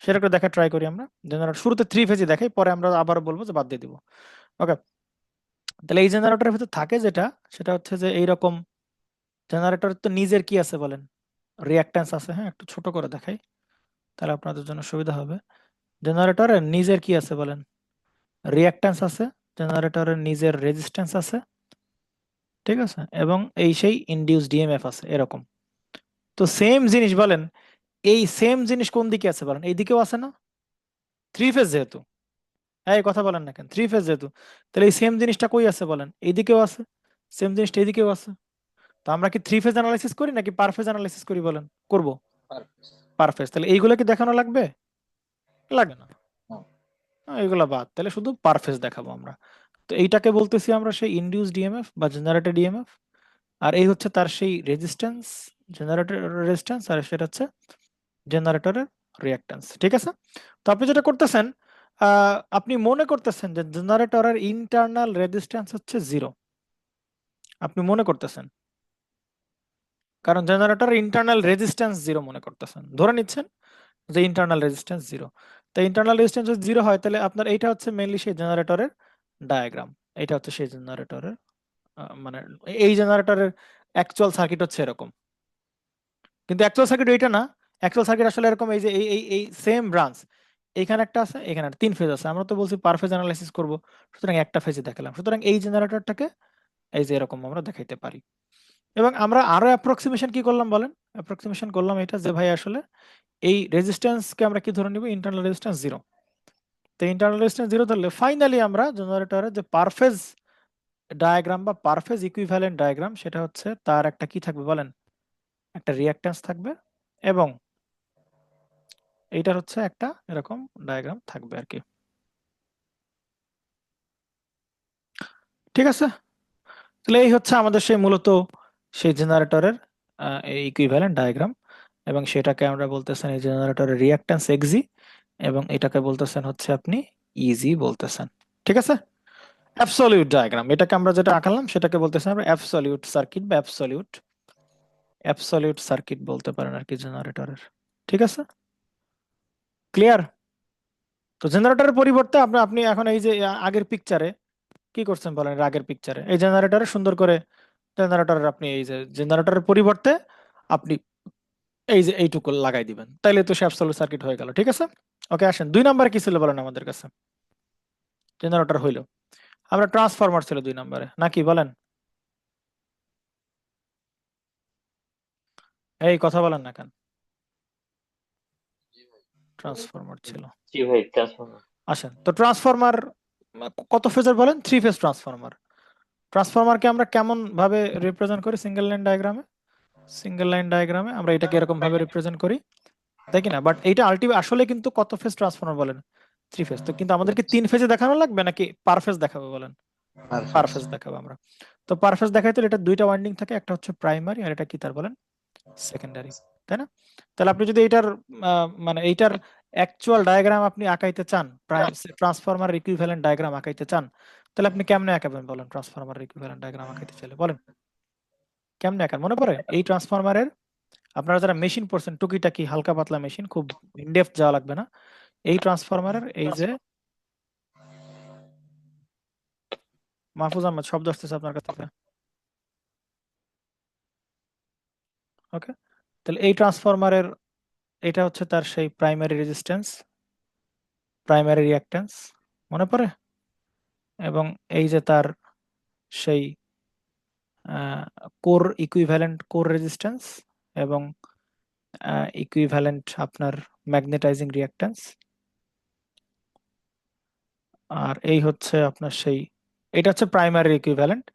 Speaker 1: সেটা একটু দেখা ট্রাই করি আমরা। জেনারেটর শুরুতে 3 ফেজই দেখাই, পরে আমরা আবার বলবো যে বাদ দিয়ে দিব। ওকে, তাহলে এই জেনারেটরের ভিতরে থাকে যেটা, সেটা হচ্ছে যে এইরকম জেনারেটর তো নিজের কি আছে বলেন? রিঅ্যাকট্যান্স আছে। হ্যাঁ, একটু ছোট করে দেখাই তাহলে আপনাদের জন্য সুবিধা হবে। জেনারেটরের নিজের কি আছে বলেন? রিঅ্যাকট্যান্স আছে, জেনারেটরের নিজের রেজিস্ট্যান্স আছে, ঠিক আছে, এবং এই সেই ইনডিউস ডিএমএফ আছে এরকম। তো সেম জিনিস বলেন, এই সেম জিনিস কোন দিকে আছে বলেন? এই দিকেও আছে না? 3 ফেজ যেহেতু, এই কথা বলেন না কেন? 3 ফেজ যেহেতু, তাহলে এই সেম জিনিসটা কই আছে বলেন? এইদিকেও আছে, সেম জিনিসটা এইদিকেও আছে। তো আমরা কি 3 ফেজ অ্যানালাইসিস করি নাকি পার ফেজ অ্যানালাইসিস করি বলেন? করব পার ফেজ। তাহলে এইগুলা কি দেখানো লাগবে? লাগে না। এইগুলা বাদ, তাহলে শুধু পার ফেজ দেখাবো আমরা। তো এইটাকে বলতেছি আমরা সেই ইনডিউস ডিএমএফ বা জেনারেটেড ডিএমএফ। আর এই হচ্ছে তার সেই রেজিস্ট্যান্স, জেনারেটর রেজিস্ট্যান্স, আর সেটা হচ্ছে জেনারেটরের রিঅ্যাকট্যান্স। ঠিক আছে? তো আপনি যেটা করতেছেন, আপনি মনে করতেছেন যে জেনারেটরের ইন্টারনাল রেজিস্ট্যান্স হচ্ছে 0। আপনি মনে করতেছেন, কারণ জেনারেটরের ইন্টারনাল রেজিস্ট্যান্স 0 মনে করতেছেন, ধরে নিচ্ছেন যে ইন্টারনাল রেজিস্ট্যান্স 0। তো ইন্টারনাল রেজিস্ট্যান্স যদি 0 হয়, তাহলে আপনার এইটা হচ্ছে মেইনলি সেই জেনারেটরের ডায়াগ্রাম। এটা হচ্ছে সেই জেনারেটরের মানে এই জেনারেটরের অ্যাকচুয়াল সার্কিট হচ্ছে এরকম। কিন্তু অ্যাকচুয়াল সার্কিট এইটা না। অ্যাকচুয়াল সার্কিট আসলে এরকম, এই যে এই সেম ব্রাঞ্চ এখানে একটা আছে, এখানে 3 ফেজ আছে। আমরা তো বলছি পার ফেজ অ্যানালাইসিস করব, সুতরাং একটা ফেজে দেখালাম। সুতরাং এই জেনারেটরটাকে এই যে এরকম আমরা দেখাইতে পারি। এবং আমরা আরো অ্যাপ্রক্সিমেশন কি করলাম বলেন? অ্যাপ্রক্সিমেশন করলাম এটা যে ভাই আসলে এই রেজিস্ট্যান্সকে আমরা কি ধরে নিব? Internal resistance 0। তো ইন্টারনাল রেজিস্ট্যান্স 0 ধরলে ফাইনালি আমরা জেনারেটরের যে পার ফেজ ডায়াগ্রাম বা পার ফেজ ইকুইভ্যালেন্ট ডায়াগ্রাম, সেটা হচ্ছে তার একটা কি থাকবে বলেন? একটা রিঅ্যাকট্যান্স থাকবে, এবং এইটার হচ্ছে একটা এরকম ডায়াগ্রাম থাকবে আর কি। ঠিক আছে? তাহলে এই হচ্ছে আমাদের সেই মূলত সেই জেনারেটরের এই ইকুইভ্যালেন্ট ডায়াগ্রাম, এবং সেটাকে আমরা বলতেছেন এই জেনারেটরের রিঅ্যাকট্যান্স এক্সি, এবং এটাকে বলতেছেন হচ্ছে আপনি ইজি বলতেছেন। ঠিক আছে? অ্যাবসলিউট ডায়াগ্রাম, এটাকে আমরা যেটা আঁকালাম সেটাকে বলতেছেন আমরা অ্যাবসলিউট সার্কিট বা অ্যাবসলিউট সার্কিট বলতে পারেন আর কি জেনারেটরের। ঠিক আছে? ক্লিয়ার? তো জেনারেটরের পরিবর্তে আপনি আপনি এখন এই যে আগের পিকচারে কি করছেন বলেন? এর আগের পিকচারে এই জেনারেটরে সুন্দর করে জেনারেটরের আপনি এই যে জেনারেটরের পরিবর্তে আপনি এই যে এইটুকু লাগাই দিবেন, তাইলে তো সে অ্যাবসলিউট সার্কিট হয়ে গেল। ঠিক আছে? ওকে, আসেন 2 নম্বরে কি ছিল বলেন আমাদের কাছে? জেনারেটর হইলো, আমরা ট্রান্সফরমার ছিল 2 নম্বরে, নাকি বলেন? এই কথা বলেন না কেন? ট্রান্সফরমার ছিল।
Speaker 3: জি ভাই ট্রান্সফরমার।
Speaker 1: আসেন, তো ট্রান্সফরমার কত ফেজের বলেন? 3 ফেজ ট্রান্সফরমার। ট্রান্সফরমারকে আমরা কেমন ভাবে রিপ্রেজেন্ট করি সিঙ্গেল লাইন ডায়াগ্রামে? সিঙ্গেল লাইন ডায়াগ্রামে আমরা এটাকে এরকম ভাবে রিপ্রেজেন্ট করি, তাই কি না? বাট এইটা আলটিমেট আসলে কিন্তু কত ফেজ ট্রান্সফরমার বলেন? 3 ফেজ। তো কিন্তু আমাদেরকে 3 ফেজে দেখানো লাগবে নাকি পার ফেজ দেখাবো বলেন? পার ফেজ দেখাবো আমরা। তো পার ফেজ দেখাইতে হলে এটা 2টা ওয়াইন্ডিং থাকে, একটা হচ্ছে প্রাইমারি আর এটা কি তার বলেন? সেকেন্ডারি, তাই না? তাহলে আপনি যদি এইটার মানে এইটার অ্যাকচুয়াল ডায়াগ্রাম আপনি আঁকাইতে চান, ট্রান্সফরমার ইকুইভ্যালেন্ট ডায়াগ্রাম আঁকাইতে চান, তাহলে আপনি কেমনে আঁকাবেন বলেন? ট্রান্সফরমার ইকুইভ্যালেন্ট ডায়াগ্রাম আঁকাইতে চাইলে বলেন কেমনে আঁকান? মনে পড়ে এই ট্রান্সফরমারের? আপনারা যারা মেশিন পড়ছেন, টুকিটাকি হালকা পাতলা মেশিন, খুব ইনডেপথ যাওয়া লাগবে না। এই ট্রান্সফরমারের এই যে মাহফুজ আহমেদ শব্দ আসতেছে আপনার কাছ থেকে। ওকে, তাহলে এই ট্রান্সফরমারের এটা হচ্ছে তার সেই প্রাইমারি রেজিস্ট্যান্স, প্রাইমারি রিঅ্যাক্ট্যান্স, মনে পড়ে? এবং এই যে তার সেই কোর ইকুইভ্যালেন্ট কোর রেজিস্ট্যান্স এবং ইকুইভ্যালেন্ট আপনার ম্যাগনেটাইজিং রিঅ্যাক্ট্যান্স। আর এই হচ্ছে আপনার সেই, এটা হচ্ছে প্রাইমারি ইকুইভ্যালেন্ট।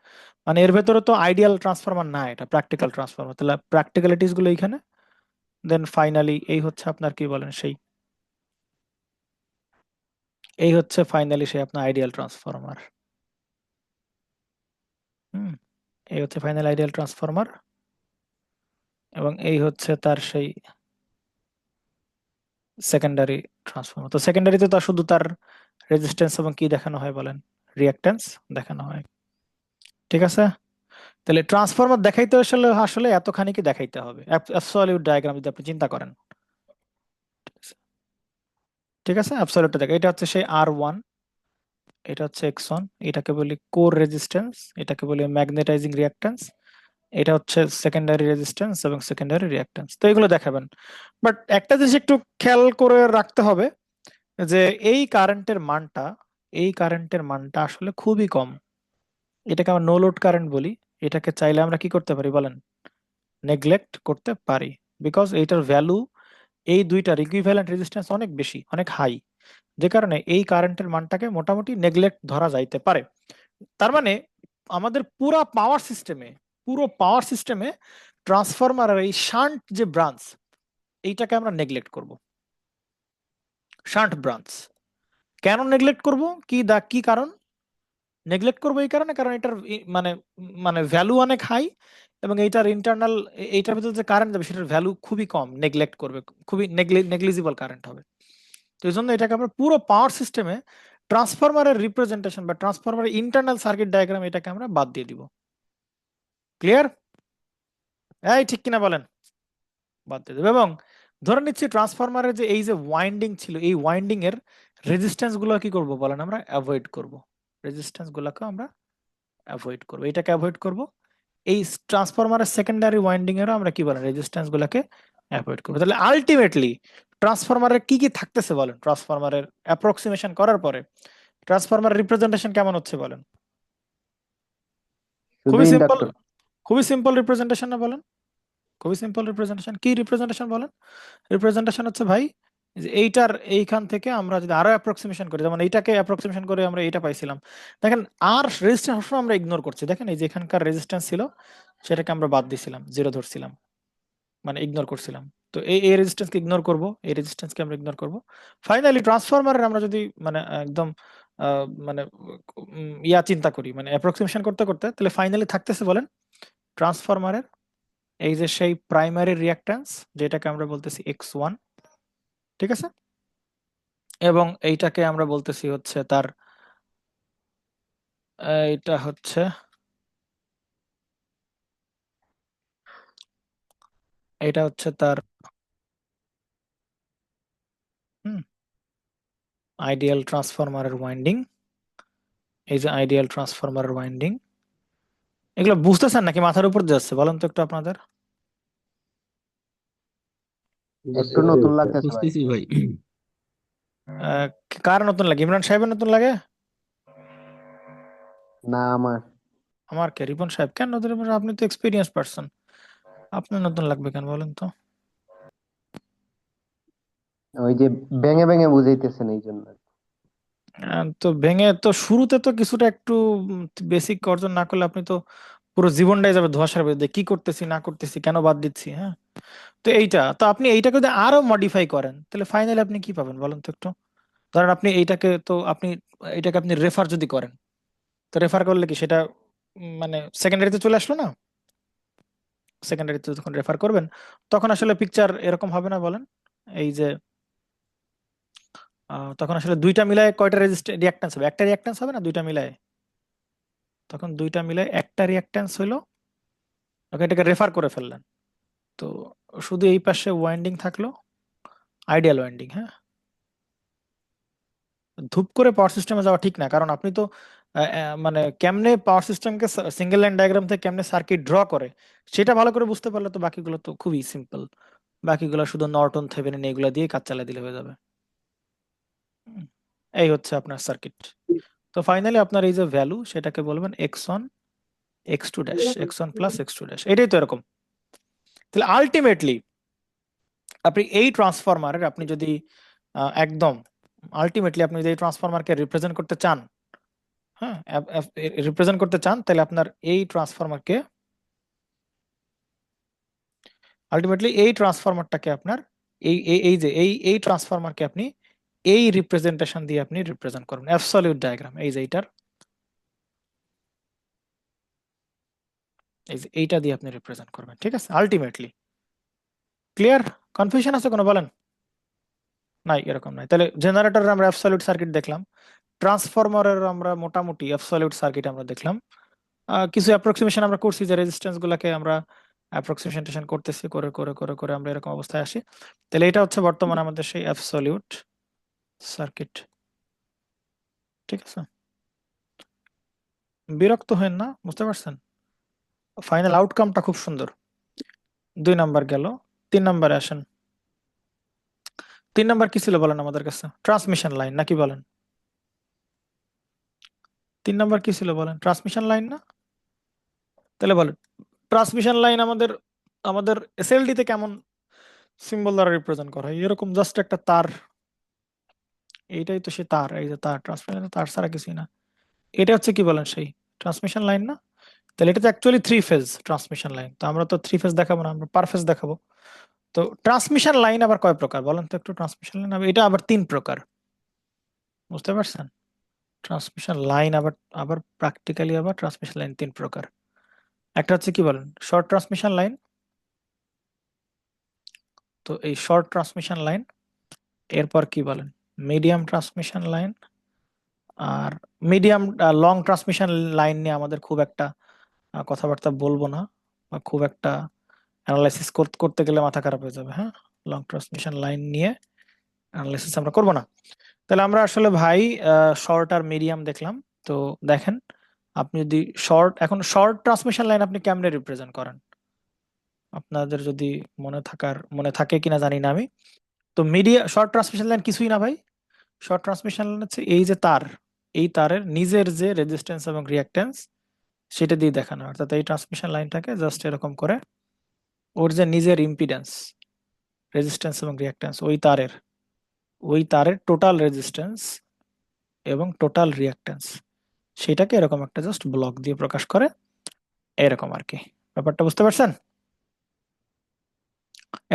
Speaker 1: মানে এর ভেতরে তো আইডিয়াল ট্রান্সফরমার না, এটা প্র্যাকটিক্যাল ট্রান্সফরমার। তাহলে প্র্যাকটিক্যালিটিস গুলো এইখানে। দেন ফাইনালি এই হচ্ছে আপনার কি বলেন সেই, এই হচ্ছে ফাইনালি সেই আপনার আইডিয়াল ট্রান্সফরমার। হুম, এই হচ্ছে ফাইনাল আইডিয়াল ট্রান্সফরমার এবং এই হচ্ছে তার সেই সেকেন্ডারি ট্রান্সফরমার। তো সেকেন্ডারিতে তো শুধু তার রেজিস্ট্যান্স এবং কি দেখানো হয় বলেন, রিঅ্যাক্ট্যান্স দেখানো হয়। ঠিক আছে, তাহলে ট্রান্সফরমার দেখাইতে আসলে আসলে এতখানি কি দেখাইতে হবে অ্যাবসলিউট ডায়াগ্রাম যদি আপনি চিন্তা করেন। ঠিক আছে, অ্যাবসলিউটটা দেখ, এটা হচ্ছে সেই R1, এটা হচ্ছে X1, এটাকে বলি কোর রেজিস্ট্যান্স, এটাকে বলি ম্যাগনেটাইজিং রিঅ্যাক্ট্যান্স, এটা হচ্ছে সেকেন্ডারি রেজিস্ট্যান্স এবং সেকেন্ডারি রিঅ্যাক্ট্যান্স। তো এগুলো দেখাবেন, বাট একটা জিনিস একটু খেয়াল করে রাখতে হবে যে এই কারেন্টের মানটা, এই কারেন্টের মানটা আসলে খুবই কম। এটাকে আমরা নো লোড কারেন্ট বলি। এটাকে চাইলে আমরা কি করতে পারি বলেন, নেগলেক্ট করতে পারি, বিকজ এইটার ভ্যালু এই দুইটার ইকুইভ্যালেন্ট রেজিস্ট্যান্স অনেক বেশি, অনেক হাই, যে কারণে এই কারেন্টের মানটাকে মোটামুটি নেগলেক্ট ধরা যাইতে পারে। তার মানে আমাদের পুরো পাওয়ার সিস্টেমে ট্রান্সফরমারের এই শান্ট যে ব্রাঞ্চ, এইটাকে আমরা নেগলেক্ট করব। শান্ট ব্রাঞ্চ কেন নেগলেক্ট করব, কি কারণ নেগলেক্ট করবো? এই কারণে, কারণ এটার মানে মানে ভ্যালু অনেক হাই এবং এইটার ইন্টারনাল, এইটার ভিতরে যে কারেন্ট যাবে সেটার ভ্যালু খুবই কম, নেগলেক্ট করবে, খুবই নেগলিজিবল কারেন্ট হবে। তো এই জন্য এটাকে আমরা পুরো পাওয়ার সিস্টেমে ট্রান্সফরমারের রিপ্রেজেন্টেশন বা ট্রান্সফরমারের ইন্টারনাল সার্কিট ডায়াগ্রাম এটাকে আমরা বাদ দিয়ে দিব। ক্লিয়ার? এই ঠিক কিনা বলেন? বাদ দিয়ে দেবো। এবং ধরে নিচ্ছি ট্রান্সফরমারের যে এই যে ওয়াইন্ডিং ছিল, এই ওয়াইন্ডিং এর রেজিস্ট্যান্স গুলো কি করব বলেন, আমরা অ্যাভয়েড করব। রেজিস্ট্যান্স গুলোকে আমরা অ্যাভয়েড করব, এটাকে অ্যাভয়েড করব। এই ট্রান্সফরমারের সেকেন্ডারি ওয়াইন্ডিং এরও আমরা কি বলেন, রেজিস্ট্যান্স গুলোকে অ্যাভয়েড করব। তাহলে আলটিমেটলি ট্রান্সফরমারের কি থাকতেছে বলেন, ট্রান্সফরমারের অ্যাপ্রক্সিমেশন করার পরে ট্রান্সফরমারের রিপ্রেজেন্টেশন কেমন হচ্ছে বলেন?
Speaker 5: শুধু
Speaker 1: খুবই সিম্পল,
Speaker 5: ইন্ডাক্টর।
Speaker 1: খুবই সিম্পল রিপ্রেজেন্টেশন না বলেন? খুবই সিম্পল রিপ্রেজেন্টেশন। কি রিপ্রেজেন্টেশন বলেন? রিপ্রেজেন্টেশন হচ্ছে ভাই যে এইটার এইখান থেকে আমরা যদি আরো অ্যাপ্রক্সিমেশন করি, যেমন এইটাকে অ্যাপ্রক্সিমেশন করে আমরা এইটা পাইছিলাম। দেখেন আর রেজিস্ট্যান্স সবসময় আমরা ইগনোর করছি। দেখেন এই যে এখানকার রেজিস্ট্যান্স ছিল সেটাকে আমরা বাদ দিছিলাম, জিরো ধরছিলাম, মানে ইগনোর করছিলাম। তো এই রেজিস্ট্যান্সকে ইগনোর করব, এই রেজিস্ট্যান্সকে আমরা ইগনোর করব। ফাইনালি ট্রান্সফরমারের আমরা যদি মানে একদম মানে ইয়া চিন্তা করি, মানে অ্যাপ্রক্সিমেশন করতে করতে, তাহলে ফাইনালি থাকতেছে বলেন ট্রান্সফরমারের এই যে সেই প্রাইমারি রিঅ্যাক্ট্যান্স, যেটাকে আমরা বলতেছি X1, ঠিক আছে, এবং এইটাকে আমরা বলতেছি হচ্ছে তার এটা হচ্ছে এটা হচ্ছে তার আইডিয়াল ট্রান্সফরমারের ওয়াইন্ডিং। এই যে আইডিয়াল ট্রান্সফরমারের ওয়াইন্ডিং, এগুলো বুঝতেছেন নাকি মাথার উপর যাচ্ছে বলেন তো একটু আপনাদের?
Speaker 5: একটু নতুন লাগতেছে ভাই।
Speaker 7: বুঝতেছি ভাই।
Speaker 1: আহ, কার নতুন লাগে? ইমরান সাহেবের নতুন লাগে?
Speaker 5: না আমার
Speaker 1: আমার কে? রিপন সাহেব কেন নতুন? আপনি তো এক্সপিরিয়েন্স পারসন, আপনার নতুন লাগবে কেন বলেন তো?
Speaker 5: ওই যে ভেঙে ভেঙে বুঝাইতেছেন এই জন্য।
Speaker 1: তো ভেঙে তো শুরুতে তো কিছুটা একটু বেসিক অর্জন না করলে আপনি তো পুরো জীবনটাই যাবে ধোঁয়াশার মধ্যে, কি করতেছি না করতেছি, কেন বাদ দিচ্ছি। হ্যাঁ, তো এইটা তো আপনি এইটাকে যদি আরো মডিফাই করেন তাহলে ফাইনালি আপনি কি পাবেন বলেন তো একটু? ধরেন আপনি এইটাকে তো আপনি এটাকে আপনি রেফার যদি করেন, তো রেফার করলে কি সেটা মানে সেকেন্ডারিতে চলে আসলো না? সেকেন্ডারিতে যখন রেফার করবেন তখন আসলে পিকচার এরকম হবে না বলেন? এই যে তখন আসলে দুইটা মিলায় কয়টা রিয়াক্ট্যান্স হবে? একটা রিয়াক্ট্যান্স হবে না, দুইটা মিলায়? তখন দুইটা মিলায় একটা রিয়াক্ট্যান্স হইলো, ওকে, এটাকে রেফার করে ফেললেন। তো শুধু এই পাশে ওয়াইন্ডিং থাকলো, আইডিয়াল ওয়াইন্ডিং। হ্যাঁ, ধূপ করে পাওয়ার সিস্টেমে যাওয়া ঠিক না, কারণ আপনি তো মানে কেমনে পাওয়ার সিস্টেমকে সিঙ্গেল লাইন ডায়াগ্রাম থেকে কেমনে সার্কিট ড্র করে সেটা ভালো করে বুঝতে পারলে তো বাকিগুলো তো খুবই সিম্পল। বাকিগুলো শুধু নর্টন থেভেনিন এগুলা দিয়ে কাজ চালিয়ে দিলে হয়ে যাবে। হুম, এই হচ্ছে আপনার সার্কিট। তো ফাইনালি আপনার এই যে ভ্যালু সেটাকে বলবেন x1 x2 dash x1 plus x2 dash, এটাই তো এরকম। তাহলে আলটিমেটলি আপনি এই ট্রান্সফরমারের আপনি যদি একদম আলটিমেটলি আপনি যদি এই ট্রান্সফরমারকে রিপ্রেজেন্ট করতে চান, হ্যাঁ রিপ্রেজেন্ট করতে চান, তাহলে আপনার এই ট্রান্সফরমারকে আলটিমেটলি এই ট্রান্সফরমারটাকে আপনার এই এই এই যে এই ট্রান্সফরমারকে আপনি এই রিপ্রেজেন্টেশন দিয়ে আপনি রিপ্রেজেন্ট করবেন, অ্যাবসলিউট ডায়াগ্রাম এই যে এইটার, এই যে এইটা দিয়ে আপনি রিপ্রেজেন্ট করবেন। ঠিক আছে, আলটিমেটলি ক্লিয়ার? কনফিউশন আছে কোনো বলেন? নাই, এরকম নাই। তাহলে জেনারেটরের আমরা অ্যাবসলিউট সার্কিট দেখলাম, ট্রান্সফরমারের আমরা মোটামুটি অ্যাবসলিউট সার্কিট আমরা দেখলাম। কিছু অ্যাপ্রক্সিমেশন আমরা করছি, যে রেজিস্ট্যান্স গুলাকে আমরা অ্যাপ্রক্সিমেশন করতেছি, করে করে করে করে আমরা এরকম অবস্থায় আসি। তাহলে এটা হচ্ছে বর্তমানে আমাদের সেই অ্যাবসলিউট সার্কিট। ঠিক আছে, বিরক্ত হেন না, বুঝতে পারছেন? ফাইনাল আউটকামটা খুব সুন্দর। 2 নাম্বার গেল, 3 নাম্বারে আসেন। 3 নাম্বার কি ছিল বলেন আমাদের কাছে? ট্রান্সমিশন লাইন নাকি বলেন? 3 নাম্বার কি ছিল বলেন? ট্রান্সমিশন লাইন না? তাহলে বলেন ট্রান্সমিশন লাইন আমাদের আমাদের এসএলডি তে কেমন সিম্বল দ্বারা রিপ্রেজেন্ট করা হয়? এরকম জাস্ট একটা তার, এইটাই তো সে তার, এই যে তার, ট্রান্সমিশন তার ছাড়া কিছুই না। এটা হচ্ছে কি বলেন সেই ট্রান্সমিশন লাইন না? তাহলে এটা তো অ্যাকচুয়ালি 3 ফেজ ট্রান্সমিশন লাইন, তো আমরা তো 3 ফেজ দেখাবো না, আমরা পার ফেজ দেখাবো। তো ট্রান্সমিশন লাইন আবার কয় প্রকার বলেন তো একটু? ট্রান্সমিশন লাইন এটা আবার 3 প্রকার, বুঝতে পারছেন? ট্রান্সমিশন লাইন আবার আবার প্র্যাকটিক্যালি আবার ট্রান্সমিশন লাইন 3 প্রকার। একটা হচ্ছে কি বলেন শর্ট ট্রান্সমিশন লাইন, তো এই শর্ট ট্রান্সমিশন লাইন। এরপর কি বলেন মিডিয়াম ট্রান্সমিশন লাইন। আর মিডিয়াম লং ট্রান্সমিশন লাইন নিয়ে আমাদের খুব একটা কথাবার্তা বলবো না, বা খুব একটা অ্যানালাইসিস করতে গেলে মাথা খারাপ হয়ে যাবে। হ্যাঁ, লং ট্রান্সমিশন লাইন নিয়ে অ্যানালাইসিস আমরা করবো না। তাহলে আমরা আসলে ভাই শর্ট আর মিডিয়াম দেখলাম। তো দেখেন, আপনি যদি এখন শর্ট ট্রান্সমিশন লাইন আপনি কেমনে রিপ্রেজেন্ট করেন, আপনাদের যদি মনে থাকে কিনা জানি না আমি। তো শর্ট ট্রান্সমিশন লাইন কিছুই না ভাই, শর্ট ট্রান্সমিশন লাইন হচ্ছে এই যে তার, এই তারের নিজের যে রেজিস্ট্যান্স এবং রিঅ্যাক্ট্যান্স সেটা দিয়ে দেখানো হয়। অর্থাৎ এই ট্রান্সমিশন লাইনটাকে জাস্ট এরকম করে ওর যে নিজের ইম্পিডেন্স, রেজিস্ট্যান্স এবং রিঅ্যাক্ট্যান্স ওই তারের টোটাল রেজিস্ট্যান্স এবং টোটাল রিঅ্যাক্ট্যান্স সেটাকে এরকম একটা জাস্ট ব্লক দিয়ে প্রকাশ করে, এরকম আর কি। ব্যাপারটা বুঝতে পারছেন?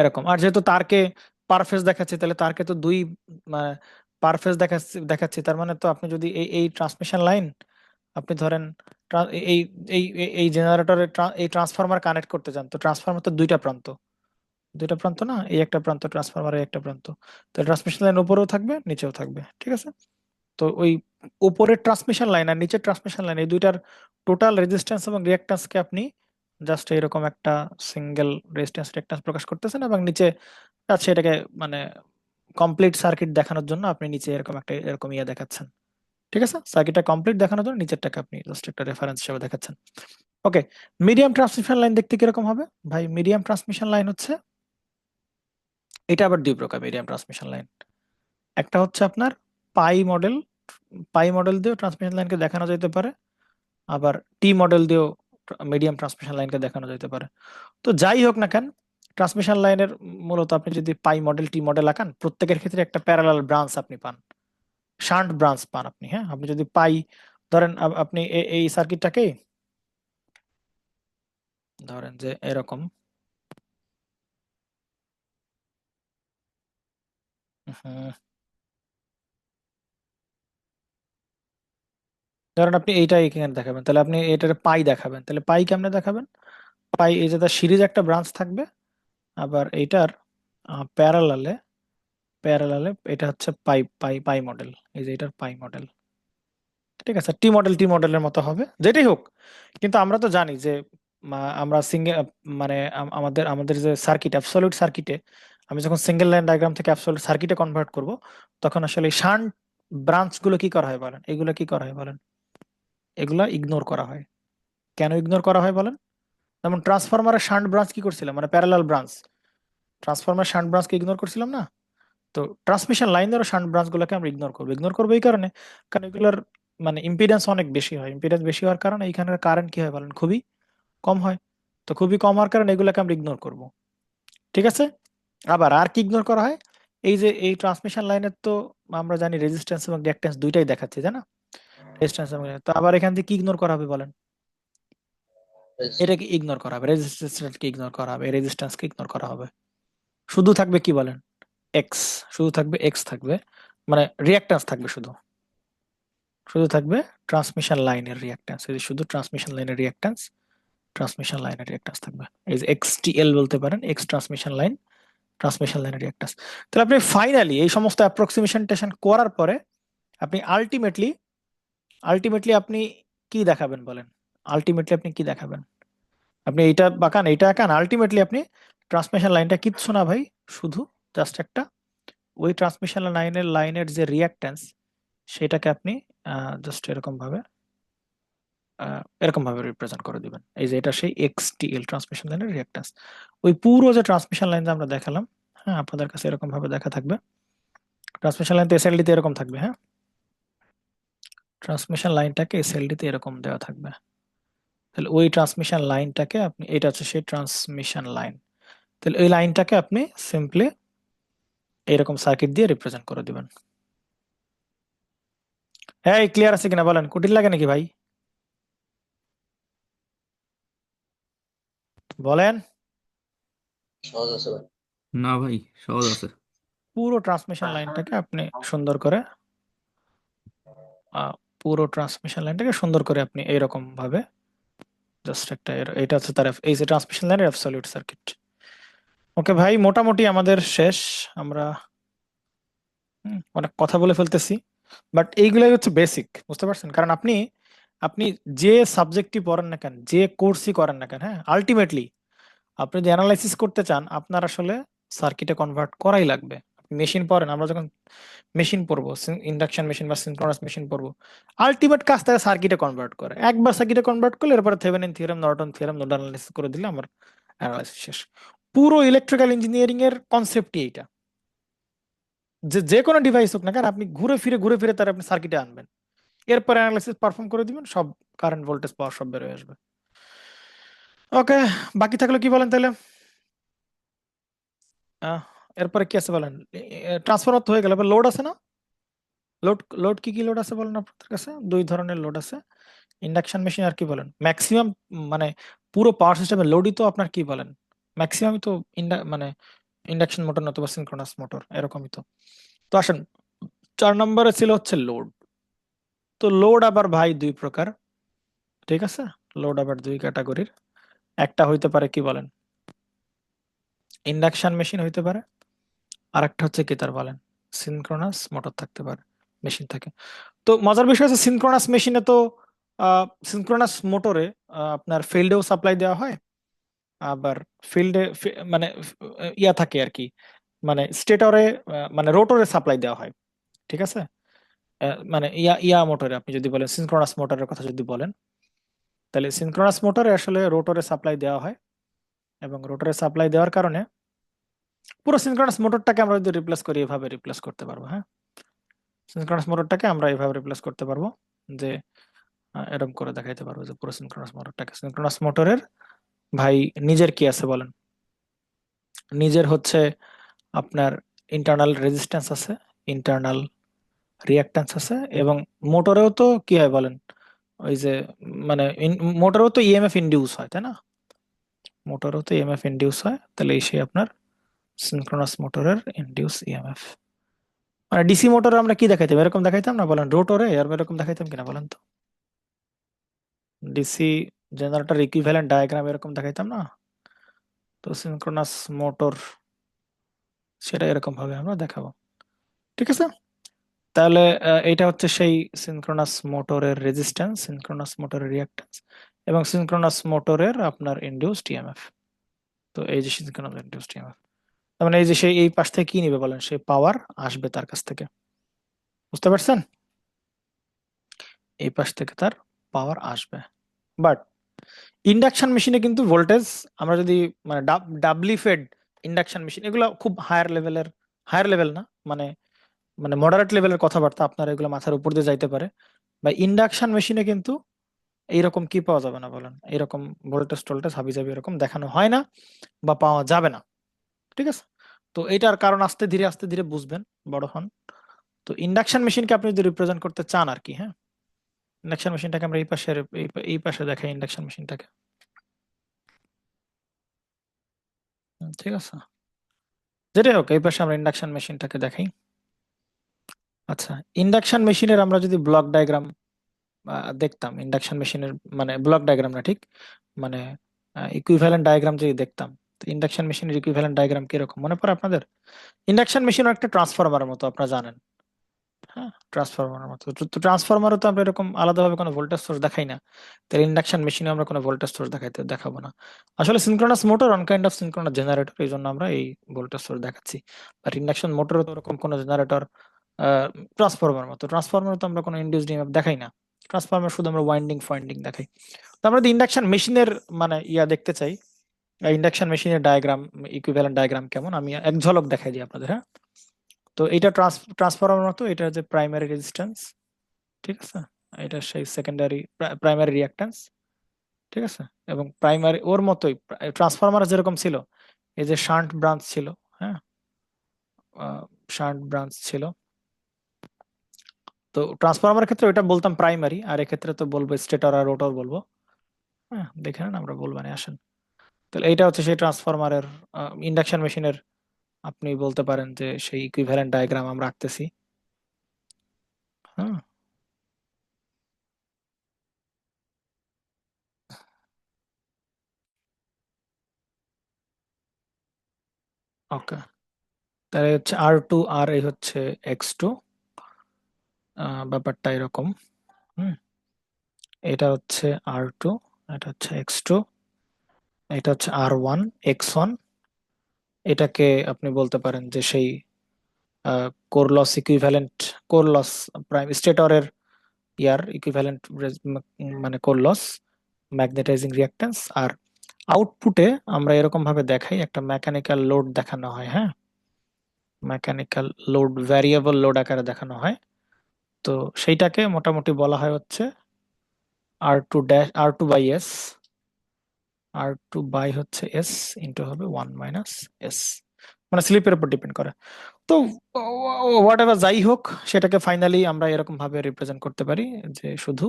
Speaker 1: এরকম। আর যেহেতু তারকে পার ফেজ দেখাচ্ছে, তাহলে তারকে তো দুই পার ফেজ দেখাচ্ছে, তার মানে তো আপনি যদি এই ট্রান্সমিশন লাইন আপনি ধরেন এই এই এই জেনারেটরের এই ট্রান্সফরমার কানেক্ট করতে চান, তো ট্রান্সফরমার তো দুইটা প্রান্ত না, এই একটা প্রান্ত ট্রান্সফরমার, এই একটা প্রান্ত। তো ট্রান্সমিশন লাইন উপরেও থাকবে নিচেও থাকবে, ঠিক আছে? তো ওই উপরের ট্রান্সমিশন লাইন আর নিচের ট্রান্সমিশন লাইন এই দুইটার টোটাল রেজিস্ট্যান্স এবং রিঅ্যাক্ট্যান্সকে আপনি জাস্ট এরকম একটা সিঙ্গেল রেজিস্ট্যান্স রিঅ্যাক্ট্যান্স প্রকাশ করতেছেন, এবং নিচে আছে এটাকে মানে কমপ্লিট সার্কিট দেখানোর জন্য আপনি নিচে এরকম একটা এরকম ইয়ে দেখাচ্ছেন। ঠিক আছে, সার্কিটটা কমপ্লিট দেখানোর জন্য নিচেরটাকে আপনি জাস্ট একটা রেফারেন্স হিসেবে দেখাচ্ছেন। ওকে, মিডিয়াম ট্রান্সমিশন লাইন দেখতে কিরকম হবে ভাই? মিডিয়াম ট্রান্সমিশন লাইন হচ্ছে এটা আবার 2 প্রকার মিডিয়াম ট্রান্সমিশন লাইন। একটা হচ্ছে আপনার পাই মডেল দিয়েও ট্রান্সমিশন লাইনকে দেখানো যেতে পারে, আবার টি মডেল দিয়েও মিডিয়াম ট্রান্সমিশন লাইনকে দেখানো যেতে পারে। তো যাই হোক না কেন, ট্রান্সমিশন লাইনের মূলত আপনি যদি পাই মডেল টি মডেল আঁকান, প্রত্যেকের ক্ষেত্রে একটা প্যারালাল ব্রাঞ্চ আপনি পান, শান্ট ব্রাঞ্চ পান আপনি। হ্যাঁ, আপনি যদি পাই ধরেন আপনি এই সার্কিটটাকে ধরেন যে এরকম, হুম, ধরেন আপনি এইটা এখানে দেখাবেন, তাহলে আপনি এটার পাই দেখাবেন, তাহলে পাই কেমনে দেখাবেন? পাই এই যে তার সিরিজ একটা ব্রাঞ্চ থাকবে, আবার এইটার প্যারালালে প্যারালালে এটা হচ্ছে পাই পাই পাই মডেল, এই যে এটার পাই মডেল। ঠিক আছে, টি মডেলের মতো হবে, যেটাই হোক। কিন্তু আমরা তো জানি যে আমরা সিঙ্গেল মানে আমাদের আমাদের যে সার্কিট অ্যাবসলিউট সার্কিটে আমি যখন সিঙ্গেল লাইন ডায়াগ্রাম থেকে অ্যাবসলিউট সার্কিটে কনভার্ট করব, তখন আসলে শান্ট ব্রাঞ্চ গুলো কি করা হয় বলেন? এগুলো কি করা হয় বলেন? এগুলা ইগনোর করা হয়। কেন ইগনোর করা হয় বলেন? যেমন ট্রান্সফরমারের শান্ট ব্রাঞ্চ কি করছিলাম, মানে প্যারালাল ব্রাঞ্চ, ট্রান্সফরমার শান্ট ব্রাঞ্চকে ইগনোর করছিলাম না? তো ট্রান্সমিশন লাইনের শান্ট ব্রাঞ্চগুলোকে আমরা ইগনোর করবো এই কারণে, কারণ এগুলোর মানে ইম্পিডেন্স অনেক বেশি হয়। ইম্পিডেন্স বেশি হওয়ার কারণে এইখানের কারেন্ট কি হয় বলেন, খুবই কম হয়। তো খুবই কম হওয়ার কারণে এগুলোকে আমরা ইগনোর করব। ঠিক আছে। আবার আর কি ইগনোর করা হয়, এই যে এই ট্রান্সমিশন লাইনের তো আমরা জানি রেজিস্ট্যান্স এবং রিঅ্যাকট্যান্স দুইটাই দেখাচ্ছে, তাই না? রেজিস্ট্যান্স এবং তো আবার এখান থেকে কি ইগনোর করা হবে বলেন? এটাকে ইগনোর করা হবে, রেজিস্ট্যান্সকে ইগনোর করা হবে, রেজিস্ট্যান্সকে ইগনোর করা হবে। শুধু থাকবে কি বলেন, এক্স, শুধু থাকবে এক্স থাকবে, মানে রিঅ্যাকট্যান্স থাকবে শুধু, শুধু থাকবে ট্রান্সমিশন লাইনের রিঅ্যাকট্যান্স, এই যে শুধু ট্রান্সমিশন লাইনের রিঅ্যাকট্যান্স, ট্রান্সমিশন লাইনের রিঅ্যাকট্যান্স থাকবে, এই যে এক্সটিএল বলতে পারেন, এক্স ট্রান্সমিশন লাইন, ট্রান্সমিশন লাইনের রিঅ্যাকট্যান্স। তাহলে আপনি ফাইনালি এই সমস্ত অ্যাপ্রক্সিমেশন টেশন করার পরে আপনি আলটিমেটলি আপনি কি দেখাবেন বলেন? আলটিমেটলি আপনি কি দেখাবেন? আপনি এইটা বাঁকান, এইটা আঁকান, আলটিমেটলি আপনি ট্রান্সমিশন লাইনটা কিচ্ছু না ভাই, শুধু জাস্ট একটা ওই ট্রান্সমিশন লাইনের যে রিঅ্যাকট্যান্স সেটাকে আপনি এরকম ভাবে রিপ্রেজেন্ট করে দিবেন। এই যে এটা সেই এক্সটিএল ট্রান্সমিশন লাইনের রিঅ্যাকট্যান্স। ওই পুরো যে ট্রান্সমিশন লাইন আমরা দেখালাম, হ্যাঁ আপনাদের কাছে এরকম ভাবে দেখা থাকবে। ট্রান্সমিশন লাইন তো এসএলডি তে এরকম থাকবে, হ্যাঁ ট্রান্সমিশন লাইনটাকে এসএলডি তে এরকম দেওয়া থাকবে। তাহলে ওই ট্রান্সমিশন লাইনটাকে আপনি, এটা হচ্ছে সেই ট্রান্সমিশন লাইন, তাহলে ওই লাইনটাকে আপনি সিম্পলি এরকম সার্কিট দিয়ে রিপ্রেজেন্ট করে দিবেন। হ্যাঁ ক্লিয়ার আছে কিনা বলেন, কঠিন লাগে নাকি ভাই বলেন?
Speaker 3: সহজ আছে ভাই।
Speaker 7: না ভাই, সহজ আছে।
Speaker 1: পুরো ট্রান্সমিশন লাইনটাকে আপনি সুন্দর করে আহ, পুরো ট্রান্সমিশন লাইনটাকে সুন্দর করে আপনি এইরকম ভাবে জাস্ট একটা এটা হচ্ছে তার এই যে ট্রান্সমিশন লাইনের অ্যাবসলিউট সার্কিট। ওকে ভাই, মোটামুটি আমাদের শেষ। আমরা অনেক কথা বলে ফেলতেছি, বাট এইগুলাই হচ্ছে বেসিক, বুঝতে পারছেন? কারণ আপনি আপনি যে সাবজেক্টই পড়েন না কেন, যে কোর্সই করেন না কেন, হ্যাঁ আলটিমেটলি আপনি যদি অ্যানালাইসিস করতে চান আপনার আসলে সার্কিটে কনভার্ট করাই লাগবে। আপনি মেশিন পড়েন, আমরা যখন মেশিন পড়বো, ইন্ডাকশন মেশিন বা সিনক্রোনাস মেশিন পড়বো, আলটিমেট কাজ তারা সার্কিটে কনভার্ট করে। একবার সার্কিটে কনভার্ট করলে এরপরে Thevenin theorem, Norton theorem, nodal analysis করে দিলে আমার অ্যানালাইসিস শেষ। পুরো ইলেকট্রিক্যাল ইঞ্জিনিয়ারিং এর কনসেপ্টই এইটা, যে যে কোনো ডিভাইস হোক না কেন আপনি ঘুরে ফিরে তার আপনি সার্কিটে আনবেন, এরপর অ্যানালাইসিস পারফর্ম করে দিবেন, সব কারেন্ট ভোল্টেজ পাওয়ার সব বের হয়ে আসবে। ওকে, বাকি থাকলে কি বলেন তাহলে? আহ, এরপরে কি আছে বলেন? ট্রান্সফরমার তো হয়ে গেল, এবার লোড আছে না? লোড লোড কি কি লোড আছে বলেন আপনাদের কাছে? দুই ধরনের লোড আছে, ইন্ডাকশন মেশিন আর কি বলেন ম্যাক্সিমাম, মানে পুরো পাওয়ার সিস্টেমের লোডই তো আপনার কি বলেন ম্যাক্সিমামই তো মানে ইন্ডাকশন মোটর নতুবা সিনক্রোনাস মোটর এরকমই তো। তো আসেন 4 নম্বরে ছিল হচ্ছে লোড। তো লোড আবার ভাই দুই প্রকার, ঠিক আছে? লোড আবার দুই ক্যাটাগরির, একটা হইতে পারে কি বলেন ইন্ডাকশন মেশিন হইতে পারে, আর একটা হচ্ছে কি তার বলেন সিনক্রোনাস মোটর থাকতে পারে, মেশিন থাকে। তো মজার বিষয় হচ্ছে সিনক্রোনাস মেশিনে তো সিনক্রোনাস মোটরে আপনার ফিল্ডেও সাপ্লাই দেওয়া হয়, আবার ফিল্ডে মানে ইয়া থাকে আর কি, মানে স্টেটরে মানে রোটরে সাপ্লাই দেওয়া হয়, ঠিক আছে? মানে ইয়া ইয়া মোটরে আপনি যদি বলেন সিনক্রোনাস মোটরের কথা যদি বলেন, তাহলে সিনক্রোনাস মোটরে আসলে রোটরে সাপ্লাই দেওয়া হয়, এবং রোটরে সাপ্লাই দেওয়ার কারণে পুরো সিনক্রোনাস মোটরটাকে আমরা যদি রিপ্লেস করি এভাবে রিপ্লেস করতে পারবো, হ্যাঁ সিনক্রোনাস মোটরটাকে আমরা এভাবে রিপ্লেস করতে পারবো যে এরকম করে দেখাইতে পারবো যে পুরো সিনক্রোনাস মোটরটাকে, সিনক্রোনাস মোটরের ভাই নিজের কি আছে বলেন? নিজের হচ্ছে আপনার ইন্টারনাল রেজিস্ট্যান্স আছে, ইন্টারনাল রিঅ্যাকট্যান্স আছে, এবং মোটরেও তো কি হয় বলেন, ওই যে মানে মোটরেও তো ইএমএফ ইনডিউস হয়, তাই না? মোটরেও তো ইএমএফ ইনডিউস হয়, তাহলে এই সেই আপনার সিনক্রোনাস মোটরের ইনডিউস ইএমএফ। মানে ডিসি মোটরে আমরা কি দেখাইতাম, এরকম দেখাইতাম না বলেন? রোটরে আর এরকম দেখাইতাম কিনা বলেন তো? ডিসি জেনারেটর ইকুইভ্যালেন্ট ডায়াগ্রাম এরকম দেখাইতাম না? তো সিনক্রোনাস মোটর সেটা এরকম ভাবে আমরা দেখাবো, ঠিক আছে? তাহলে এটা হচ্ছে সেই সিনক্রোনাস মোটরের রেজিস্ট্যান্স, সিনক্রোনাস মোটরের রিঅ্যাকট্যান্স, এবং সিনক্রোনাস মোটরের আপনার ইনডিউসড ইএমএফ। তো এই যে সিনক্রোনাস ইনডিউসড ইএমএফ, তার মানে এই যে সেই এই পাশ থেকে কি নিবে বলেন, সেই পাওয়ার আসবে তার কাছ থেকে, বুঝতে পারছেন? এই পাশ থেকে তার পাওয়ার আসবে। বাট ইন্ডাকশন মেশিনে কিন্তু ভোল্টেজ, আমরা যদি মানে ডাবলি ফেড ইন্ডাকশন মেশিন, এগুলো খুব হায়ার লেভেল না, মানে মানে মডারেট লেভেলের কথাবার্তা, আপনার এগুলো মাথার উপর দিয়ে যাইতে পারে। বা ইন্ডাকশন মেশিনে কিন্তু এইরকম কি পাওয়া যাবে না বলেন, এরকম ভোল্টেজ টোল্টেজ হাবি জাবি এরকম দেখানো হয় না বা পাওয়া যাবে না। ঠিক আছে, তো এটার কারণ আস্তে ধীরে বুঝবেন বড় হন। তো ইন্ডাকশন মেশিনকে আপনি যদি রিপ্রেজেন্ট করতে চান আর কি, হ্যাঁ, ইন্ডাকশন মেশিনটাকে আমরা এই পাশে দেখাই ইন্ডাকশন মেশিনটাকে। ঠিক আছে, যেটাই হোক এই পাশে আমরা ইন্ডাকশন মেশিনটাকে দেখাই। আচ্ছা, ইন্ডাকশন মেশিনের আমরা যদি ব্লক ডায়াগ্রাম দেখতাম, ইন্ডাকশন মেশিনের মানে ব্লক ডায়াগ্রাম না ঠিক, মানে ইকুইভ্যালেন্ট ডায়াগ্রাম যদি দেখতাম, তো ইন্ডাকশন মেশিনের ইকুইভ্যালেন্ট ডায়াগ্রাম কিরকম মনে পড়ে আপনাদের? ইন্ডাকশন মেশিনও একটা ট্রান্সফরমারের মতো, আপনারা জানেন। হ্যাঁ, ট্রান্সফরমারের মতো। তো ট্রান্সফরমারও তো আমরা এরকম আলাদাভাবে কোনো ভোল্টেজ সোর্স দেখাই না, তাহলে ইন্ডাকশন মেশিনে আমরা কোনো ভোল্টেজ সোর্স দেখাবো না। আসলে synchronous motor on kind of synchronous generator, এই জন্য আমরা এই ভোল্টেজ সোর্স দেখাচ্ছি। বাট ইন্ডাকশন মোটরও তো ওরকম কোনো জেনারেটর, ট্রান্সফরমার তো আমরা কোনো ইনডিউসড ইএমএফ দেখাই না। ট্রান্সফরমার শুধু আমরা ওয়াইন্ডিং ফাইন্ডিং দেখাই। তো আমরা যদি ইন্ডাকশন মেশিনের মানে দেখতে চাই, ইন্ডাকশন মেশিনের ডায়াগ্রাম, ইকুইভ্যালেন্ট ডায়াগ্রাম কেমন, আমি এক ঝলক দেখাই দিই আপনাদের। হ্যাঁ, তো এটা ট্রান্সফরমার মতো, এটা যে প্রাইমারি রেজিস্ট্যান্স, ঠিক আছে, এটা সেই সেকেন্ডারি প্রাইমারি রিঅ্যাক্ট্যান্স, ঠিক আছে, এবং প্রাইমারি ওর মতোই ট্রান্সফরমার যেরকম ছিল, এই যে শান্ট ব্রাঞ্চ ছিল, হ্যাঁ, শান্ট ব্রাঞ্চ ছিল। তো ট্রান্সফরমারের ক্ষেত্রে ওইটা বলতাম প্রাইমারি, আর এক্ষেত্রে তো বলবো স্টেটর আর রোটর বলবো। হ্যাঁ, দেখে নেন, আমরা বলবো না, আসেন। তাহলে এইটা হচ্ছে সেই ট্রান্সফরমারের, ইন্ডাকশন মেশিনের আপনি বলতে পারেন যে সেই ইকুইভ্যালেন্ট ডায়াগ্রাম আমরা আঁকতেছি। হ্যাঁ, ওকে, তাহলে হচ্ছে R2 আর এই হচ্ছে X2, ব্যাপারটা এরকম। হুম, এটা হচ্ছে R2, এটা হচ্ছে X2, এটা হচ্ছে R1 X1। এটাকে আপনি বলতে পারেন যে সেই core loss equivalent, core loss prime স্টেটরের ইয়ার ইকুইভ্যালেন্ট, মানে কোর লস ম্যাগনেটাইজিং রিঅ্যাক্ট্যান্স। আর আউটপুটে আমরা এরকম ভাবে দেখাই, একটা মেকানিক্যাল লোড দেখানো হয়। হ্যাঁ, মেকানিক্যাল লোড ভ্যারিয়েবল লোড আকারে দেখানো হয়। তো সেইটাকে মোটামুটি বলা হয় হচ্ছে R2 by S, R2 by হচ্ছে S ইন্টু হবে 1 - S, মানে স্লিপের উপর ডিপেন্ড করে। তো হোয়াট এভার যাই হোক, সেটাকে ফাইনালি আমরা এরকম ভাবে রিপ্রেজেন্ট করতে পারি যে শুধু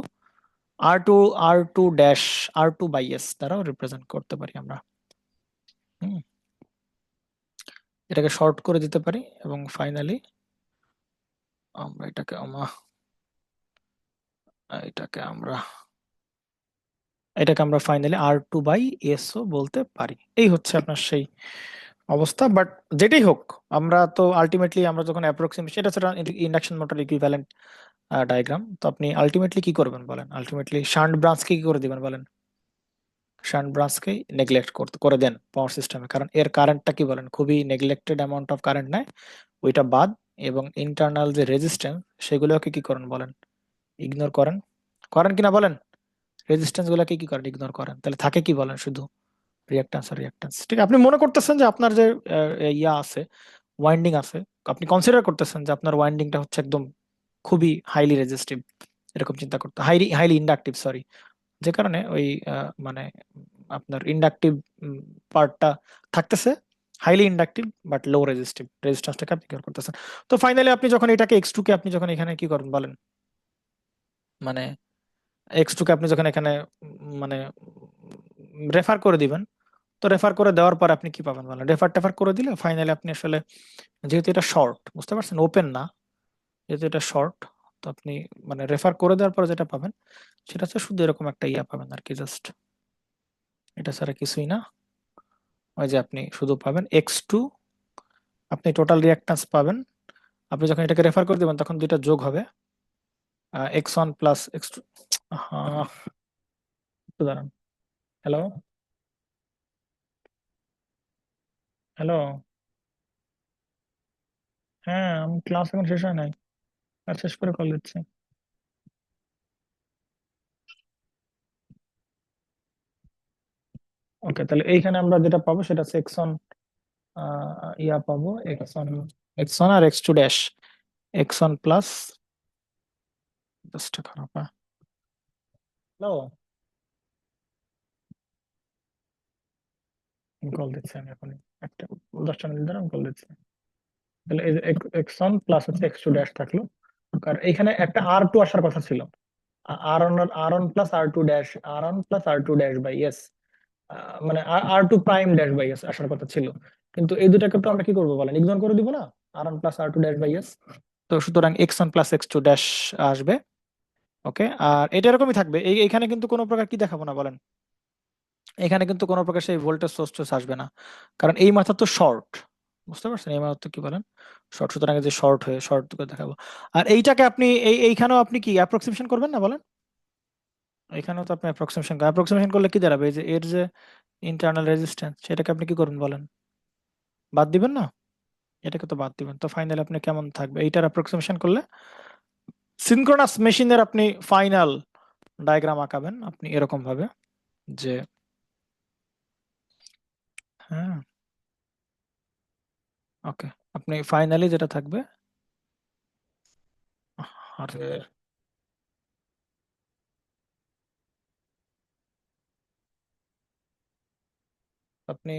Speaker 1: R2 বাই S দ্বারাও রিপ্রেজেন্ট করতে পারি আমরা। হুম, এটাকে শর্ট করে দিতে পারি এবং ফাইনালি আমরা এটাকে আমরা ফাইনালি R2 বাই S ও বলতে পারি। এই হচ্ছে আপনার সেই অবস্থা। বাট যেটাই হোক, আমরা তো আলটিমেটলি আমরা যখন অ্যাপ্রক্সিমেশন, এটা হচ্ছে ইন্ডাকশন মোটর ইকুইভ্যালেন্ট ডায়াগ্রাম। তো আপনি আলটিমেটলি কি করবেন বলেন? আলটিমেটলি শান্ট ব্রাঞ্চকে কি করে দিবেন বলেন? শান্ট ব্রাঞ্চকেই নেগলেক্ট করে দেন পাওয়ার সিস্টেমে, কারণ এর কারেন্টটা কি বলেন, খুবই নেগলেক্টেড অ্যামাউন্ট অফ কারেন্ট নেয়, ওইটা বাদ। এবং ইন্টারনাল যে রেজিস্ট্যান্স, সেগুলোকে কি করেন বলেন? ইগনোর করেন। করেন কিনা বলেন? রেজিস্ট্যান্স গুলোকে কি করেন? ইগনোর করেন। তাহলে থাকে কি বলেন? শুধু রিঅ্যাক্ট্যান্স আর রিঅ্যাক্ট্যান্স। ঠিক আছে? আপনি মনে করতেছেন যে আপনার যে ইয়া আছে, ওয়াইন্ডিং আছে, আপনি কনসিডার করতেছেন যে আপনার ওয়াইন্ডিংটা হচ্ছে একদম খুবই হাইলি রেজিস্টিভ, এরকম চিন্তা করতে, হাইলি ইন্ডাকটিভ, সরি, যে কারণে ওই মানে আপনার ইন্ডাকটিভ পার্টটা থাকতেছে, হাইলি ইন্ডাকটিভ বাট লো রেজিস্ট্যান্সটাকে আপনি কি করতেছেন। তো ফাইনালি আপনি যখন এটাকে X2 কে আপনি যখন এখানে কি করেন বলেন, মানে X2 কে আপনি যখন এখানে মানে রেফার করে দিবেন, তো রেফার করে দেওয়ার পর আপনি কি পাবেন বলেন? টেফার করে দিলে ফাইনালি আপনি আসলে, যেহেতু এটা শর্ট, বুঝতে পারছেন, ওপেন না, যেহেতু এটা শর্ট, তো আপনি মানে রেফার করে দেওয়ার পর যেটা পাবেন সেটা হচ্ছে শুধু এরকম একটা ইয়া পাবেন আর কি, জাস্ট এটা ছাড়া কিছুই না। ওই যে আপনি শুধু পাবেন X2, আপনি টোটাল রিঅ্যাক্ট্যান্স পাবেন। আপনি যখন এটাকে রেফার করে দিবেন তখন দুইটা যোগ হবে, X1 প্লাস X2। হ্যাঁ, একটু দাঁড়ান। Hello, hello. হ্যাঁ, আমি ক্লাস এখন শেষ হয় নাই, আর শেষ করে কল দিচ্ছি। ওকে, তাহলে এইখানে আমরা যেটা পাবো সেটা হচ্ছে এক্স অন ইয়া পাবো এক্স অন আর x two dash x on plus just খারাপ। হ্যালো, আমি কল দিচ্ছি, আমি এখন একটা 10টা মিনিট ধরে আমি কল দিচ্ছি। তাহলে এই যে এক্স অন প্লাস হচ্ছে এক্স টু ড্যাশ থাকলো, কারণ এখানে একটা আর টু আসার কথা ছিল, R one plus R two dash, R one plus R two dash by s, মানে R two prime dash by s আসার কথা ছিল, কিন্তু এই দুটাকে তো আমরা কি করবো বলেন, ইগনোর করে দিব না, R one plus R two dash by s. তো সুতরাং x on plus x two dash আসবে। ওকে, আর এটা এরকমই থাকবে, এইখানে কিন্তু কোনো প্রকার কি দেখাবো না বলেন, এখানে কিন্তু কোনো প্রকার সেই ভোল্টেজ সোর্স টোর্স আসবে না, কারণ এই মাথা তো শর্ট, বুঝতে পারছেন, এই মাথা তো কি বলেন শর্ট, সুতরাং এই যে শর্ট হয়ে শর্ট করে দেখাবো। আর এইটাকে আপনি এইখানেও আপনি কি অ্যাপ্রক্সিমেশন করবেন না বলেন, এখানেও তো আপনি অ্যাপ্রক্সিমেশন করলে কি দাঁড়াবে, এই যে এর যে ইন্টারনাল রেজিস্ট্যান্স সেটাকে আপনি কি করবেন বলেন, বাদ দিবেন না, এটাকে তো বাদ দিবেন, তো ফাইনালি আপনি কেমন থাকবে এইটার অ্যাপ্রক্সিমেশন করলে সিনক্রোনাস মেশিনের আপনি ফাইনাল ডায়াগ্রাম আঁকাবেন আপনি এরকম ভাবে যে, হ্যাঁ ওকে, আপনি ফাইনালি যেটা থাকবে, আরে আপনি,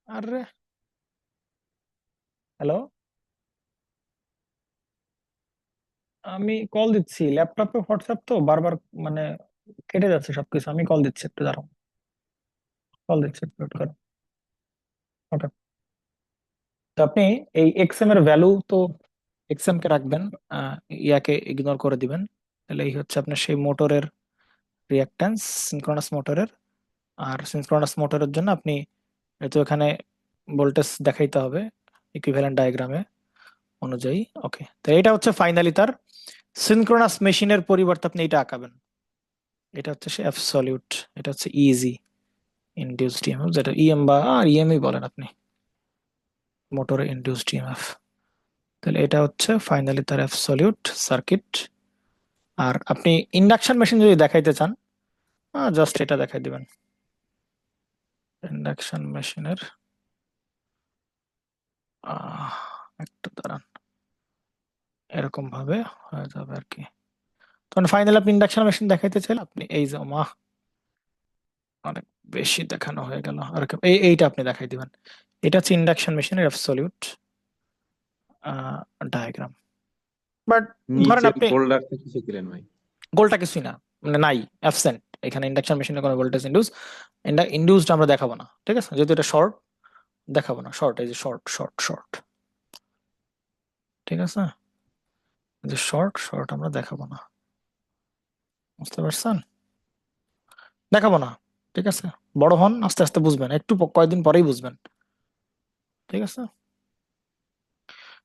Speaker 1: আরে হ্যালো, আমি কল দিচ্ছি, ল্যাপটপে হোয়াটসঅ্যাপ তো বারবার মানে কেটে যাচ্ছে সবকিছু, আমি কল দিচ্ছি, একটু দাঁড়াও, কল দিচ্ছি, একটু wait করো। ওকে, তো আপনি এই এক্সএম এর ভ্যালু তো এক্সএম কে রাখবেন, আহ, ইয়াকে ইগনোর করে দিবেন, তাহলে এই হচ্ছে আপনার সেই মোটরের রিঅ্যাকট্যান্স, সিনক্রোনাস মোটরের। আর সিনক্রোনাস মোটরের জন্য আপনি তো এখানে ভোল্টেজ দেখাইতে হবে ইকুইভ্যালেন্ট ডায়াগ্রামে অনুযায়ী। ওকে, তো এটা হচ্ছে ফাইনালি তার সিনক্রোনাস মেশিনের পরিবর্তে আপনি এটা আঁকাবেন, এটা হচ্ছে সে অ্যাবসলিউট, এটা হচ্ছে ইজি ইনডিউসড ইএমএফ, যেটা ইএম বা আর ইএমই বলেন আপনি, মোটরে ইনডিউসড ইএমএফ। তাহলে এটা হচ্ছে ফাইনালি তার অ্যাবসলিউট সার্কিট। আর আপনি ইন্ডাকশন মেশিন যদি দেখাইতে চান, জাস্ট এটা দেখাই দিবেন, ইন্ডাকশন মেশিনের একটু দাঁড়ান, এরকম ভাবে হয়ে যাবে আর কি। তখন ফাইনালি আপনি ইন্ডাকশন মেশিন দেখাইতে চাইলে আপনি এই যে অনেক বেশি দেখানো হয়ে গেল, আর এইটা আপনি দেখাই দিবেন, এটা হচ্ছে ইন্ডাকশন মেশিনের অ্যাবসলিউট ডায়াগ্রাম। বাট ধরেন
Speaker 9: নিচে
Speaker 1: আপনি
Speaker 9: গোল্ড রাখতে কিছু দিলেন ভাই।
Speaker 1: গোলটা কিছুই না, মানে নাই, অ্যাবসেন্ট, এখানে ইন্ডাকশন মেশিনে কোনো ভোল্টেজ ইন্ডিউসড আমরা দেখাবো না, ঠিক আছে, যেহেতু এটা শর্ট দেখাবো না, শর্ট, এই যে শর্ট শর্ট শর্ট, ঠিক আছে, এই যে শর্ট শর্ট আমরা দেখাবো না, বুঝতে পারছেন, দেখাবো না, ঠিক আছে, বড় হন আস্তে আস্তে বুঝবেন, একটু কয়েকদিন পরেই বুঝবেন, ঠিক আছে।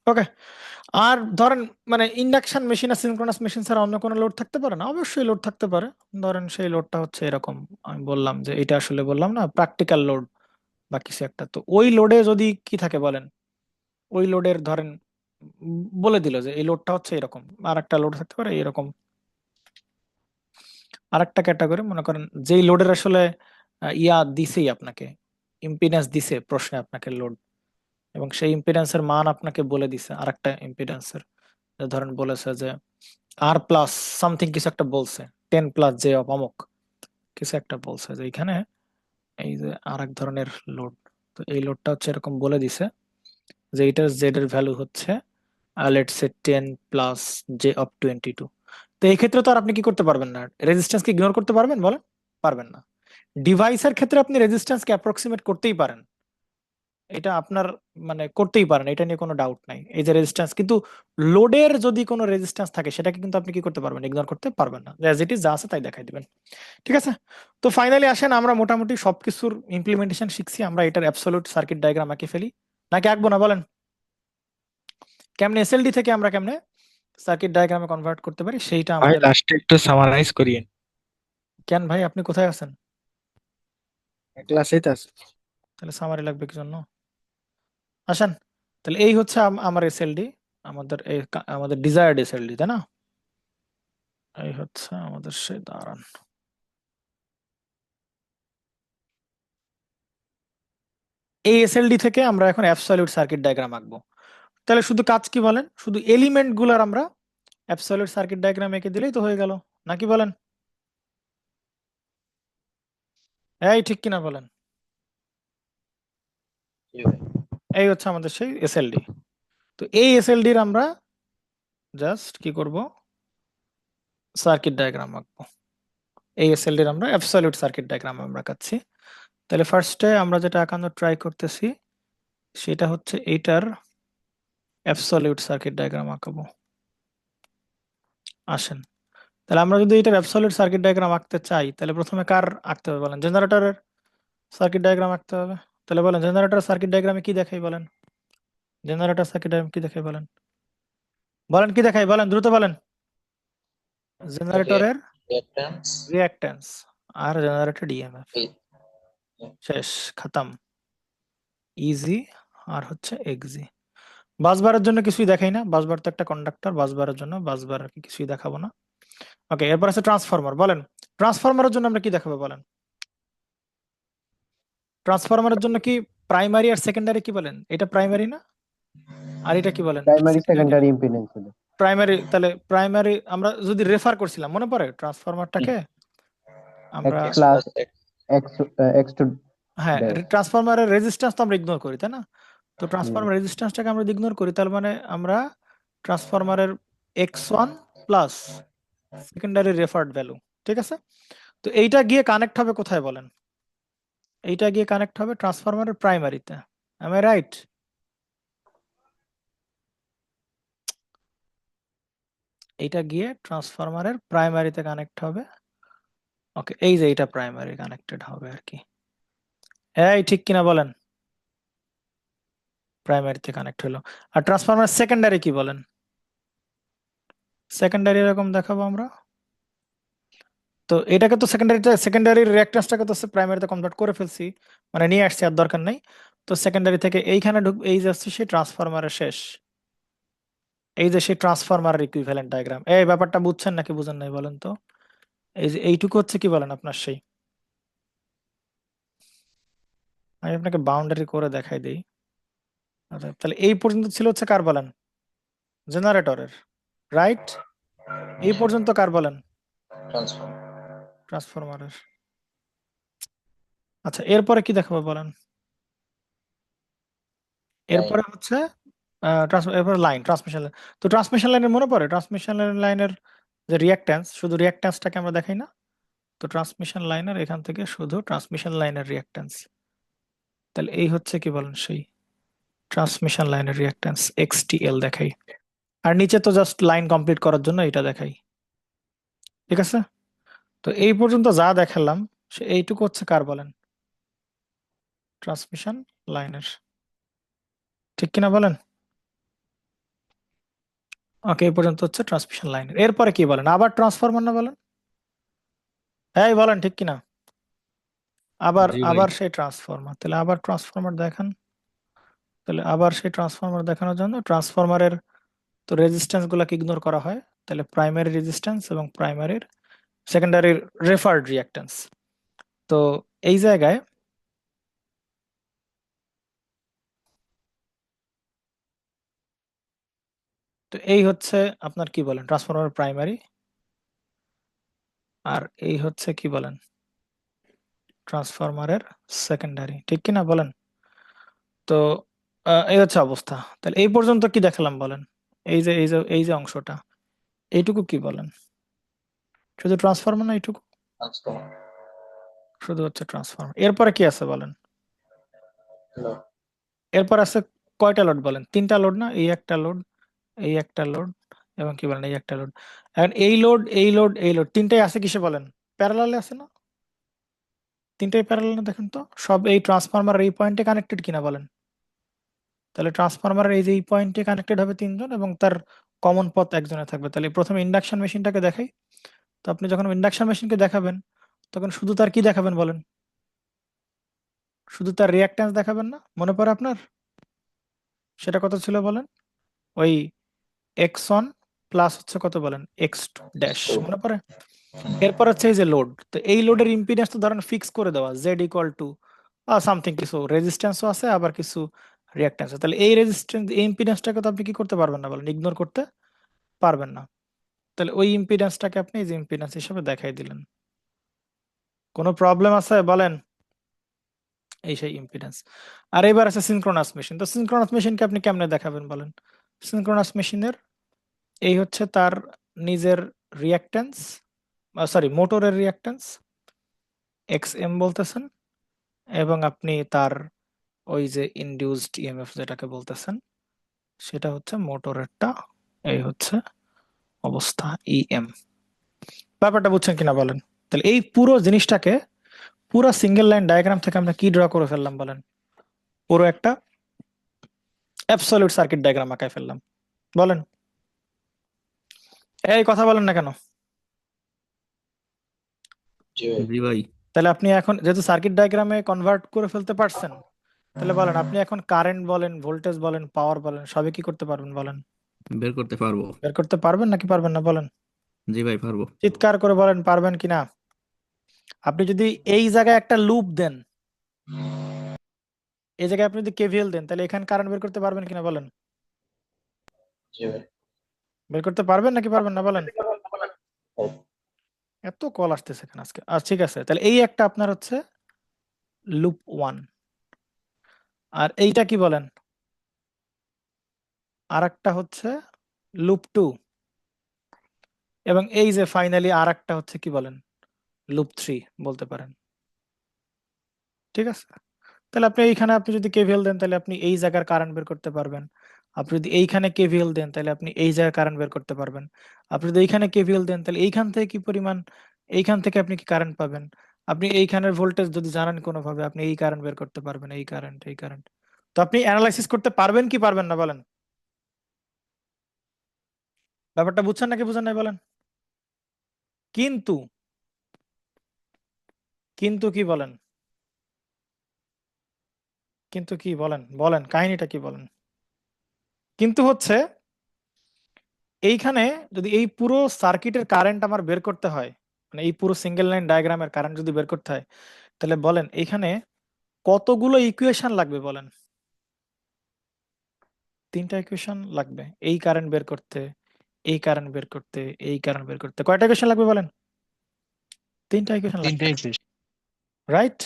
Speaker 1: ওকে, আর ধরেন মানে ইন্ডাকশন মেশিন আর সিনক্রোনাস মেশিন ছাড়া অন্য কোনো লোড থাকতে পারে না, অবশ্যই লোড থাকতে পারে। ধরেন সেই লোডটা হচ্ছে এরকম, আমি বললাম যে এটা আসলে বললাম না প্র্যাকটিক্যাল লোড বা কিছু একটা, তো ওই লোডে যদি কি থাকে বলেন, ওই লোডের ধরেন বলে দিল যে এই লোডটা হচ্ছে এরকম, আর একটা লোড থাকতে পারে এরকম, আর একটা ক্যাটাগরি মনে করেন যেই লোডের আসলে ইয়া দিছেই আপনাকে, ইম্পিডেন্স দিছে প্রশ্নে আপনাকে লোড, এবং সেই ইম্পিডেন্সের মান আপনাকে বলে দিছে আর একটা ইম্পিডেন্সের, ধরেন বলেছে যে আর প্লাস সামথিং কিছু একটা বলছে, 10 প্লাস জে অফ অমুক কিছু একটা বলছে, যে এখানে এই যে আর এক ধরনের লোড, তো এই লোডটা হচ্ছে এরকম বলে দিছে যে এটার জেড এর ভ্যালু হচ্ছে let's say 10 plus J of 22। তো এই ক্ষেত্রে তো আর আপনি কি করতে পারবেন না, রেজিস্ট্যান্সকে ইগনোর করতে পারবেন বলেন, পারবেন না। ডিভাইসের ক্ষেত্রে আপনি রেজিস্ট্যান্সকে অ্যাপ্রক্সিমেট করতেই পারেন, এটা আপনার মানে করতেই পারেন, এটা নিয়ে কোনো ডাউট নাই, এই যে রেজিস্ট্যান্স, কিন্তু লোডের যদি কোনো রেজিস্ট্যান্স থাকে সেটাকে কিন্তু আপনি কি করতে পারবেন, ইগনোর করতে পারবেন না, অ্যাজ ইট ইজ যা আছে তাই দেখাই দিবেন, ঠিক আছে। তো ফাইনালি আসেন আমরা মোটামুটি সবকিছুর ইমপ্লিমেন্টেশন শিখছি, আমরা এটার অ্যাবসলিউট সার্কিট ডায়াগ্রাম আঁকে ফেলি, নাকি আঁকবো না বলেন, কেমনে এসএলডি থেকে আমরা কেমনে সার্কিট ডায়াগ্রামে কনভার্ট করতে পারি সেইটা
Speaker 6: ভাই
Speaker 1: আমাদের।
Speaker 6: লাস্টে একটু সামারাইজ করিয়েন,
Speaker 1: কেন ভাই, আপনি কোথায় আছেন,
Speaker 6: ক্লাসেই তো আছে।
Speaker 1: তাহলে সামারি লাগবে কি জন্য, আসেন। তাহলে এই হচ্ছে আমার এসএলডি, আমাদের আমাদের ডিজায়ার্ড এসএলডি, তাই না, এই হচ্ছে আমাদের সেই, দাঁড়ান, এই এসএলডি থেকে আমরা এখন অ্যাবসলিউট সার্কিট ডায়াগ্রাম আঁকবো। তাহলে শুধু কাজ কি বলেন, শুধু এলিমেন্ট গুলার আমরা অ্যাবসলিউট সার্কিট ডায়াগ্রাম এঁকে দিলেই তো হয়ে গেল, নাকি বলেন? এই ঠিক কিনা বলেন?
Speaker 3: জি ভাই।
Speaker 1: এই হচ্ছে আমাদের সেই এসএলডি। তো এই এসএলডির আমরা জাস্ট কি করব, সার্কিট ডায়াগ্রাম আঁকবো। এই এসএলডির আমরা অ্যাবসলিউট সার্কিট ডায়াগ্রাম আমরা আঁকাচ্ছি। তাহলে ফার্স্টে আমরা যেটা আঁকানোর ট্রাই করতেছি সেটা হচ্ছে এইটার অ্যাবসলিউট সার্কিট ডায়াগ্রাম আঁকাবো। আসেন, তাহলে আমরা যদি এটার অ্যাবসলিউট সার্কিট ডায়াগ্রাম আঁকতে চাই তাহলে প্রথমে কার আঁকতে হবে বলেন? জেনারেটরের সার্কিট ডায়াগ্রাম আঁকতে হবে। তাহলে বলেন জেনারেটর সার্কিট ডায়াগ্রামে কি দেখাই বলেন? জেনারেটর সার্কিট ডায়াগ্রাম কি দেখাই বলেন? বলেন কি দেখাই, বলেন দ্রুত বলেন। জেনারেটরের
Speaker 3: রিঅ্যাক্ট্যান্স
Speaker 1: রিঅ্যাক্ট্যান্স আর জেনারেটর ডিএমএফ,
Speaker 3: এই
Speaker 1: শেষ, খতম, ইজি। আর হচ্ছে এক্সি। বাসবারের জন্য কিছুই দেখাই না, বাসবার তো একটা কন্ডাক্টর, বাসবারের জন্য বাসবার আর কি কিছুই দেখাবো না। ওকে, এরপর আছে ট্রান্সফরমার। বলেন ট্রান্সফরমারের জন্য আমরা কি দেখাবো বলেন? ট্রান্সফরমারের জন্য কি প্রাইমারি আর সেকেন্ডারি কি বলেন? এটা প্রাইমারি না, আর এটা কি বলেন?
Speaker 5: প্রাইমারি সেকেন্ডারি ইম্পিডেন্স হলো
Speaker 1: প্রাইমারি। তাহলে প্রাইমারি আমরা যদি রেফার করছিলাম মনে পড়ে ট্রান্সফরমারটাকে আমরা,
Speaker 5: x plus x x two
Speaker 1: হ্যাঁ,
Speaker 5: ড্যাশ
Speaker 1: ট্রান্সফরমারের রেজিস্ট্যান্স তো আমরা ইগনোর করি, তাই না? তো ট্রান্সফরমার রেজিস্ট্যান্সটাকে আমরা ইগনোর করি, তার মানে আমরা ট্রান্সফরমারের x1 plus secondary referred value, ঠিক আছে? তো এইটা গিয়ে কানেক্ট হবে কোথায় বলেন? এইটা গিয়ে কানেক্ট হবে ট্রান্সফরমারের প্রাইমারিতে, am I রাইট? এইটা গিয়ে ট্রান্সফরমারের প্রাইমারিতে কানেক্ট হবে। ওকে, এই যে এটা প্রাইমারি কানেক্টেড হবে আর কি। এই ঠিক কিনা বলেন? প্রাইমারিতে কানেক্ট হলো। আর ট্রান্সফরমার সেকেন্ডারি কি বলেন? সেকেন্ডারি এরকম দেখাবো আমরা। তো এটাকে তো সেকেন্ডারি রিঅ্যাক্ট্যান্সটাকে তো প্রাইমারিতে কনভার্ট করে ফেলছি, মানে নিয়ে আসছি, আর দরকার নেই। তো সেকেন্ডারি থেকে এইখানে এই যে হচ্ছে সেই ট্রান্সফরমারের শেষ, এই যে সেই ট্রান্সফরমারের ইকুইভ্যালেন্ট ডায়াগ্রাম। এই ব্যাপারটা বুঝছেন নাকি বুঝেন নাই বলেন তো? এই যে এইটুকু হচ্ছে কি বলেন আপনার সেই, আমি আপনাকে বাউন্ডারি করে দেখাই দিই। আচ্ছা, তাহলে এই পর্যন্ত ছিল হচ্ছে কার বলেন? জেনারেটরের, রাইট? এই পর্যন্ত কার বলেন?
Speaker 3: ট্রান্সফর্ম
Speaker 1: ট্রান্সফরমারের। আচ্ছা, এরপরে কি দেখাবো বলেন? এরপরে হচ্ছে এরপরে লাইন, ট্রান্সমিশন লাইন। তো ট্রান্সমিশন লাইনের মনে পড়ে, ট্রান্সমিশন লাইনের যে রিঅ্যাক্ট্যান্স, শুধু রিঅ্যাক্ট্যান্সটাকে আমরা দেখাই না। তো ট্রান্সমিশন লাইনের এখান থেকে শুধু ট্রান্সমিশন লাইনের রিঅ্যাক্ট্যান্স, তাহলে এই হচ্ছে কি বলেন সেই ট্রান্সমিশন লাইনের রিঅ্যাক্ট্যান্স এক্সটিএল দেখাই। আর নিচে তো জাস্ট লাইন কমপ্লিট করার জন্য এটা দেখাই, ঠিক আছে? তো এই পর্যন্ত যা দেখালাম সে এইটুকু হচ্ছে কার বলেন? ট্রান্সমিশন লাইনের, ঠিক কিনা বলেন? ওকে, এই পর্যন্ত হচ্ছে ট্রান্সমিশন লাইনের। এরপরে কি বলেন? আবার ট্রান্সফরমার না বলেন? হ্যাঁ বলেন, ঠিক কিনা? আবার
Speaker 6: জি ভাই।
Speaker 1: আবার সেই ট্রান্সফরমার, তাহলে আবার ট্রান্সফরমার দেখান। তাহলে আবার সেই ট্রান্সফরমার দেখানোর জন্য ট্রান্সফরমারের তো রেজিস্ট্যান্স গুলাকে ইগনোর করা হয়, তাহলে প্রাইমারি রেজিস্ট্যান্স এবং প্রাইমারির সেকেন্ডারি রেফার্ড রিঅ্যাক্ট্যান্স। তো এই জায়গায় তো এই হচ্ছে আপনার কি বলেন ট্রান্সফরমার প্রাইমারি, আর এই হচ্ছে কি বলেন ট্রান্সফরমারের সেকেন্ডারি, ঠিক কিনা বলেন? তো এই হচ্ছে অবস্থা। তাহলে এই পর্যন্ত কি দেখালাম বলেন? এই যে অংশটা, এইটুকু কি বলেন? শুধু ট্রান্সফরমার না এইটুকু?
Speaker 3: ট্রান্সফর্ম
Speaker 1: শুধু হচ্ছে ট্রান্সফরমার। এরপরে কি আছে বলেন?
Speaker 3: লোড
Speaker 1: এরপর আছে কয়টা লোড বলেন? তিনটা লোড না? এই একটা লোড, এই একটা লোড, এবং কি বলেন এই একটা লোড। এখন এই লোড, এই লোড, এই লোড, তিনটাই আছে কিসে বলেন? প্যারালালে আছে না? তিনটাই প্যারালাল না? দেখেন তো সব এই ট্রান্সফরমার এই পয়েন্টে কানেক্টেড কিনা বলেন? তাহলে ট্রান্সফরমারের এই যে এই পয়েন্টে কানেক্টেড হবে তিনজন এবং তার কমন পথ একজনের থাকবে। তাহলে প্রথমে ইন্ডাকশন মেশিনটাকে দেখাই। তো আপনি যখন ইন্ডাকশন মেশিনকে দেখাবেন তখন শুধু তার কি দেখাবেন বলেন? শুধু তার রিঅ্যাক্ট্যান্স দেখাবেন না? মনে পড়ে আপনার? সেটা কত ছিল বলেন? ওই x1 প্লাস হচ্ছে কত বলেন? x2 ড্যাশ, মনে পড়ে? এরপর হচ্ছে এই যে লোড, তো এই লোডের ইম্পিডেন্স তো ধরেন ফিক্স করে দেওয়া z ইকুয়াল টু সামথিং কিছু রেজিস্ট্যান্সও আছে, আবার কিছু রিঅ্যাক্ট্যান্স আছে। তাহলে এই রেজিস্ট্যান্স, এই ইম্পিডেন্সটাকে তো আপনি কি করতে পারবেন না বলেন, ইগনোর করতে পারবেন না। তাহলে ওই ইম্পিডেন্সটাকে আপনি এই যে ইম্পিডেন্স হিসেবে দেখাই দিলেন। কোনো প্রবলেম আছে বলেন? এই সেই ইম্পিডেন্স। আর এবার আছে সিনক্রোনাস মেশিন। তো সিনক্রোনাস মেশিনকে আপনি কেমনে দেখাবেন বলেন? সিনক্রোনাস মেশিনের এই হচ্ছে তার নিজের রিঅ্যাক্ট্যান্স, সরি মোটরের রিঅ্যাক্ট্যান্স এক্স এম বলতেছেন, এবং আপনি তার ওই যে ইনডিউসড ইএমএফ যেটাকে বলতেছেন সেটা হচ্ছে মোটরেরটা, এই হচ্ছে অবস্থা ইএম। ব্যাপারটা বুঝছেন কিনা বলেন? তাহলে এই পুরো জিনিসটাকে পুরো সিঙ্গেল লাইন ডায়াগ্রাম থেকে আমরা কি ড্র করে ফেললাম বলেন? পুরো একটা অ্যাবসলিউট সার্কিট ডায়াগ্রাম আঁকায় ফেললাম। বলেন, এই কথা বলেন না কেন?
Speaker 3: জি ভাই।
Speaker 7: জি ভাই।
Speaker 1: তাহলে আপনি এখন যেহেতু সার্কিট ডায়াগ্রামে কনভার্ট করে ফেলতে পারছেন, তাহলে বলেন আপনি এখন কারেন্ট বলেন, ভোল্টেজ বলেন, পাওয়ার বলেন, সবই কি করতে পারবেন বলেন?
Speaker 7: বের করতে পারবো।
Speaker 1: বের করতে পারবেন নাকি পারবেন না বলেন?
Speaker 7: জি ভাই পারবো।
Speaker 1: চিৎকার করে বলেন পারবেন কিনা। আপনি যদি এই জায়গায় একটা লুপ দেন, এই জায়গায় আপনি যদি কেভিএল দেন, তাহলে এখানে কারেন্ট বের করতে পারবেন কিনা বলেন?
Speaker 3: জি ভাই।
Speaker 1: বের করতে পারবেন নাকি পারবেন না বলেন?
Speaker 3: ও,
Speaker 1: এত কল আসতেছে এখানে আজকে। ঠিক আছে, তাহলে এই একটা আপনার হচ্ছে লুপ 1, আর এইটা কি বলেন? আর একটা হচ্ছে লুপ 2, এবং এই যে ফাইনালি আর একটা হচ্ছে কি বলেন? লুপ 3 বলতে পারেন। ঠিক আছে, তাহলে আপনি এইখানে আপনি যদি কেভিএল দেন, তাহলে আপনি এই জায়গার কারেন্ট বের করতে পারবেন। আপনি যদি এইখানে কেভিএল দেন, তাহলে আপনি এই জায়গার কারেন্ট বের করতে পারবেন। আপনি যদি এইখানে কেভিএল দেন, তাহলে এইখান থেকে কি পরিমাণ, এইখান থেকে আপনি কি কারেন্ট পাবেন। আপনি এইখানের ভোল্টেজ যদি জানেন কোনোভাবে, আপনি এই কারেন্ট বের করতে পারবেন, এই কারেন্ট, এই কারেন্ট। তো আপনি অ্যানালাইসিস করতে পারবেন কি পারবেন না বলেন? ব্যাপারটা বুঝছেন নাকি বুঝেন নাই বলেন? কিন্তু কিন্তু কি বলেন? কিন্তু কি বলেন, বলেন কাহিনীটা কি বলেন? কিন্তু হচ্ছে এইখানে যদি এই পুরো সার্কিটের কারেন্ট আমার বের করতে হয়, মানে এই পুরো সিঙ্গেল লাইন ডায়াগ্রামের কারেন্ট যদি বের করতে হয়, তাহলে বলেন এইখানে কতগুলো ইকুয়েশন লাগবে বলেন? 3টা ইকুয়েশন লাগবে এই কারেন্ট বের করতে, এই কারেন্ট বের করতে, এই কারেন্ট বের করতে। কয়টা ইকুয়েশন লাগবে বলেন? 3টা ইকুয়েশন লাগবে, রাইট?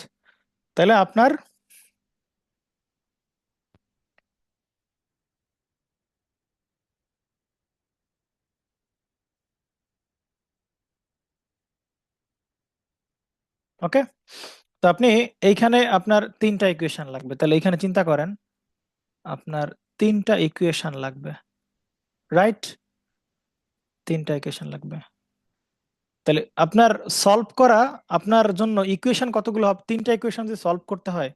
Speaker 1: তাহলে আপনার ওকে, তো আপনি এইখানে আপনার 3টা ইকুয়েশন লাগবে। তাহলে এইখানে চিন্তা করেন, আপনার 3টা ইকুয়েশন লাগবে, রাইট? 3টা ইকুয়েশন লাগবে। তাহলে আপনার সলভ করা, আপনার জন্য ইকুয়েশন কতগুলো হবে? 3টা ইকুয়েশন যদি সলভ করতে হয়,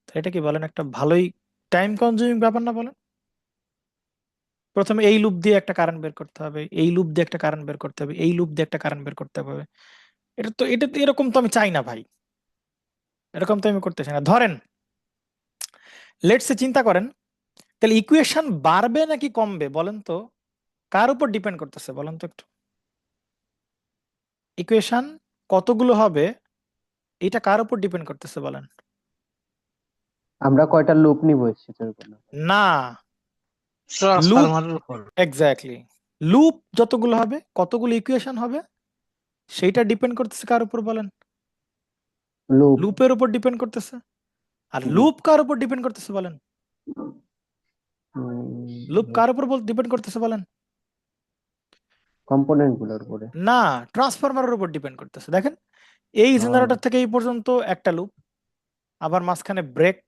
Speaker 1: তাহলে এটা কি বলেন একটা ভালোই টাইম কনজিউমিং ব্যাপার না বলেন? প্রথমে এই লুপ দিয়ে একটা কারেন্ট বের করতে হবে, এই লুপ দিয়ে একটা কারেন্ট বের করতে হবে, এই লুপ দিয়ে একটা কারেন্ট বের করতে হবে। এটা তো এরকম তো আমি চাই না ভাই, এরকম তো আমি করতে চাই না। ধরেন লেটস সে চিন্তা করেন, তাহলে ইকুয়েশন বাড়বে নাকি কমবে বলেন তো? কার উপর ডিপেন্ড করতেছে বলেন তো একটু? ইকুয়েশন কতগুলো হবে এটা কার উপর ডিপেন্ড করতেছে বলেন?
Speaker 5: আমরা কয়টা লুপ নিব সেটার উপর না।
Speaker 1: না, লুপ, এক্স্যাক্টলি, লুপ যতগুলো হবে, কতগুলো ইকুয়েশন হবে, সেইটা ডিপেন্ড করতেছে কার উপর বলেন?
Speaker 5: লুপ
Speaker 1: লুপের উপর ডিপেন্ড করতেছে। আর লুপ কার উপর ডিপেন্ড করতেছে বলেন? লুপ কার উপর ডিপেন্ড করতেছে বলেন?
Speaker 5: কম্পোনেন্ট গুলোর উপরে।
Speaker 1: না, ট্রান্সফরমারের উপর ডিপেন্ড করতেছে। দেখেন এই জেনারেটর থেকে এই পর্যন্ত একটা লুপ, আবার মাঝখানে ব্রেক,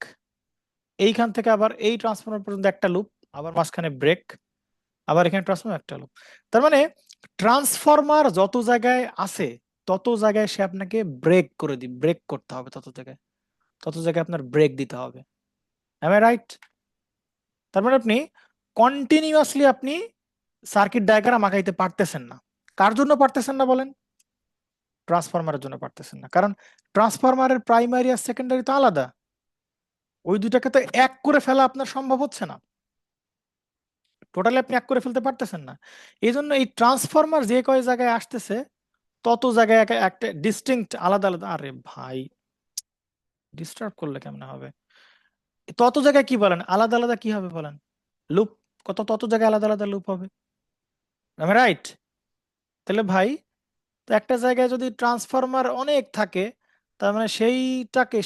Speaker 1: এইখান থেকে আবার এই ট্রান্সফরমার পর্যন্ত একটা লুপ, আবার মাঝখানে ব্রেক, আবার এখানে ট্রান্সফরমার একটা লুপ। তার মানে ট্রান্সফরমার যত জায়গায় আছে তত জায়গায় সে আপনাকে ব্রেক করে ব্রেক করতে হবে, তত জায়গায় আপনার ব্রেক দিতে হবে। Am I right? তার মানে আপনি কন্টিনিউয়াসলি আপনি সার্কিট ডায়াগ্রাম আঁকাইতে পারতেছেন না। কার জন্য পারতেছেন না বলেন? ট্রান্সফরমারের জন্য পারতেছেন না, কারণ ট্রান্সফরমারের প্রাইমারি আর সেকেন্ডারি তো আলাদা। ওই দুটাকে তো এক করে ফেলা আপনার সম্ভব হচ্ছে না, টোটালি আপনি এক করে ফেলতে পারতেছেন না। এই জন্য এই ট্রান্সফরমার যে কয় জায়গায় আসতেছে তত জায়গায় একটা ডিস্টিংক্ট আলাদা আলাদা। আরে ভাই, ডিস্টার্ব করলে কেমনে হবে? তত জায়গায় কি বলেন, আলাদা আলাদা কি হবে বলেন? লুপ, তত জায়গায় আলাদা আলাদা লুপ হবে, রাইট? তাহলে ভাই, তো একটা জায়গায় যদি ট্রান্সফরমার অনেক থাকে, তার মানে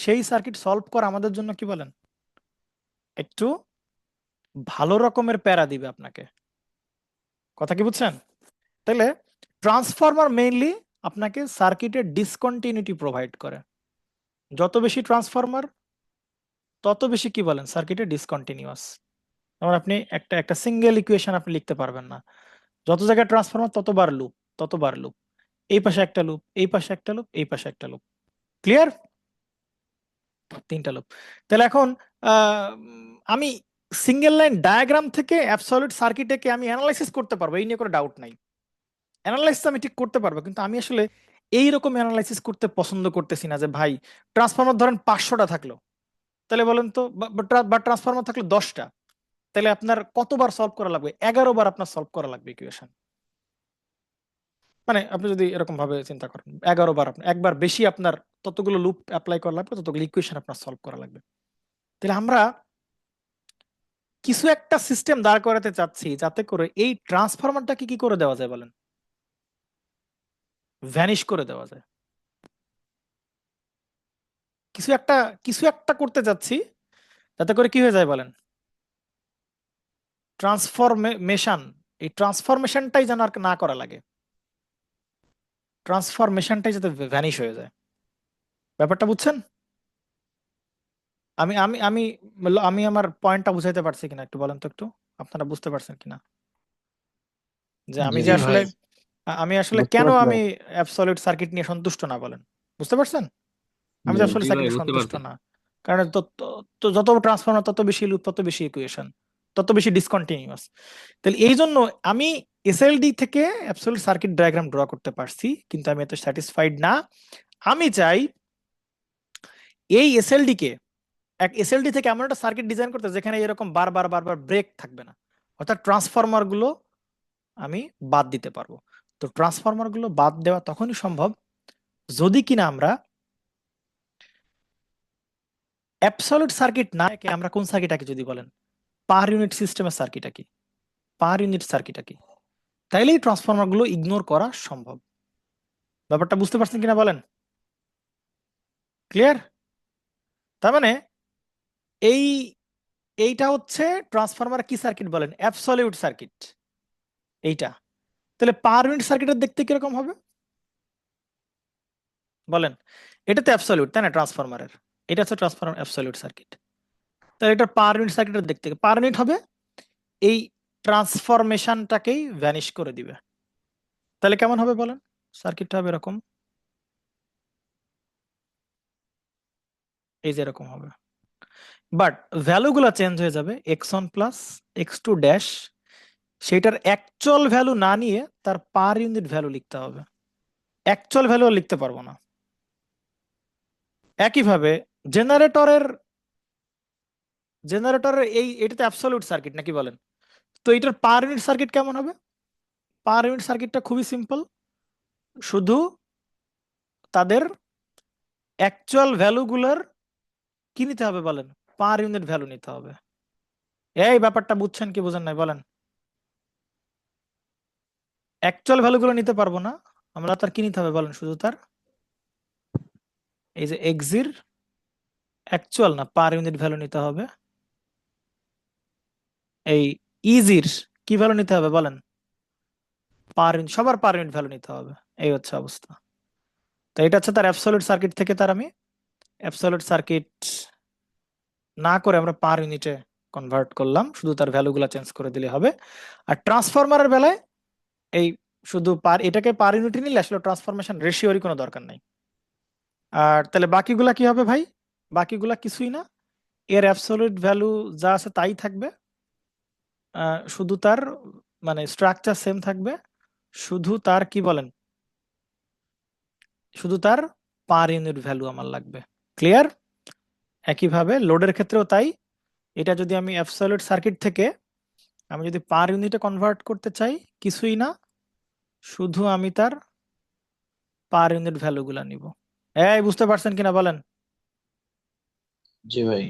Speaker 1: সেই সার্কিট সলভ করা আমাদের জন্য কি বলেন, একটু ভালো রকমের প্যারা দিবে আপনাকে। কথা কি বুঝছেন? তাহলে ট্রান্সফরমার মেইনলি আপনাকে সার্কিটের ডিসকন্টিনিউটি প্রোভাইড করে। যত বেশি ট্রান্সফরমার, তত বেশি কি বলেন, সার্কিটে ডিসকন্টিনিউয়াস। যেমন আপনি একটা একটা সিঙ্গেল ইকুয়েশন আপনি লিখতে পারবেন না। যত জায়গায় ট্রান্সফরমার ততবার লুপ, এই পাশে একটা লুপ, এই পাশে একটা লুপ, এই পাশে একটা লুপ। ক্লিয়ার? 3টা লুপ। তাহলে এখন আমি সিঙ্গেল লাইন ডায়াগ্রাম থেকে অ্যাবসলিউট সার্কিটকে আমি অ্যানালাইসিস করতে পারবো, এই নিয়ে কোনো ডাউট নাই। অ্যানালাইসিস আমি ঠিক করতে পারবো, কিন্তু আমি আসলে এইরকম অ্যানালাইসিস করতে পছন্দ করতেছি না যে ভাই ট্রান্সফরমার ধরেন 500টা থাকলো, তাহলে বলেন তো, বা ট্রান্সফরমার থাকলো 10টা, তাহলে আপনার কতবার সলভ করা লাগবে? 11 বার আপনার সলভ করা লাগবে ইকুয়েশন। মানে আপনি যদি এরকম ভাবে চিন্তা করেন, 11 বার, আপনার একবার বেশি আপনার ততগুলো লুপ অ্যাপ্লাই করা লাগবে, ততগুলো ইকুয়েশন আপনার সলভ করা লাগবে। তাহলে আমরা কিছু একটা সিস্টেম দাঁড় করাতে চাচ্ছি যাতে করে এই ট্রান্সফরমারটাকে কি করে দেওয়া যায় বলেন, ভ্যানিশ করে দেওয়া যায়। কিছু একটা করতে চাচ্ছি যাতে করে কি হয়ে যায় বলেন, ট্রান্সফরমেশন, এই ট্রান্সফরমেশনটাই যেন আর না করা লাগে, ট্রান্সফরমেশনটাই যাতে ভ্যানিশ হয়ে যায়। ব্যাপারটা বুঝছেন? আমি আমি আমি আমি আমার পয়েন্টটা বুঝাইতে পারছি কিনা একটু বলেন তো, একটু আপনারা বুঝতে পারছেন কিনা, যে আমি
Speaker 3: জি
Speaker 1: যে
Speaker 3: ভাই।
Speaker 1: আসলে আমি আসলে
Speaker 5: বুঝতে
Speaker 1: কেন
Speaker 5: পারছিলাম।
Speaker 1: আমি অ্যাবসলিউট সার্কিট নিয়ে সন্তুষ্ট না, বলেন? বুঝতে পারছেন? আমি
Speaker 5: জি।
Speaker 1: যে অ্যাবসলিউট
Speaker 7: জি
Speaker 1: সার্কিট
Speaker 7: ভাই,
Speaker 1: নিয়ে
Speaker 7: বুঝতে
Speaker 1: সন্তুষ্ট
Speaker 7: পারছি।
Speaker 1: না, কারণ তো যত ট্রান্সফর্মার তত বেশি লুপ, তত বেশি ইকুয়েশন, তত বেশি ডিসকন্টিনিউয়াস। তাহলে এই জন্য আমি এসএলডি থেকে অ্যাবসলিউট সার্কিট ডায়াগ্রাম ড্র করতে পারছি, কিন্তু আমি এত স্যাটিসফাইড না। আমি চাই এই এসএলডি থেকে এমন একটা সার্কিট ডিজাইন করতে যেখানে এরকম বারবার ব্রেক থাকবে না, অর্থাৎ ট্রান্সফরমার গুলো আমি বাদ দিতে পারবো। তো ট্রান্সফরমার গুলো বাদ দেওয়া তখনই সম্ভব যদি কিনা আমরা অ্যাবসলিউট সার্কিট না একে আমরা কোন সার্কিটটাকে যদি বলেন, পার ইউনিট সিস্টেমের সার্কিটটা কি, পার ইউনিট সার্কিটটা কি, তাইলেই ট্রান্সফরমার গুলো ইগনোর করা সম্ভব। ব্যাপারটা বুঝতে পারছেন কিনা বলেন? ক্লিয়ার? তার মানে এই এইটা হচ্ছে ট্রান্সফরমার কি সার্কিট বলেন, অ্যাবসলিউট সার্কিট এইটা। তাহলে পার ইউনিট সার্কিটের দেখতে কিরকম হবে বলেন? এটা তো অ্যাবসলিউট, তাই না? ট্রান্সফরমারের এটা হচ্ছে ট্রান্সফরমার অ্যাবসলিউট সার্কিট। তাহলে এটা পার ইউনিট সার্কিটের দেখতে, পার ইউনিট হবে এই ট্রান্সফরমেশনটাকেই ভ্যানিশ করে দিবে। তাহলে কেমন হবে বলেন? সার্কিটটা হবে এরকম, এই যে এরকম হবে, বাট ভ্যালুগুলো চেঞ্জ হয়ে যাবে, x1 প্লাস x2 ড্যাশ, সেটার অ্যাকচুয়াল ভ্যালু না নিয়ে তার পার ইউনিট ভ্যালু লিখতে হবে, অ্যাকচুয়াল ভ্যালু লিখতে পারবো না। একইভাবে জেনারেটরের জেনারেটরের এটাতে অ্যাবসলিউট সার্কিট নাকি বলেন? তো এটার পার ইউনিট সার্কিট কেমন হবে? পার ইউনিট সার্কিটটা খুবই সিম্পল, শুধু তাদের অ্যাকচুয়াল ভ্যালুগুলোর কি নিতে হবে বলেন, পার ইউনিট ভ্যালু নিতে হবে। এই ব্যাপারটা বুঝছেন কি বুঝেন নাই বলেন? অ্যাকচুয়াল ভ্যালুগুলো নিতে পারবো না আমরা, তার কি নিতে হবে বলেন, শুধু তার এই যে এক্সির অ্যাকচুয়াল না পার ইউনিট ভ্যালু নিতে হবে। এই ইজির কি ভ্যালু নিতে হবে বলেন, পার ইউনিট, সবার পার ইউনিট ভ্যালু নিতে হবে। এই হচ্ছে অবস্থা। তো এটা হচ্ছে তার অ্যাবসলিউট সার্কিট থেকে তার আমি অ্যাবসলিউট সার্কিট না করে আমরা পার ইউনিটে কনভার্ট করলাম, শুধু তার ভ্যালুগুলো চেঞ্জ করে দিলে হবে। আর ট্রান্সফরমারের বেলায় এই শুধু এটাকে পার ইউনিটে নিলে আসলে ট্রান্সফরমেশন রেশিওরই কোনো দরকার নাই। আর তাহলে বাকিগুলা কি হবে ভাই? বাকিগুলা কিছুই না, এর অ্যাবসলিউট ভ্যালু যা আছে তাই থাকবে, শুধু তার মানে স্ট্রাকচার সেম থাকবে, শুধু তার কি বলেন, শুধু তার পার ইউনিট ভ্যালু আমার লাগবে। ক্লিয়ার? একইভাবে লোডের ক্ষেত্রেও তাই, এটা যদি আমি অ্যাবসলিউট সার্কিট থেকে আমি যদি পার ইউনিটে কনভার্ট করতে চাই, কিছুই না, শুধু আমি তার পার ইউনিট ভ্যালুগুলা নিব। এই বুঝতে পারছেন কিনা বলেন?
Speaker 3: জি ভাই।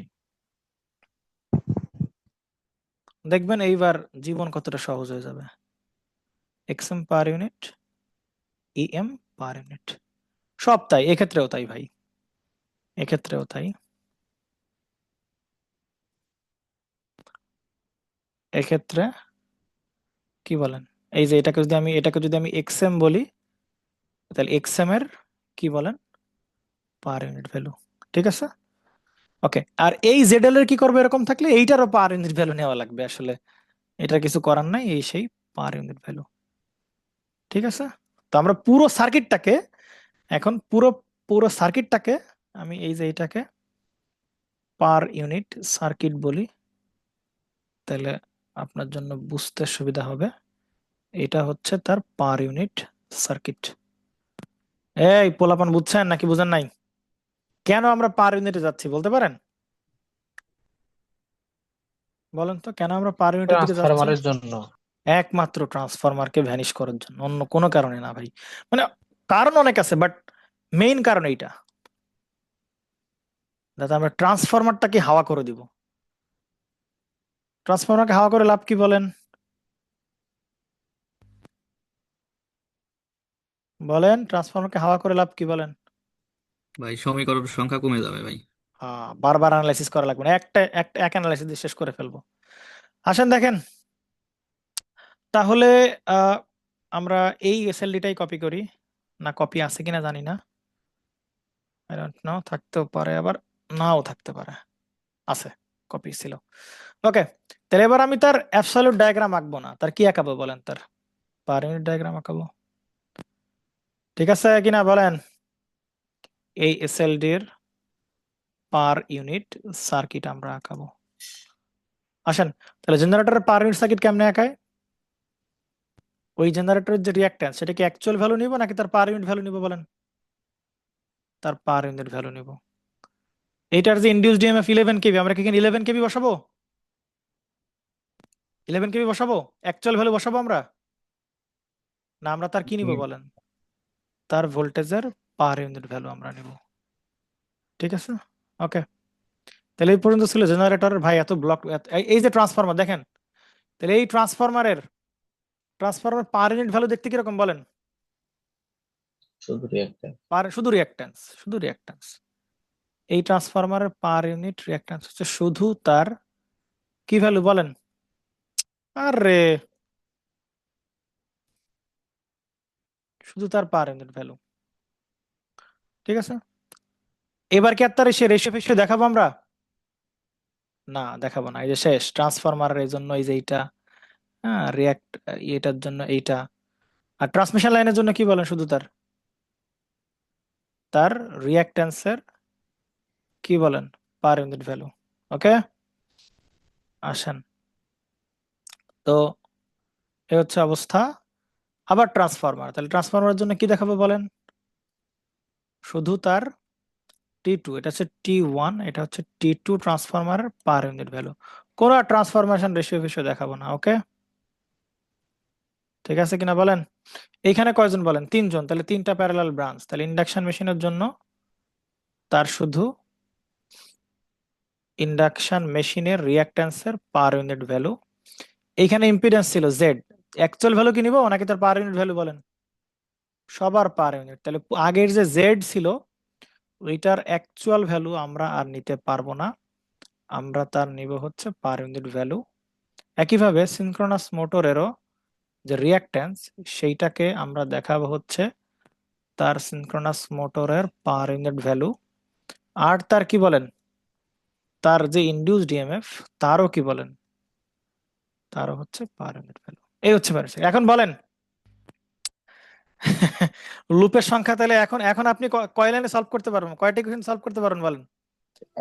Speaker 1: দেখবেন এইবার জীবন কতটা সহজ হয়ে যাবে। XM per unit, EM per unit, সব তাই, এক্ষেত্রেও তাই ভাই, এক্ষেত্রেও তাই, এক্ষেত্রে কি বলেন, এই যে এটাকে যদি আমি এক্সএম বলি, তাহলে এক্সএম এর কি বলেন, পার ইউনিট ভ্যালু। ঠিক আছে, ওকে। আর এই জেডএল এর কি করবে, এরকম থাকলে এইটারও পার ইউনিট ভ্যালু নেওয়া লাগবে আসলে, এটা কিছু করার নাই, এই সেই পার ইউনিট ভ্যালু। ঠিক আছে, তো আমরা পুরো সার্কিটটাকে এখন পুরো পুরো সার্কিটটাকে আমি এই যে এটাকে পার ইউনিট সার্কিট বলি, তাহলে আপনার জন্য বুঝতে সুবিধা হবে। এটা হচ্ছে তার পার ইউনিট সার্কিট। এই পোলাপান বুঝছেন নাকি বুঝেন নাই? কেন আমরা পার ইউনিটে যাচ্ছি বলতে পারেন? বলেন তো কেন আমরা পার ইউনিটের দিকে যাচ্ছি?
Speaker 3: ট্রান্সফরমারের জন্য।
Speaker 1: একমাত্র ট্রান্সফরমারকে ভ্যানিশ করার জন্য, অন্য কোনো কারণে না ভাই। মানে কারণ অনেক আছে, বাট মেইন কারণ এইটা, যাতে আমরা ট্রান্সফরমারটাকে হাওয়া করে দিব। ট্রান্সফরমারকে হাওয়া করে লাভ কি বলেন? বলেন, ট্রান্সফরমারকে হাওয়া করে লাভ কি বলেন?
Speaker 7: ভাই সমীকরণের সংখ্যা কমে যাবে ভাই।
Speaker 1: বারবার অ্যানালাইসিস করা লাগবে না, একটা একটা এক অ্যানালাইসিস দিয়ে শেষ করে ফেলবো। আসেন দেখেন, তাহলে আহ, আমরা এই এসএলডিটাই কপি করি, না কপি আছে কিনা জানি না, আই ডোন্ট নো, থাকতেও পারে আবার নাও থাকতে পারে, আছে, কপি ছিল। ওকে, তাহলে এবার আমি তার অ্যাবসলিউট ডায়াগ্রাম আঁকবো না, তার কি আঁকাবো বলেন, তার পার ইউনিট ডায়াগ্রাম আঁকাবো। ঠিক আছে কিনা বলেন? এই এসএলডি এর পার ইউনিট সার্কিট আমরা আঁকাবো। আসেন, তাহলে জেনারেটরের পার ইউনিট সার্কিট কেমনে আঁকায়? ওই জেনারেটরের যে রিঅ্যাকট্যান্স, সেটা কি অ্যাকচুয়াল ভ্যালু নিব নাকি তার পার ইউনিট ভ্যালু নিব বলেন? তার পার ইউনিট ভ্যালু নিব। এইটার যে ইনডিউসড ইএমএফ 11 কেভি, আমরা কি এখানে 11 কেভি বসাবো? 11 কেভি বসাবো, অ্যাকচুয়াল ভ্যালু বসাবো আমরা, না আমরা তার কি নিব বলেন? তার ভোল্টেজের পার ইউনিট ভ্যালু আমরা নিব। ঠিক আছে, ওকে। তাহলে এই পর্যন্ত ছিল জেনারেটরের ভাই এত ব্লক, এই যে ট্রান্সফরমার দেখেন, তাহলে এই ট্রান্সফরমার পার ইউনিট ভ্যালু দেখতে কিরকম বলেন?
Speaker 3: শুধু রিঅ্যাক্ট্যান্স।
Speaker 1: শুধু রিঅ্যাকট্যান্স, শুধু রিঅ্যাকট্যান্স। এই ট্রান্সফরমারের পার ইউনিট রিঅ্যাকট্যান্স হচ্ছে শুধু তার কি ভ্যালু বলেন? আরে শুধু তার পার ইউনিট ভ্যালু। ঠিক আছে, এবার কি আর তার সে রেশিও ফেশিও দেখাবো আমরা? না, দেখাবো না, এই যে শেষ ট্রান্সফরমারের এই জন্য এই যে এইটা, হ্যাঁ রিয়াক্ট, এটার জন্য এইটা। আর ট্রান্সমিশন লাইনের জন্য কি বলেন, শুধু তার তার রিয়াক্ট্যান্সের কি বলেন, পার ইউনিট ভ্যালু। ওকে, আসেন, তো এ হচ্ছে অবস্থা। আবার ট্রান্সফরমার, তাহলে ট্রান্সফরমারের জন্য কি দেখাবো বলেন? শুধু তার T2, এটা হচ্ছে T1, এটা হচ্ছে T2 ট্রান্সফরমারের পার ইউনিট ভ্যালু, কোনো ট্রান্সফরমেশন রেশিও ফেশিও দেখাবো না। ওকে, ঠিক আছে কিনা বলেন? এইখানে কয়জন বলেন? 3 জন, তাহলে 3টা প্যারালাল ব্রাঞ্চ, তাহলে ইন্ডাকশন মেশিনের জন্য তার শুধু ইন্ডাকশন মেশিনের রিঅ্যাকট্যান্সের পার ইউনিট ভ্যালু। এইখানে ইম্পিডেন্স ছিল জেড, অ্যাকচুয়াল ভ্যালু কি নিব নাকি তার পার ইউনিট ভ্যালু বলেন? সবার পার ইউনিট, তাহলে আগের যে জেড ছিল ওইটার অ্যাকচুয়াল ভ্যালু আমরা আর নিতে পারবো না, আমরা তার নিব হচ্ছে পার ইউনিট ভ্যালু। একইভাবে সিনক্রোনাস মোটরেরও যে রিঅ্যাকট্যান্স, সেইটাকে আমরা দেখাবো হচ্ছে তার সিনক্রোনাস মোটরের পার ইউনিট ভ্যালু। আর তার কি বলেন, তার যে ইনডিউসড ইএমএফ, তারও কি বলেন, তারও হচ্ছে পার ইউনিট ভ্যালু। এই হচ্ছে পার। এখন বলেন লুপের সংখ্যা, তাহলে এখন এখন আপনি কয় লাইনে সলভ করতে পারবেন, কয়টা ইকুয়েশন সলভ করতে পারবেন বলেন?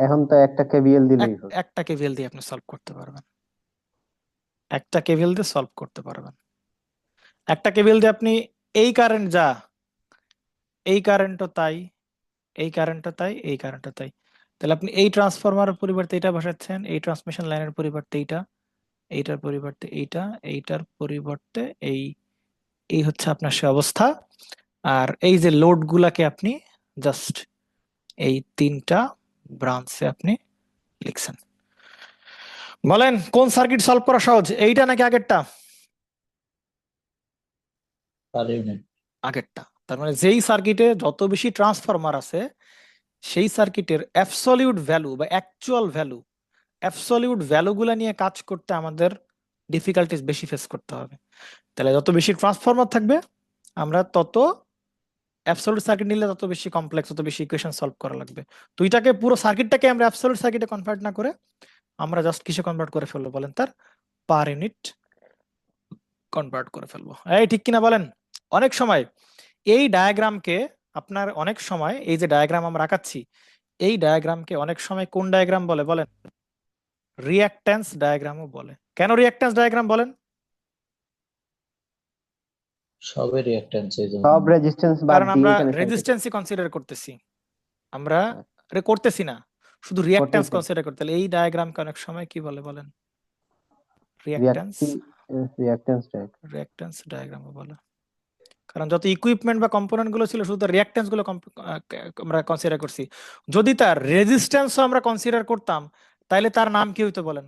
Speaker 5: এখন তো একটা কেবিএল দিলেই হবে।
Speaker 1: একটা কেভিএল দিয়ে আপনি সলভ করতে পারবেন, একটা কেভিএল দিয়ে সলভ করতে পারবেন। একটা কেভিএল দিয়ে আপনি এই কারেন্ট যা, এই কারেন্টও তাই, এই কারেন্টও তাই, এই কারেন্টও তাই, তাহলে আপনি এই ট্রান্সফরমারের পরিবর্তে এটা বসাচ্ছেন, এই ট্রান্সমিশন লাইনের পরিবর্তে এইটা, এইটার পরিবর্তে এইটা, এইটার পরিবর্তে এই, এই হচ্ছে আপনার সে অবস্থা। আর এই যে লোড গুলাকে আপনি জাস্ট এই 3টা ব্রাঞ্চে আপনি লিখছেন। বলেন কোন সার্কিট সলভ করা সহজ, এইটা নাকি আগেরটা?
Speaker 3: Per unit.
Speaker 1: আগেরটা। তার মানে যেই সার্কিটে যত বেশি ট্রান্সফরমার আছে সেই সার্কিটের অ্যাবসলিউট ভ্যালু বা অ্যাকচুয়াল ভ্যালু, অ্যাবসলিউট ভ্যালুগুলা নিয়ে কাজ করতে আমাদের ডিফিকাল্টিস বেশি ফেস করতে হবে। তাহলে যত বেশি ট্রান্সফরমার থাকবে আমরা তত, অ্যাবসলিউট সার্কিট নিলে তত বেশি কমপ্লেক্স, তত বেশি ইকুয়েশন সলভ করা লাগবে। তো এটাকে পুরো সার্কিটটাকে আমরা অ্যাবসলিউট সার্কিটে কনভার্ট না করে আমরা জাস্ট কিসে কনভার্ট করে ফেলবো বলেন, তার পার ইউনিট কনভার্ট করে ফেলবো। এই ঠিক কিনা বলেন? অনেক সময় এই ডায়াগ্রামকে আপনার, অনেক সময় এই যে ডায়াগ্রাম আমরা আঁকাচ্ছি এই ডায়াগ্রামকে অনেক সময় কোন ডায়াগ্রাম বলে বলেন? রিঅ্যাকট্যান্স ডায়াগ্রামও বলে। কেন রিঅ্যাকট্যান্স ডায়াগ্রাম বলেন?
Speaker 3: সবের রিঅ্যাকট্যান্স এই জন্য।
Speaker 5: সব রেজিস্ট্যান্স বাদ
Speaker 1: কারণ
Speaker 5: দিয়ে
Speaker 1: আমরা
Speaker 5: এখানে সার্কিট
Speaker 1: রেজিস্ট্যান্সই কনসিডার করতেছি, আমরা করতেছি না, শুধু রিঅ্যাকট্যান্স
Speaker 5: করতেছে
Speaker 1: কনসিডার করতে। তাহলে এই ডায়াগ্রামকে অনেক সময় কি বলে বলেন? Reactance,
Speaker 5: reactance type.
Speaker 1: রিঅ্যাকট্যান্স ডায়াগ্রামও বলে। কারণ যত ইকুইপমেন্ট বা কম্পোনেন্ট গুলো ছিল শুধু রিঅ্যাকট্যান্স গুলো আমরা কনসিডার করছি। যদি তার রেজিস্ট্যান্সও আমরা কনসিডার করতাম তাহলে তার নাম কি হইতো বলেন?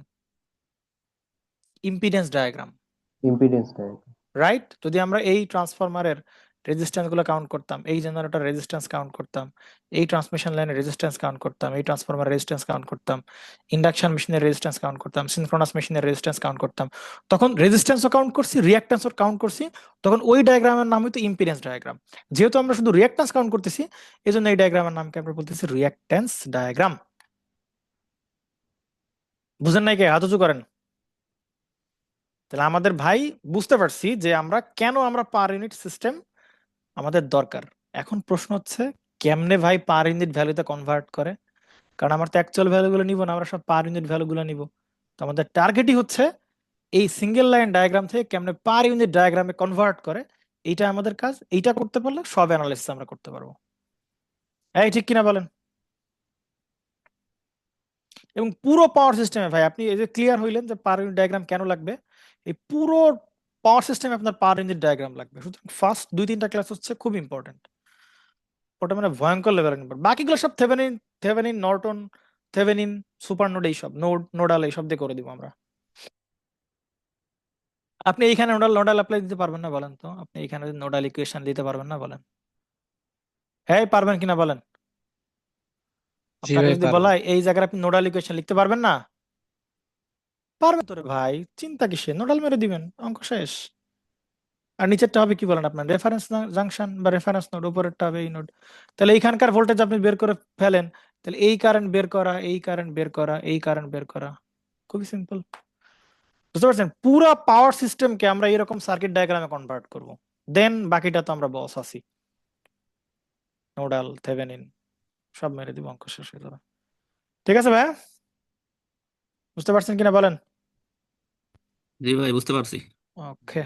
Speaker 1: Impedance diagram,
Speaker 5: impedance type.
Speaker 1: Right? যদি আমরা এই ট্রান্সফরমারের রেজিস্ট্যান্স গুলো কাউন্ট করতাম, এই জেনারেটর রেজিস্ট্যান্স কাউন্ট করতাম, এই ট্রান্সমিশন লাইনের রেজিস্ট্যান্স কাউন্ট করতাম, এই ট্রান্সফরমার রেজিস্ট্যান্স কাউন্ট করতাম, ইন্ডাকশন মেশিনের রেজিস্ট্যান্স কাউন্ট করতাম, সিনক্রোনাস মেশিনের রেজিস্ট্যান্স কাউন্ট করতাম, তখন রেজিস্ট্যান্সও কাউন্ট করছি, রিঅ্যাকট্যান্সও কাউন্ট করছি, তখন ওই ডায়াগ্রামের নাম হইতো ইম্পিডেন্স ডায়াগ্রাম। যেহেতু আমরা শুধু রিঅ্যাকট্যান্স কাউন্ট করতেছি এই জন্য এই ডায়াগ্রামের নামকে আমরা বলতেছি রিঅ্যাকট্যান্স ডায়াগ্রাম। বুঝেন নাই কে? হাত উঁচু করেন। তাহলে আমাদের ভাই বুঝতে পারছি যে আমরা কেন আমরা পার ইউনিট সিস্টেম আমাদের দরকার। এখন প্রশ্ন হচ্ছে কেমনে ভাই পার ইউনিট ভ্যালুতে কনভার্ট করে? কারণ আমরা তো অ্যাকচুয়াল ভ্যালুগুলো নিব না, আমরা সব পার ইউনিট ভ্যালুগুলো নিব। তো আমাদের টার্গেটই হচ্ছে এই সিঙ্গেল লাইন ডায়াগ্রাম থেকে কেমনে পার ইউনিট ডায়াগ্রামে কনভার্ট করে, এইটা আমাদের কাজ। এইটা করতে পারলে সব অ্যানালাইসিস আমরা করতে পারবো। এই ঠিক কিনা বলেন? এবং পুরো পাওয়ার সিস্টেমে ভাই আপনি এই যে ক্লিয়ার হইলেন যে পার ইউনিট ডায়াগ্রাম কেন লাগবে, এই পুরো পাওয়ার সিস্টেমে আপনার পার ইউনিট ডায়াগ্রাম লাগবে। সুতরাং ফার্স্ট 2-3টা ক্লাস হচ্ছে খুব ইম্পর্টেন্ট, ওটা মানে ভয়ঙ্কর লেভেলের ইম্পর্টেন্ট। বাকিগুলো সব Thevenin, Thevenin Norton, Thevenin super node, এইসব নোডাল এইসব দিয়ে করে দিব আমরা। আপনি এইখানে নোডাল নোডাল অ্যাপ্লাই দিতে পারবেন না বলেন তো? আপনি এইখানে নোডাল ইকুয়েশন দিতে পারবেন না বলেন? হ্যাঁ পারবেন কিনা বলেন?
Speaker 6: জি
Speaker 1: আপনাকে
Speaker 6: ভাই
Speaker 1: যদি
Speaker 6: পারবো।
Speaker 1: বলা হয় এই জায়গায় আপনি নোডাল ইকুয়েশন লিখতে পারবেন না, পারবেন তো রে ভাই, চিন্তা কিসে? নোডাল মেরে দিবেন, অঙ্ক শেষ। আর নিচেরটা হবে কি বলেন আপনার? রেফারেন্স জাংশন বা রেফারেন্স নোড, উপরেরটা হবে এই নোড। তাহলে এইখানকার ভোল্টেজ আপনি বের করে ফেলেন, তাহলে এই কারেন্ট বের করা, এই কারেন্ট বের করা, এই কারেন্ট বের করা, খুবই সিম্পল। বুঝতে পারছেন? পুরো পাওয়ার সিস্টেমকে আমরা এরকম সার্কিট ডায়াগ্রামে কনভার্ট করব, দেন বাকিটা তো আমরা বস আছি, নোডাল থেভেনিন সব মেরে দিব, অঙ্ক শেষ হয়ে যাবে। ঠিক আছে ভাই, বুঝতে পারছেন কিনা বলেন?
Speaker 7: জি ভাই বুঝতে পারছি।
Speaker 1: ওকে,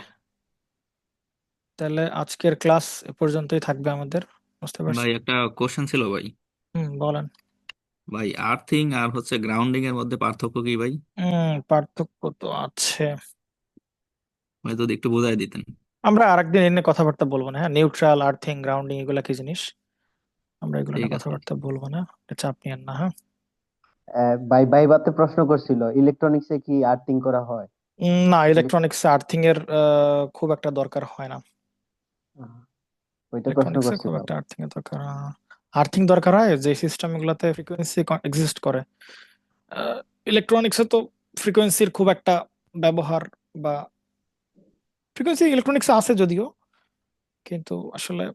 Speaker 1: তাহলে আজকের ক্লাস এ পর্যন্তই থাকবে আমাদের। বুঝতে পারছি।
Speaker 7: ভাই একটা কোশ্চেন ছিল ভাই।
Speaker 1: বলেন।
Speaker 7: ভাই আর্থিং আর হচ্ছে গ্রাউন্ডিং এর মধ্যে পার্থক্য কি ভাই?
Speaker 1: পার্থক্য তো আছে,
Speaker 7: ভাই যদি একটু বোঝাই দিতেন।
Speaker 1: আমরা আরেকদিন এনে কথাবার্তা বলবো না। হ্যাঁ, নিউট্রাল, আর্থিং, গ্রাউন্ডিং এগুলা কি জিনিস, আমরা এগুলো
Speaker 7: ঠিক
Speaker 1: নিয়ে
Speaker 7: আছে।
Speaker 1: কথাবার্তা বলবো না, এটা চাপ নিয়েন না। হ্যাঁ,
Speaker 5: ভাইবাতে প্রশ্ন করছিল ইলেকট্রনিক্সে কি আর্থিং করা হয়?
Speaker 1: না,
Speaker 5: ইলেক-
Speaker 1: ইলেকট্রনিক্স আর্থিং এর খুব একটা দরকার হয় না।
Speaker 5: আহ, ওইটা প্রশ্ন
Speaker 1: ইলেকট্রনিক্সে খুব
Speaker 5: করছিল।
Speaker 1: একটা আর্থিং এর দরকার, আর্থিং দরকার হয় যে সিস্টেম গুলাতে ফ্রিকোয়েন্সি এক্সিস্ট করে। ইলেকট্রনিক্সে তো ফ্রিকোয়েন্সির খুব একটা ব্যবহার বা ফ্রিকোয়েন্সি ইলেকট্রনিক্সে আছে যদিও, কিন্তু আসলে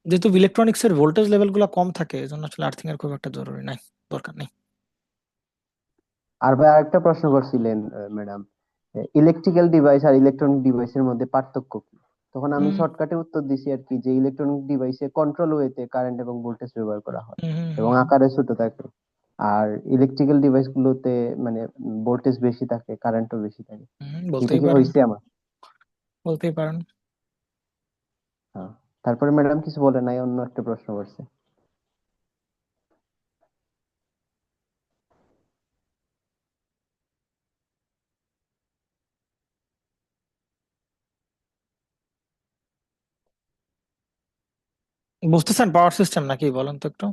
Speaker 1: যেহেতু ইলেকট্রনিক্স এর ভোল্টেজ লেভেল গুলো কম থাকে এজন্য আসলে আর্থিং এর খুব একটা জরুরি নাই, দরকার নেই।
Speaker 5: আর ভাই আরেকটা প্রশ্ন করছিলেন ম্যাডাম, ইলেকট্রিক্যাল ডিভাইস আর ইলেকট্রনিক ডিভাইসের মধ্যে পার্থক্য কি? তখন আমি
Speaker 1: হুম
Speaker 5: শর্টকাটে উত্তর দিছি আর কি, যে ইলেকট্রনিক ডিভাইসে কন্ট্রোল ওয়েতে কারেন্ট এবং ভোল্টেজ ব্যবহার করা হয়
Speaker 1: হুম হুম
Speaker 5: এবং
Speaker 1: হুম
Speaker 5: আকারে ছোট থাকে। আর ইলেকট্রিক্যাল ডিভাইস গুলোতে মানে ভোল্টেজ বেশি থাকে, কারেন্টও বেশি থাকে। এটা
Speaker 1: বলতেই
Speaker 5: কি
Speaker 1: পারেন,
Speaker 5: হয়েছে আমার?
Speaker 1: বলতেই পারেন।
Speaker 5: হ্যাঁ। তারপরে ম্যাডাম কিছু বলে নাই, অন্য একটা প্রশ্ন করছে।
Speaker 1: বুঝতেছেন পাওয়ার সিস্টেম নাকি বলেন তো একটু?